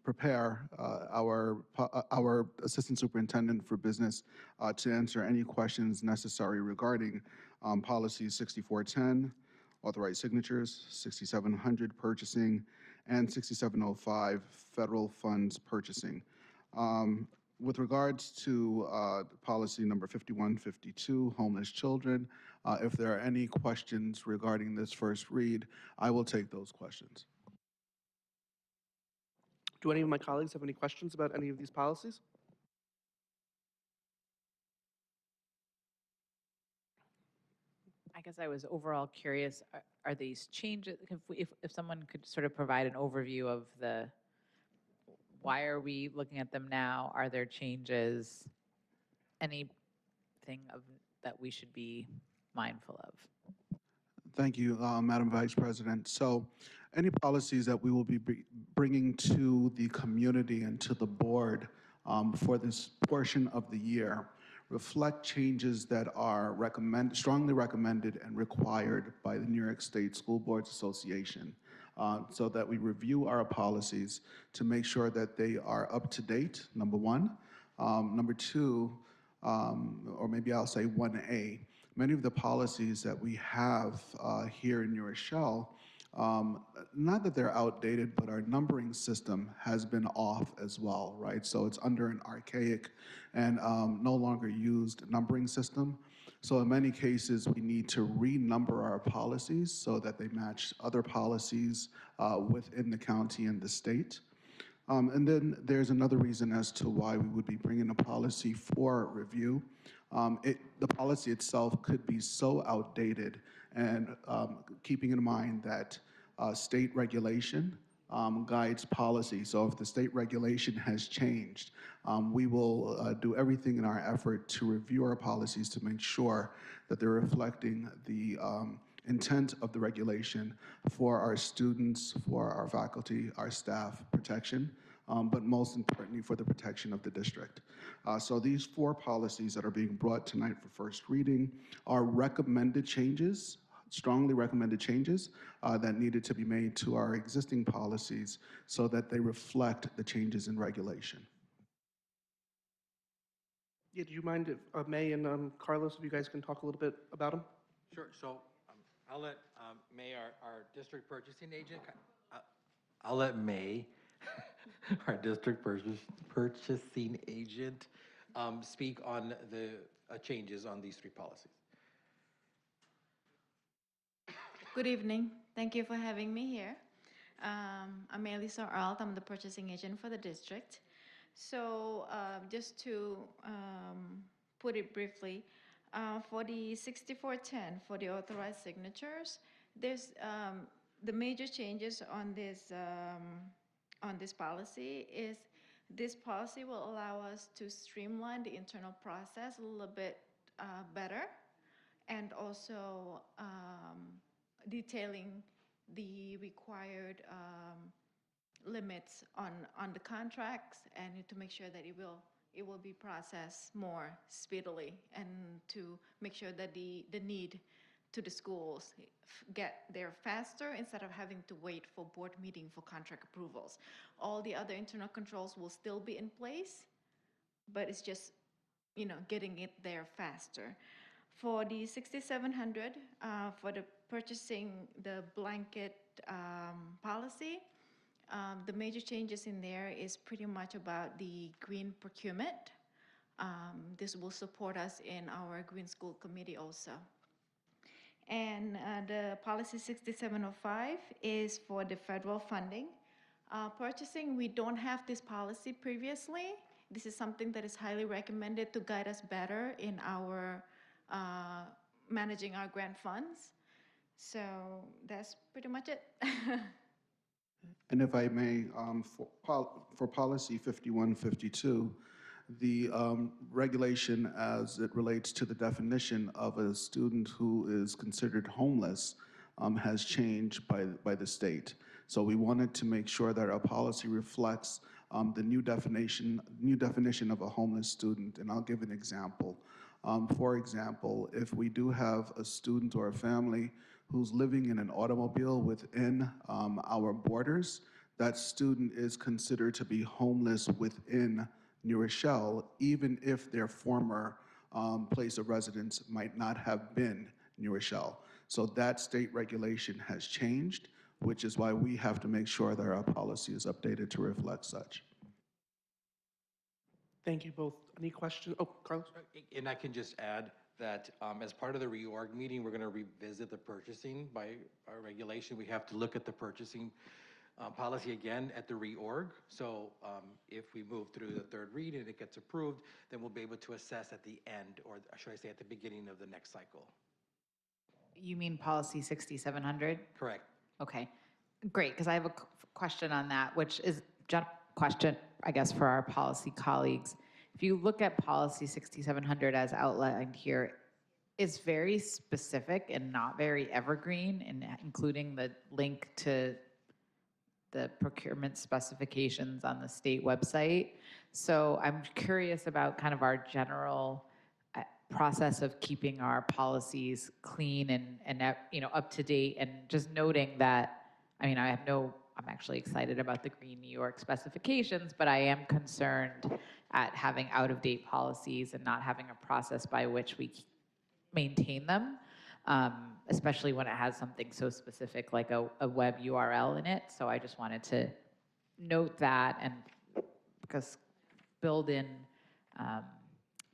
F: prepare our Assistant Superintendent for Business to answer any questions necessary regarding policies 6410, authorized signatures, 6700, purchasing, and 6705, federal funds purchasing. With regards to policy number 5152, homeless children, if there are any questions regarding this first read, I will take those questions.
S: Do any of my colleagues have any questions about any of these policies?
C: I guess I was overall curious, are these changes, if someone could sort of provide an overview of why are we looking at them now? Are there changes? Any thing that we should be mindful of?
F: Thank you, Madam Vice President. So any policies that we will be bringing to the community and to the board for this portion of the year reflect changes that are strongly recommended and required by the New York State School Boards Association, so that we review our policies to make sure that they are up to date, number one. Number two, or maybe I'll say 1A, many of the policies that we have here in New Rochelle, not that they're outdated, but our numbering system has been off as well, right? So it's under an archaic and no longer used numbering system. So in many cases, we need to renumber our policies so that they match other policies within the county and the state. And then there's another reason as to why we would be bringing a policy for review. The policy itself could be so outdated, and keeping in mind that state regulation guides policy. So if the state regulation has changed, we will do everything in our effort to review our policies to make sure that they're reflecting the intent of the regulation for our students, for our faculty, our staff protection, but most importantly for the protection of the district. So these 4 policies that are being brought tonight for first reading are recommended changes, strongly recommended changes that needed to be made to our existing policies so that they reflect the changes in regulation.
S: Yeah, do you mind if May and Carlos, if you guys can talk a little bit about them?
T: Sure. So I'll let May, our district purchasing agent, I'll let May, our district purchasing agent, speak on the changes on these 3 policies.
I: Good evening. Thank you for having me here. I'm Elisa Arlt. I'm the purchasing agent for the district. So just to put it briefly, for the 6410, for the authorized signatures, there's the major changes on this policy is this policy will allow us to streamline the internal process a little bit better, and also detailing the required limits on the contracts, and to make sure that it will be processed more speedily, and to make sure that the need to the schools get there faster instead of having to wait for board meeting for contract approvals. All the other internal controls will still be in place, but it's just, getting it there faster. For the 6700, for the purchasing the blanket policy, the major changes in there is pretty much about the green procurement. This will support us in our Green School Committee also. And the policy 6705 is for the federal funding. Purchasing, we don't have this policy previously. This is something that is highly recommended to guide us better in our managing our grant funds. So that's pretty much it.
F: And if I may, for policy 5152, the regulation as it relates to the definition of a student who is considered homeless has changed by the state. So we wanted to make sure that our policy reflects the new definition of a homeless student. And I'll give an example. For example, if we do have a student or a family who's living in an automobile within our borders, that student is considered to be homeless within New Rochelle, even if their former place of residence might not have been New Rochelle. So that state regulation has changed, which is why we have to make sure that our policy is updated to reflect such.
S: Thank you both. Any questions? Oh, Carlos?
T: And I can just add that as part of the reorg meeting, we're going to revisit the purchasing by our regulation. We have to look at the purchasing policy again at the reorg. So if we move through the 3rd read and it gets approved, then we'll be able to assess at the end, or should I say at the beginning of the next cycle.
C: You mean policy 6700?
T: Correct.
C: Okay, great, because I have a question on that, which is just a question, I guess, for our policy colleagues. if you look at policy 6700 as outlined here, it's very specific and not very evergreen, and including the link to the procurement specifications on the state website. So I'm curious about kind of our general process of keeping our policies clean and up to date, and just noting that, I'm actually excited about the Green New York specifications, but I am concerned at having out-of-date policies and not having a process by which we maintain them, especially when it has something so specific like a web URL in it. So I just wanted to note that, and because build in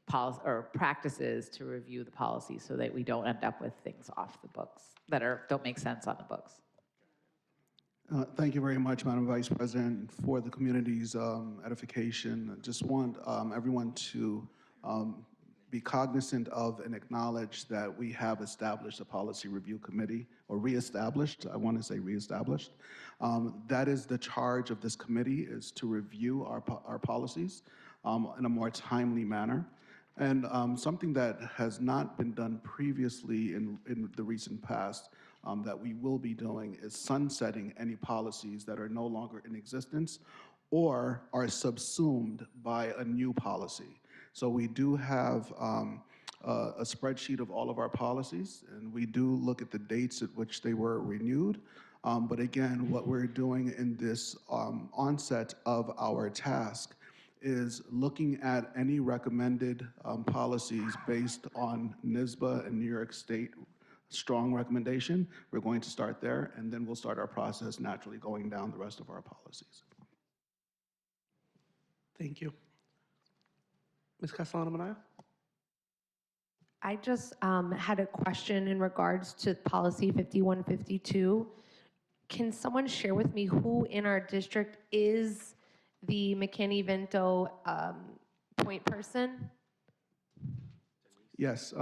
C: policy or practices to review the policy so that we don't end up with things off the books that don't make sense on the books.
F: Thank you very much, Madam Vice President, for the community's edification. I just want everyone to be cognizant of and acknowledge that we have established a policy review committee, or reestablished, I want to say reestablished. That is the charge of this committee, is to review our policies in a more timely manner. And something that has not been done previously in the recent past that we will be doing is sunsetting any policies that are no longer in existence or are subsumed by a new policy. So we do have a spreadsheet of all of our policies, and we do look at the dates at which they were renewed. But again, what we're doing in this onset of our task is looking at any recommended policies based on NYSBA and New York State strong recommendation. We're going to start there, and then we'll start our process naturally going down the rest of our policies.
S: Thank you. Ms. Castellano-Manaya?
G: I just had a question in regards to policy 5152. Can someone share with me who in our district is the McKinney-Vento point person?
F: Yes,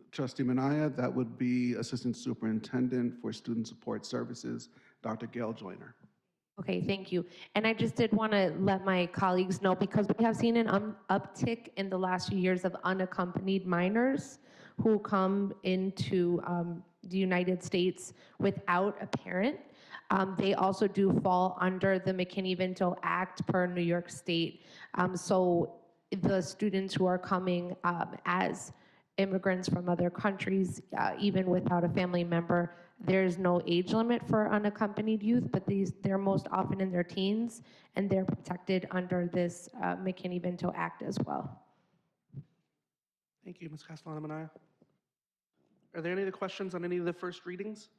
F: Trustee Minaya, that would be Assistant Superintendent for Student Support Services, Dr. Gail Joyner.
G: Okay, thank you. And I just did want to let my colleagues know, because we have seen an uptick in the last few years of unaccompanied minors who come into the United States without a parent. They also do fall under the McKinney-Vento Act per New York State. So the students who are coming as immigrants from other countries, even without a family member, there's no age limit for unaccompanied youth, but they're most often in their teens, and they're protected under this McKinney-Vento Act as well.
S: Thank you, Ms. Castellano-Manaya. Are there any other questions on any of the first readings?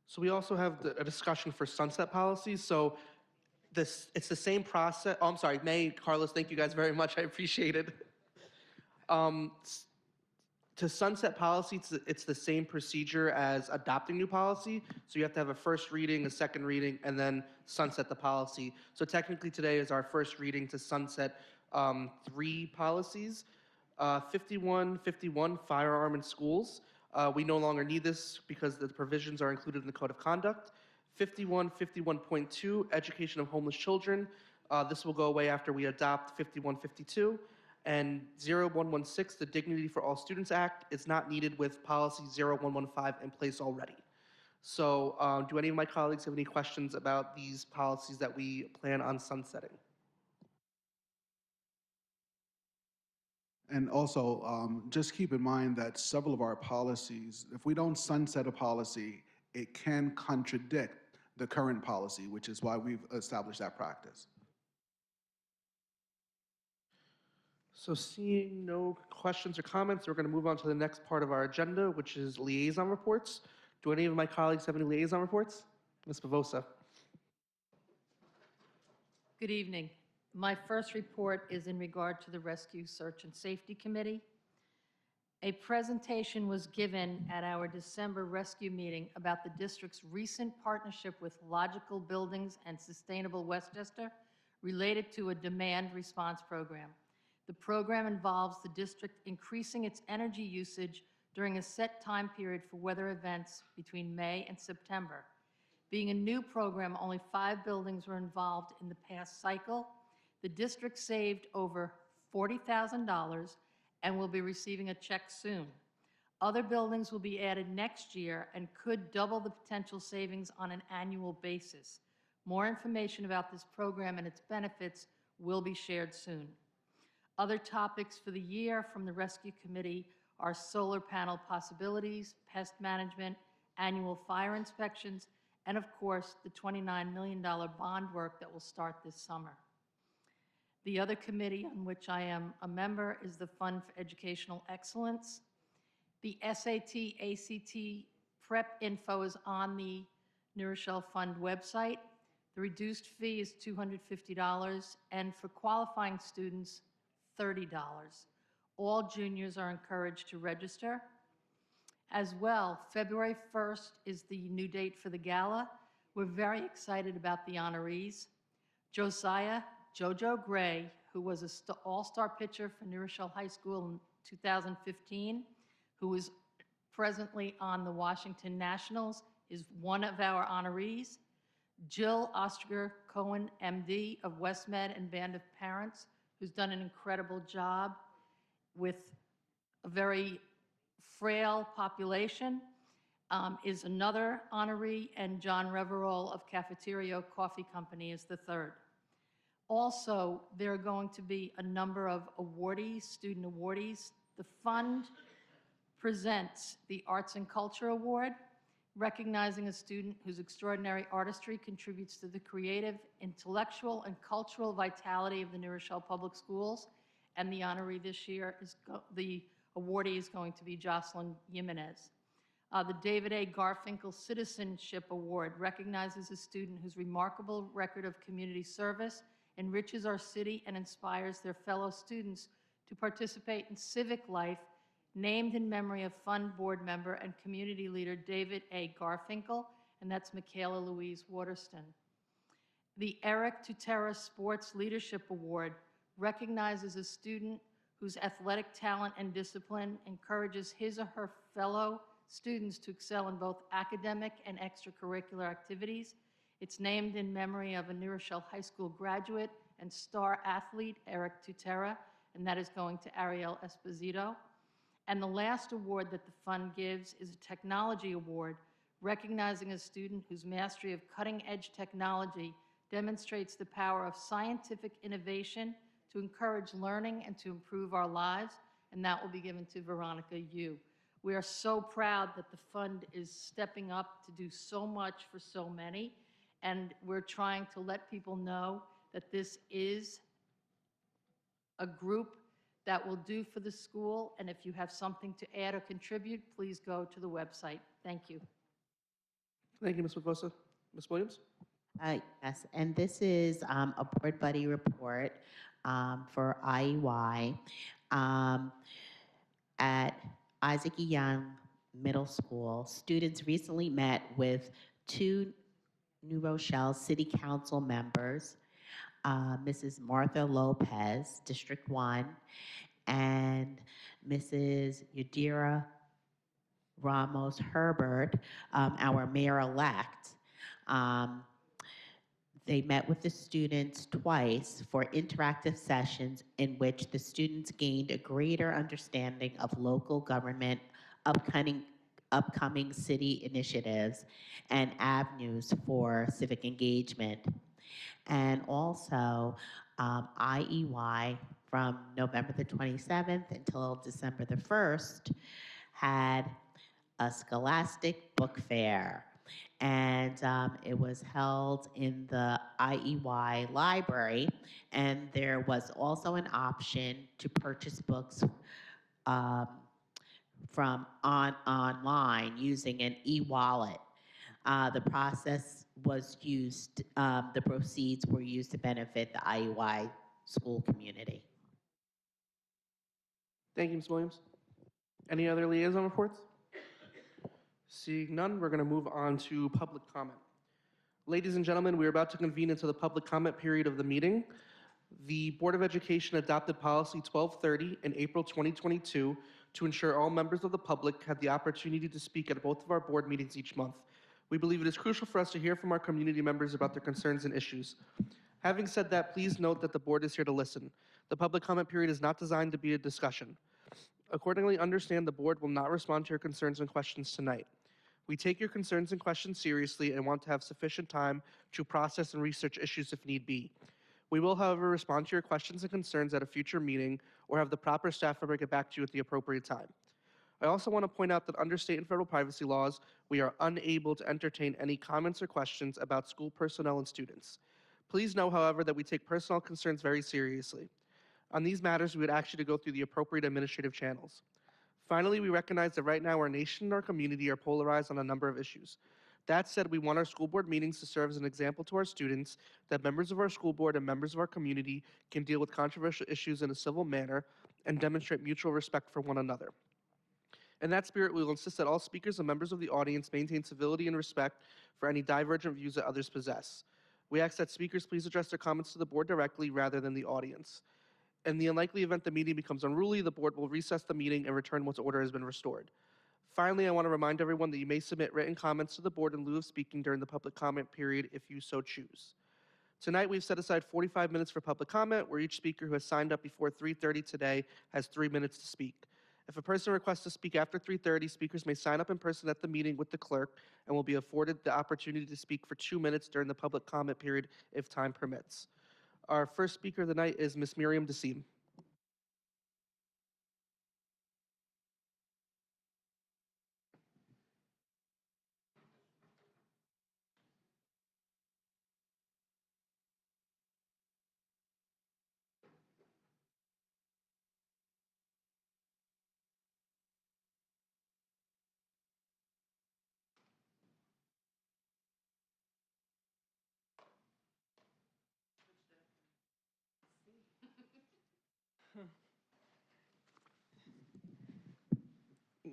S: So we also have a discussion for sunset policies. So it's the same process. Oh, I'm sorry, May, Carlos, thank you guys very much. I appreciate it. To sunset policy, it's the same procedure as adopting new policy. So you have to have a first reading, a second reading, and then sunset the policy. So technically today is our first reading to sunset 3 policies. 5151, firearm in schools. We no longer need this because the provisions are included in the Code of Conduct. 5151.2, education of homeless children. This will go away after we adopt 5152. And 0116, the Dignity for All Students Act, is not needed with policy 0115 in place already. So do any of my colleagues have any questions about these policies that we plan on sunsetting?
F: And also, just keep in mind that several of our policies, if we don't sunset a policy, it can contradict the current policy, which is why we've established that practice.
S: So seeing no questions or comments, we're going to move on to the next part of our agenda, which is liaison reports. Do any of my colleagues have any liaison reports? Ms. Bavosa.
E: Good evening. My first report is in regard to the Rescue, Search, and Safety Committee. A presentation was given at our December rescue meeting about the district's recent partnership with Logical Buildings and Sustainable Westchester related to a demand response program. The program involves the district increasing its energy usage during a set time period for weather events between May and September. Being a new program, only 5 buildings were involved in the past cycle. The district saved over $40,000 and will be receiving a check soon. Other buildings will be added next year and could double the potential savings on an annual basis. More information about this program and its benefits will be shared soon. Other topics for the year from the Rescue Committee are solar panel possibilities, pest management, annual fire inspections, and of course, the $29 million bond work that will start this summer. The other committee on which I am a member is the Fund for Educational Excellence. The SAT, ACT prep info is on the New Rochelle Fund website. The reduced fee is $250, and for qualifying students, $30. All juniors are encouraged to register. As well, February 1st is the new date for the gala. We're very excited about the honorees. Josiah Jojo Gray, who was an all-star pitcher for New Rochelle High School in 2015, who is presently on the Washington Nationals, is one of our honorees. Jill Ostriger Cohen, MD of WestMed and Band of Parents, who's done an incredible job with a very frail population, is another honoree, and John Reverol of Cafeteria Coffee Company is the third. Also, there are going to be a number of awardees, student awardees. The fund presents the Arts and Culture Award, recognizing a student whose extraordinary artistry contributes to the creative, intellectual, and cultural vitality of the New Rochelle Public Schools. And the honoree this year is, the awardee is going to be Jocelyn Jimenez. The David A. Garfinkel Citizenship Award recognizes a student whose remarkable record of community service enriches our city and inspires their fellow students to participate in civic life, named in memory of Fund Board member and community leader David A. Garfinkel, and that's Michaela Louise Waterston. The Eric Tutera Sports Leadership Award recognizes a student whose athletic talent and discipline encourages his or her fellow students to excel in both academic and extracurricular activities. It's named in memory of a New Rochelle High School graduate and star athlete, Eric Tutera, and that is going to Ariel Esposito. And the last award that the fund gives is a technology award, recognizing a student whose mastery of cutting-edge technology demonstrates the power of scientific innovation to encourage learning and to improve our lives, and that will be given to Veronica Yu. We are so proud that the fund is stepping up to do so much for so many, and we're trying to let people know that this is a group that will do for the school, and if you have something to add or contribute, please go to the website. Thank you.
S: Thank you, Ms. Wivosa. Ms. Williams?
H: Yes, and this is a board buddy report for IEY at Isaac E. Young Middle School. Students recently met with two New Rochelle City Council members, Mrs. Martha Lopez, District 1, and Mrs. Yadira Ramos Herbert, our mayor-elect. They met with the students twice for interactive sessions in which the students gained a greater understanding of local government, upcoming city initiatives, and avenues for civic engagement. And also, IEY from November the 27th until December the 1st had a scholastic book fair. And it was held in the IEY library, and there was also an option to purchase books from online using an e-wallet. The process was used, the proceeds were used to benefit the IEY school community.
S: Thank you, Ms. Williams. Any other liaison reports? Seeing none, we're going to move on to public comment. Ladies and gentlemen, we are about to convene into the public comment period of the meeting. The Board of Education adopted Policy 1230 in April 2022 to ensure all members of the public have the opportunity to speak at both of our board meetings each month. We believe it is crucial for us to hear from our community members about their concerns and issues. Having said that, please note that the board is here to listen. The public comment period is not designed to be a discussion. Accordingly, understand the board will not respond to your concerns and questions tonight. We take your concerns and questions seriously and want to have sufficient time to process and research issues if need be. We will, however, respond to your questions and concerns at a future meeting or have the proper staff member get back to you at the appropriate time. I also want to point out that under state and federal privacy laws, we are unable to entertain any comments or questions about school personnel and students. Please know, however, that we take personnel concerns very seriously. On these matters, we would ask you to go through the appropriate administrative channels. Finally, we recognize that right now our nation and our community are polarized on a number of issues. That said, we want our school board meetings to serve as an example to our students that members of our school board and members of our community can deal with controversial issues in a civil manner and demonstrate mutual respect for one another. In that spirit, we will insist that all speakers and members of the audience maintain civility and respect for any divergent views that others possess. We ask that speakers please address their comments to the board directly rather than the audience. In the unlikely event the meeting becomes unruly, the board will recess the meeting and return once order has been restored. Finally, I want to remind everyone that you may submit written comments to the board in lieu of speaking during the public comment period if you so choose. Tonight, we've set aside 45 minutes for public comment, where each speaker who has signed up before 3:30 today has 3 minutes to speak. If a person requests to speak after 3:30, speakers may sign up in person at the meeting with the clerk and will be afforded the opportunity to speak for 2 minutes during the public comment period if time permits. Our first speaker of the night is Ms. Miriam Dasim.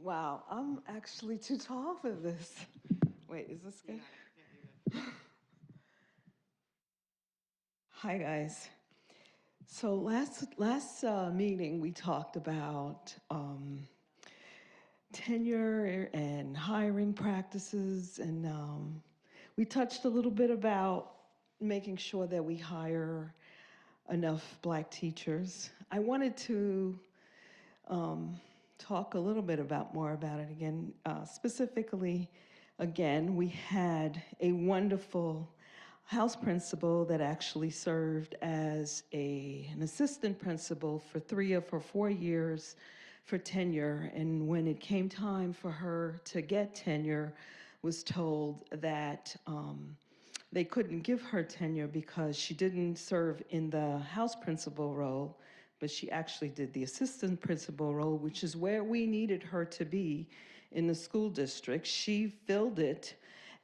J: Wow, I'm actually too tall for this. Wait, is this good? Hi, guys. So last meeting, we talked about tenure and hiring practices, and we touched a little bit about making sure that we hire enough Black teachers. I wanted to talk a little bit more about it again. Specifically, again, we had a wonderful house principal that actually served as an assistant principal for 3 of her 4 years for tenure. And when it came time for her to get tenure, was told that they couldn't give her tenure because she didn't serve in the house principal role, but she actually did the assistant principal role, which is where we needed her to be in the school district. She filled it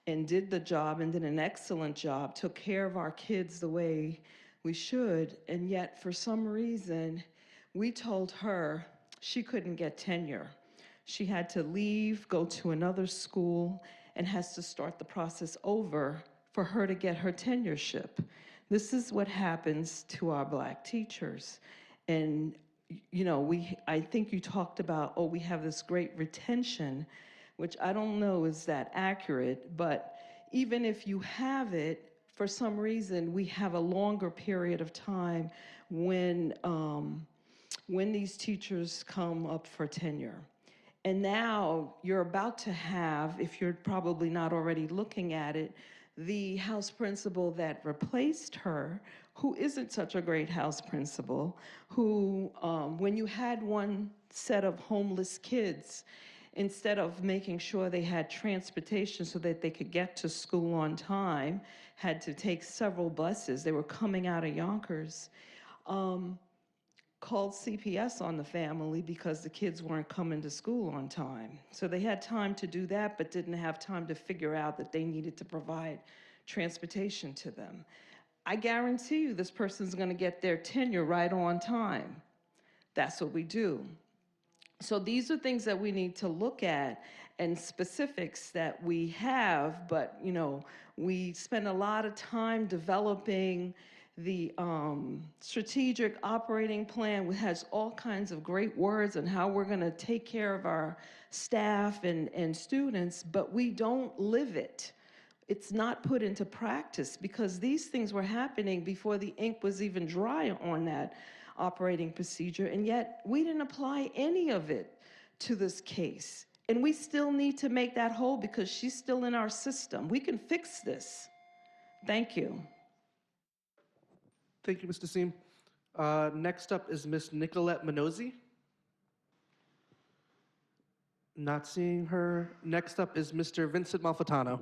J: and did the job and did an excellent job, took care of our kids the way we should, and yet for some reason, we told her she couldn't get tenure. She had to leave, go to another school, and has to start the process over for her to get her tenureship. This is what happens to our Black teachers. And you know, I think you talked about, oh, we have this great retention, which I don't know is that accurate, but even if you have it, for some reason, we have a longer period of time when these teachers come up for tenure. And now you're about to have, if you're probably not already looking at it, the house principal that replaced her, who isn't such a great house principal, who, when you had one set of homeless kids, instead of making sure they had transportation so that they could get to school on time, had to take several buses. They were coming out of Yonkers. Called CPS on the family because the kids weren't coming to school on time. So they had time to do that, but didn't have time to figure out that they needed to provide transportation to them. I guarantee you this person's gonna get their tenure right on time. That's what we do. So these are things that we need to look at and specifics that we have, but you know, we spend a lot of time developing the strategic operating plan, which has all kinds of great words on how we're gonna take care of our staff and students, but we don't live it. it's not put into practice because these things were happening before the ink was even dry on that operating procedure, and yet we didn't apply any of it to this case. And we still need to make that whole because she's still in our system. We can fix this. Thank you.
S: Thank you, Mr. Seem. Next up is Miss Nicolette Minozzi. Not seeing her. Next up is Mr. Vincent Malfitano.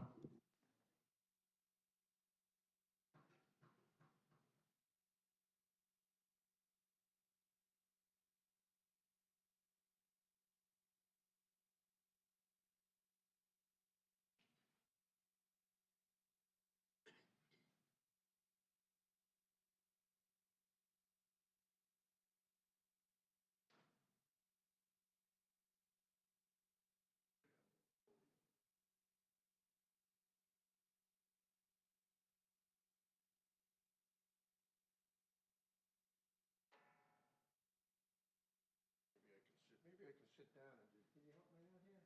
L: Maybe I can sit down and do, can you help me out here?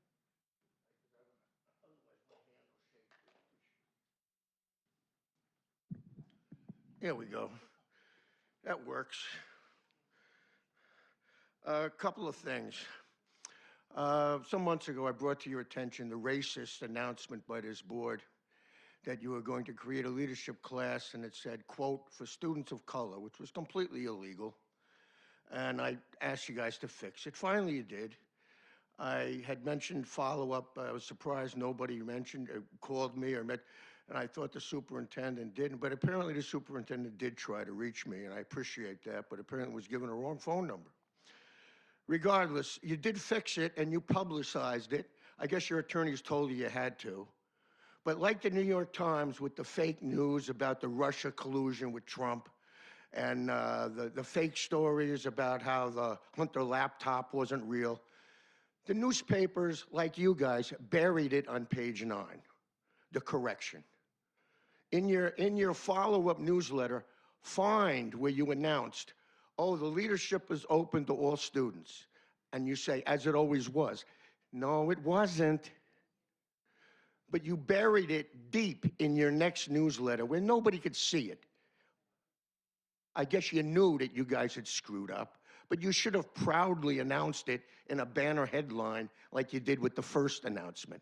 L: Otherwise my hand will shake. There we go. That works. A couple of things. Some months ago, I brought to your attention the racist announcement by this board that you were going to create a leadership class, and it said, quote, for students of color, which was completely illegal. And I asked you guys to fix it. Finally, you did. I had mentioned follow-up. I was surprised nobody mentioned, called me or met, and I thought the superintendent didn't, but apparently the superintendent did try to reach me, and I appreciate that, but apparently was given a wrong phone number. Regardless, you did fix it and you publicized it. I guess your attorneys told you you had to. But like the New York Times with the fake news about the Russia collusion with Trump, and the fake stories about how the Hunter laptop wasn't real, the newspapers, like you guys, buried it on page 9, the correction. In your follow-up newsletter, find where you announced, oh, the leadership is open to all students. And you say, as it always was. No, it wasn't. But you buried it deep in your next newsletter where nobody could see it. I guess you knew that you guys had screwed up, but you should have proudly announced it in a banner headline like you did with the first announcement.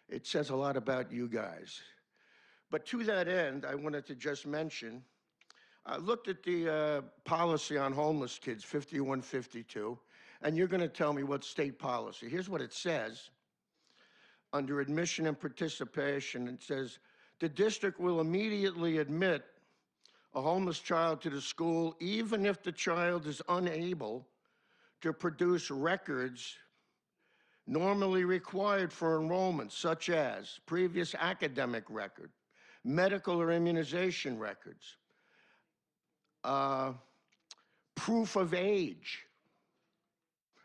L: It says a lot about you guys. But to that end, I wanted to just mention, I looked at the policy on homeless kids, 5152, and you're going to tell me what state policy. Here's what it says. Under admission and participation, it says, the district will immediately admit a homeless child to the school, even if the child is unable to produce records normally required for enrollment, such as previous academic record, medical or immunization records, proof of age,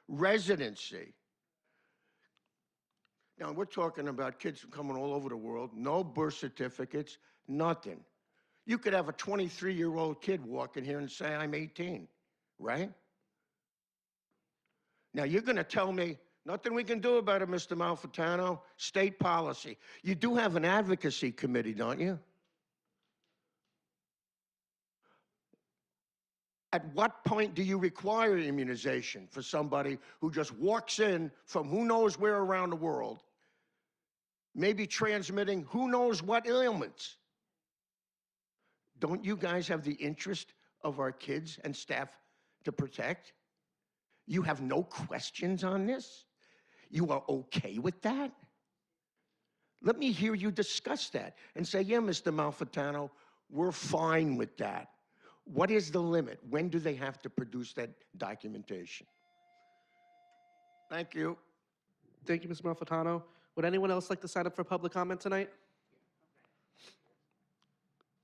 L: residency. Now, we're talking about kids coming all over the world, no birth certificates, nothing. You could have a 23-year-old kid walk in here and say, I'm 18, right? Now, you're going to tell me, nothing we can do about it, Mr. Malfitano, state policy. You do have an advocacy committee, don't you? At what point do you require immunization for somebody who just walks in from who knows where around the world, maybe transmitting who knows what ailments? Don't you guys have the interest of our kids and staff to protect? You have no questions on this? You are okay with that? Let me hear you discuss that and say, yeah, Mr. Malfitano, we're fine with that. What is the limit? When do they have to produce that documentation? Thank you.
S: Thank you, Mr. Malfitano. Would anyone else like to sign up for public comment tonight?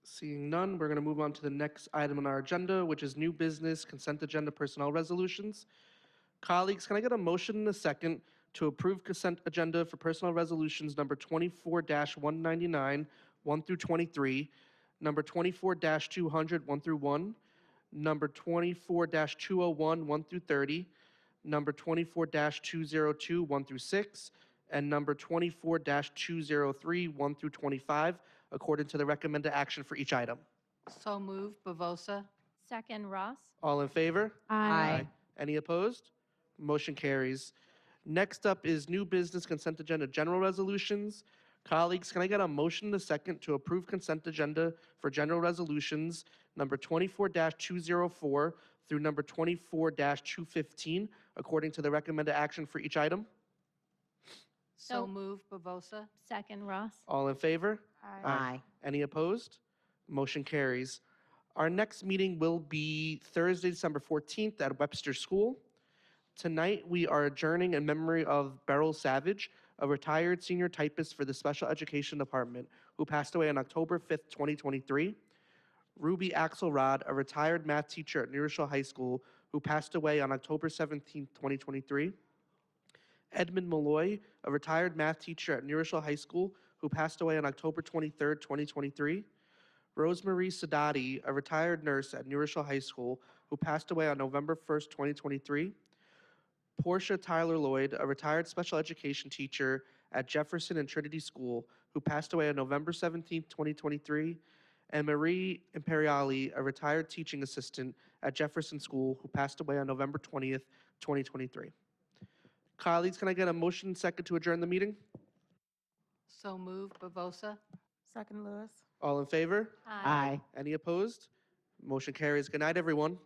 S: Seeing none, we're going to move on to the next item on our agenda, which is new business, consent agenda, personnel resolutions. Colleagues, can I get a motion and a second to approve consent agenda for personnel resolutions number 24-199, 1 through 23, number 24-200, 1 through 1, number 24-201, 1 through 30, number 24-202, 1 through 6, and number 24-203, 1 through 25, according to the recommended action for each item.
E: So moved, Bavosa.
A: Second, Ross.
S: All in favor?
A: Aye.
S: Any opposed? Motion carries. Next up is new business consent agenda general resolutions. Colleagues, can I get a motion and a second to approve consent agenda for general resolutions number 24-204 through number 24-215, according to the recommended action for each item?
E: So moved, Bavosa.
A: Second, Ross.
S: All in favor?
H: Aye.
S: Any opposed? Motion carries. Our next meeting will be Thursday, December 14th at Webster School. Tonight, we are adjourning in memory of Beryl Savage, a retired senior typist for the Special Education Department, who passed away on October 5th, 2023. Ruby Axelrod, a retired math teacher at New Rochelle High School, who passed away on October 17th, 2023. Edmund Malloy, a retired math teacher at New Rochelle High School, who passed away on October 23rd, 2023. Rosemarie Sadati, a retired nurse at New Rochelle High School, who passed away on November 1st, 2023. Portia Tyler Lloyd, a retired special education teacher at Jefferson and Trinity School, who passed away on November 17th, 2023. And Marie Imperiali, a retired teaching assistant at Jefferson School, who passed away on November 20th, 2023. Colleagues, can I get a motion and second to adjourn the meeting?
E: So moved, Bavosa.
D: Second, Lewis.
S: All in favor?
H: Aye.
S: Any opposed? Motion carries. Good night, everyone.